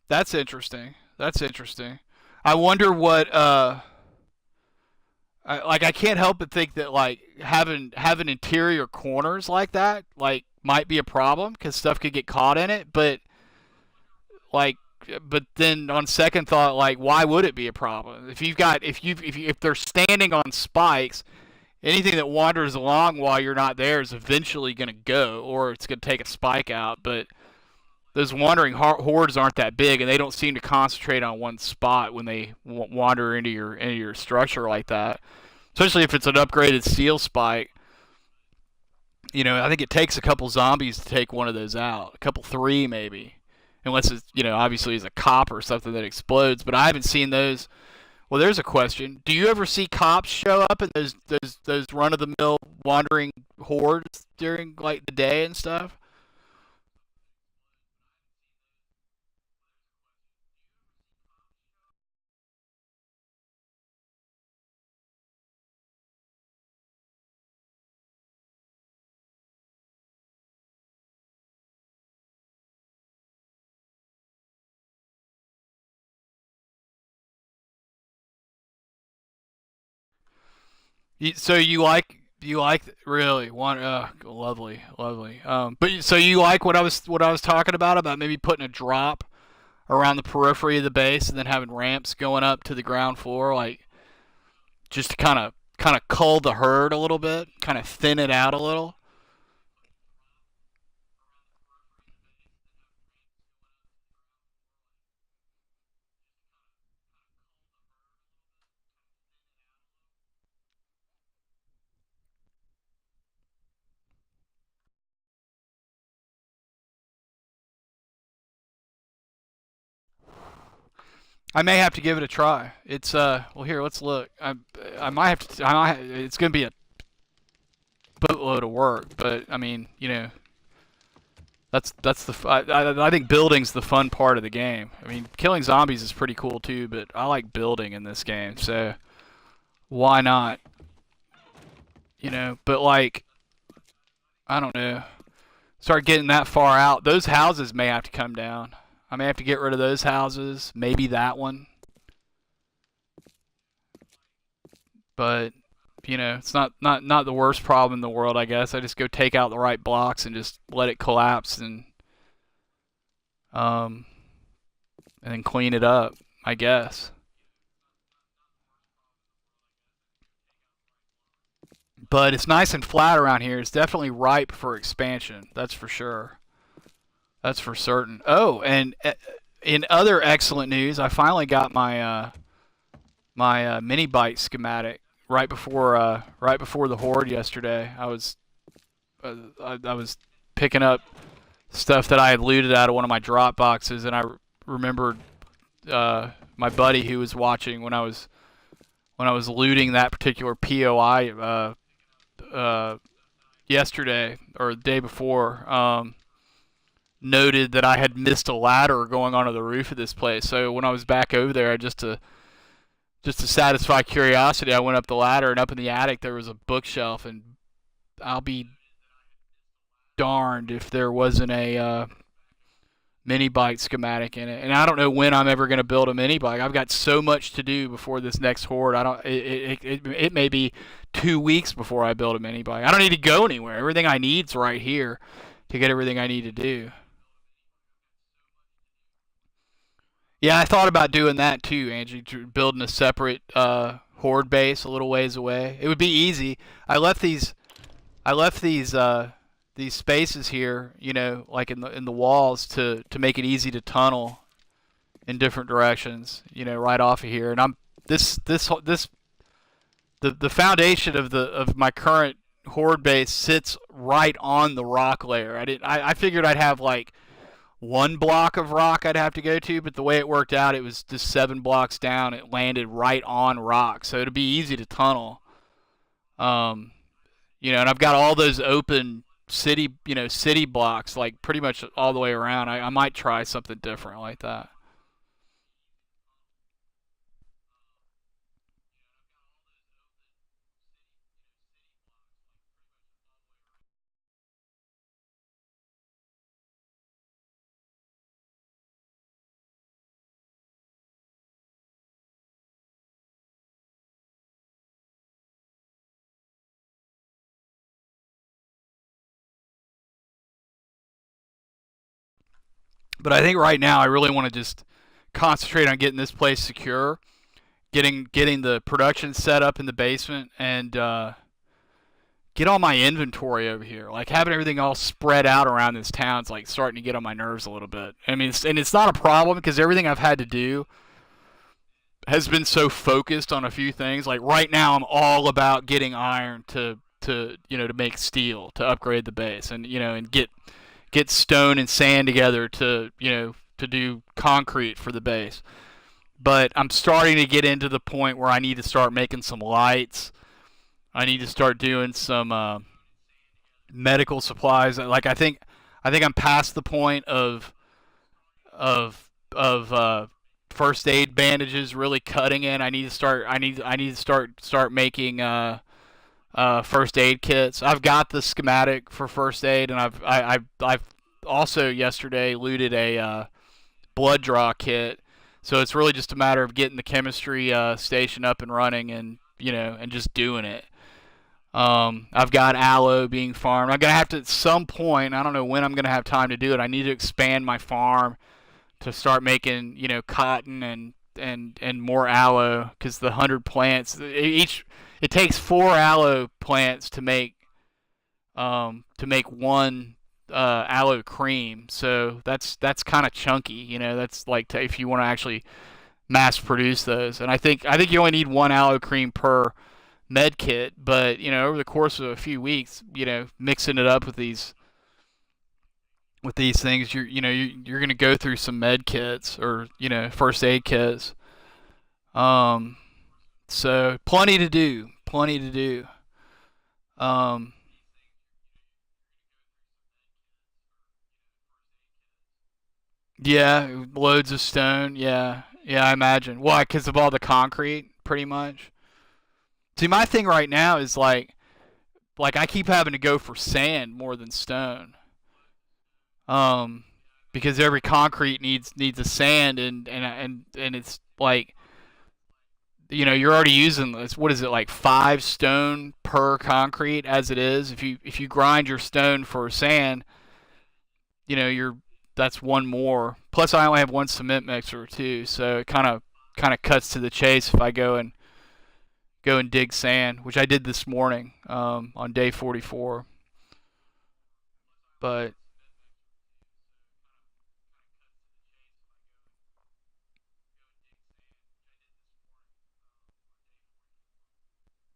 That's interesting. That's interesting. I wonder what I can't help but think that like having interior corners like that like might be a problem because stuff could get caught in it. Like, but then on second thought, like why would it be a problem if you've got if they're standing on spikes? Anything that wanders along while you're not there is eventually going to go, or it's going to take a spike out. But those wandering hordes aren't that big, and they don't seem to concentrate on one spot when they wander into your structure like that. Especially if it's an upgraded steel spike. You know, I think it takes a couple zombies to take one of those out, a couple three maybe, unless it's obviously is a cop or something that explodes. But I haven't seen those. Well, there's a question. Do you ever see cops show up in those run of the mill wandering hordes during like the day and stuff? So you like really one lovely lovely but so you like what I was talking about maybe putting a drop around the periphery of the base and then having ramps going up to the ground floor like just to kind of cull the herd a little bit, kind of thin it out a little. I may have to give it a try. It's well here, let's look. I might have to. It's gonna be a boatload of work, but I mean, that's the. I think building's the fun part of the game. I mean, killing zombies is pretty cool too, but I like building in this game, so why not? But like, I don't know. Start getting that far out. Those houses may have to come down. I may have to get rid of those houses. Maybe that one. But it's not the worst problem in the world, I guess. I just go take out the right blocks and just let it collapse um and then clean it up, I guess. But it's nice and flat around here. It's definitely ripe for expansion. That's for sure. That's for certain. Oh, and in other excellent news, I finally got my mini bike schematic right before the horde yesterday. I was picking up stuff that I had looted out of one of my drop boxes, and I remembered my buddy who was watching when I was looting that particular POI yesterday or the day before. Noted that I had missed a ladder going onto the roof of this place. So when I was back over there, just to satisfy curiosity, I went up the ladder, and up in the attic there was a bookshelf, and I'll be darned if there wasn't a mini bike schematic in it. And I don't know when I'm ever going to build a mini bike. I've got so much to do before this next horde. I don't. It may be 2 weeks before I build a mini bike. I don't need to go anywhere. Everything I need's right here to get everything I need to do. Yeah, I thought about doing that too, Angie. Building a separate horde base a little ways away. It would be easy. I left these. I left these spaces here, like in the walls to make it easy to tunnel in different directions, right off of here. And I'm this the foundation of my current horde base sits right on the rock layer. I figured I'd have like one block of rock I'd have to go to, but the way it worked out, it was just 7 blocks down. It landed right on rock, so it'd be easy to tunnel. Um, and I've got all those open city blocks like pretty much all the way around. I might try something different like that. But I think right now I really want to just concentrate on getting this place secure, getting the production set up in the basement, and get all my inventory over here. Like having everything all spread out around this town's like starting to get on my nerves a little bit. I mean, it's not a problem because everything I've had to do has been so focused on a few things. Like right now, I'm all about getting iron to make steel to upgrade the base, and get stone and sand together to do concrete for the base. But I'm starting to get into the point where I need to start making some lights. I need to start doing some medical supplies. Like I think I'm past the point of first aid bandages really cutting in. I need to start making first aid kits. I've got the schematic for first aid, and I've also yesterday looted a blood draw kit. So it's really just a matter of getting the chemistry station up and running, and just doing it. I've got aloe being farmed. I'm gonna have to at some point. I don't know when I'm gonna have time to do it. I need to expand my farm to start making cotton and and more aloe, because the 100 plants it takes 4 aloe plants to make one aloe cream. So that's kind of chunky, That's like if you want to actually mass produce those. And I think you only need one aloe cream per med kit, but over the course of a few weeks, mixing it up with these things, you're gonna go through some med kits, or first aid kits. Um, so plenty to do, plenty to do. Um, yeah, loads of stone. Yeah, yeah, I imagine. Why? Because of all the concrete, pretty much. See, my thing right now is like I keep having to go for sand more than stone. Um, because every concrete needs a sand, and it's like you're already using this. What is it, like 5 stone per concrete as it is? If you grind your stone for sand, you're that's one more. Plus, I only have one cement mixer too, so it kind of cuts to the chase if I go and dig sand, which I did this morning on day 44. But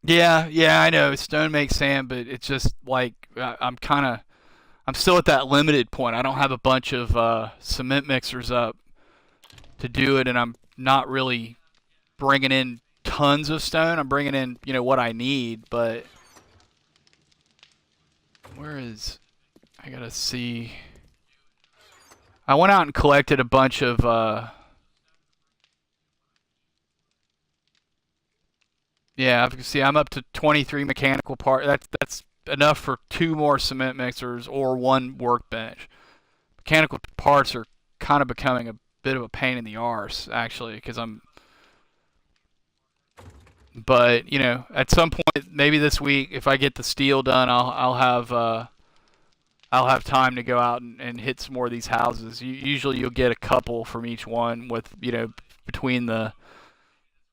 yeah, yeah, I know stone makes sand, but it's just like I'm still at that limited point. I don't have a bunch of cement mixers up to do it, and I'm not really bringing in tons of stone. I'm bringing in, what I need, but where is I gotta see. I went out and collected a bunch of yeah, you can see I'm up to 23 mechanical parts. That's enough for 2 more cement mixers or one workbench. Mechanical parts are kind of becoming a bit of a pain in the arse, actually, because but at some point, maybe this week, if I get the steel done, I'll have time to go out and hit some more of these houses. Usually, you'll get a couple from each one, with between the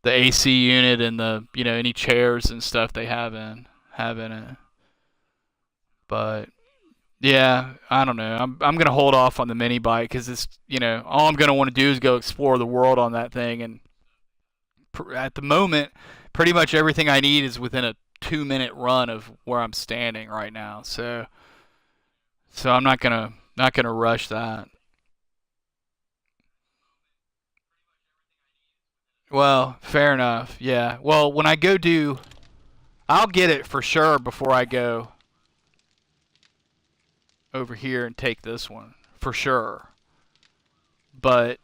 AC unit and the any chairs and stuff they have in it. But yeah, I don't know. I'm gonna hold off on the mini bike, because it's all I'm gonna want to do is go explore the world on that thing, and at the moment, pretty much everything I need is within a 2-minute run of where I'm standing right now. So I'm not gonna rush that. Well, fair enough. Yeah. Well, when I go do, I'll get it for sure before I go over here and take this one for sure. But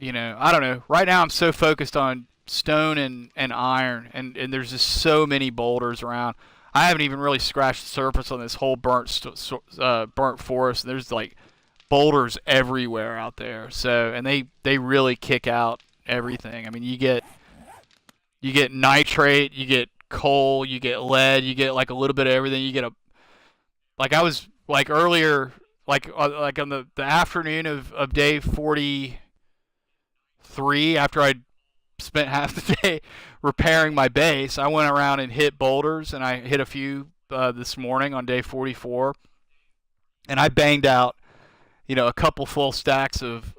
I don't know. Right now, I'm so focused on stone and iron, and there's just so many boulders around. I haven't even really scratched the surface on this whole burnt forest. There's like boulders everywhere out there. So, and they really kick out everything. I mean, you get nitrate, you get coal, you get lead, you get like a little bit of everything. You get a like I was like earlier, like on the afternoon of day 43, after I spent half the day repairing my base, I went around and hit boulders, and I hit a few this morning on day 44, and I banged out a couple full stacks of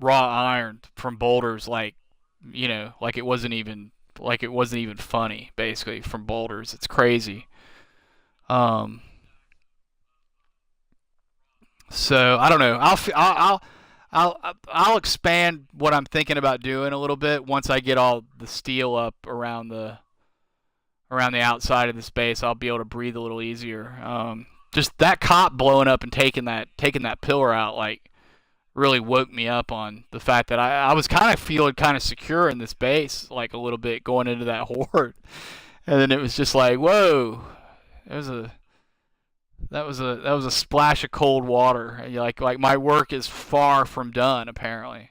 raw iron from boulders, like it wasn't even funny, basically, from boulders. It's crazy. Um, so I don't know. I'll expand what I'm thinking about doing a little bit once I get all the steel up around the outside of the space. I'll be able to breathe a little easier. Just that cop blowing up and taking that pillar out, like, really woke me up on the fact that I was kind of feeling kind of secure in this base, like, a little bit going into that horde, and then it was just like, whoa, it was a that was a splash of cold water. Like my work is far from done, apparently.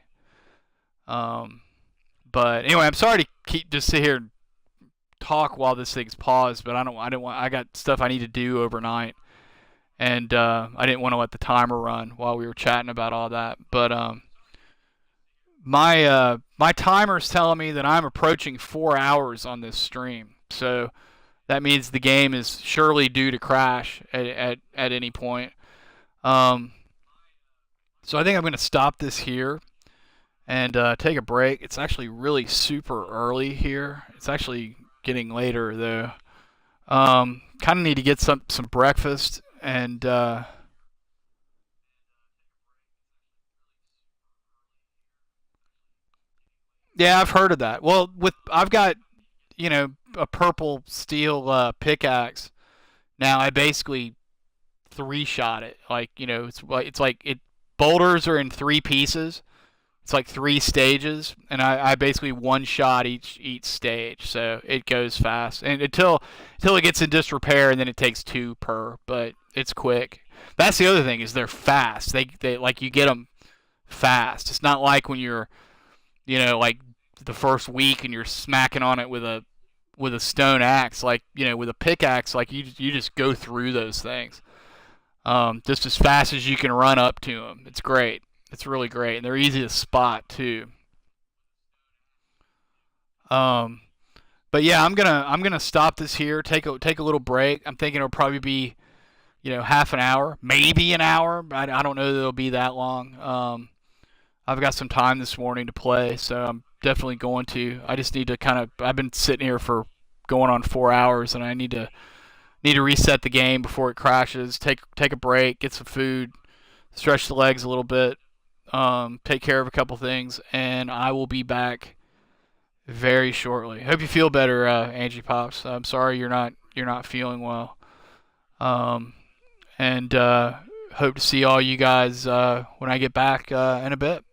Um, but anyway, I'm sorry to keep just sit here and talk while this thing's paused, but I don't want. I got stuff I need to do overnight, and I didn't want to let the timer run while we were chatting about all that. My timer's telling me that I'm approaching 4 hours on this stream. So that means the game is surely due to crash at any point. Um, so I think I'm going to stop this here and take a break. It's actually really super early here. It's actually getting later though. Kind of need to get some breakfast and yeah, I've heard of that. Well, with I've got a purple steel pickaxe. Now I basically three shot it. Like it's like it boulders are in three pieces. It's like three stages, and I basically one shot each stage, so it goes fast. And until it gets in disrepair, and then it takes two per, but it's quick. That's the other thing is they're fast. They like you get them fast. It's not like when you're like the first week and you're smacking on it with a stone axe, like with a pickaxe, like you just go through those things just as fast as you can run up to them. It's great. It's really great, and they're easy to spot too. Um, but yeah, I'm gonna stop this here. Take a little break. I'm thinking it'll probably be half an hour, maybe an hour. I don't know that it'll be that long. I've got some time this morning to play, so I'm definitely going to. I just need to kind of. I've been sitting here for going on 4 hours, and I need to reset the game before it crashes. Take a break, get some food, stretch the legs a little bit, take care of a couple things, and I will be back very shortly. Hope you feel better, Angie Pops. I'm sorry you're not feeling well, um, and hope to see all you guys when I get back in a bit.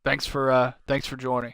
Thanks for joining.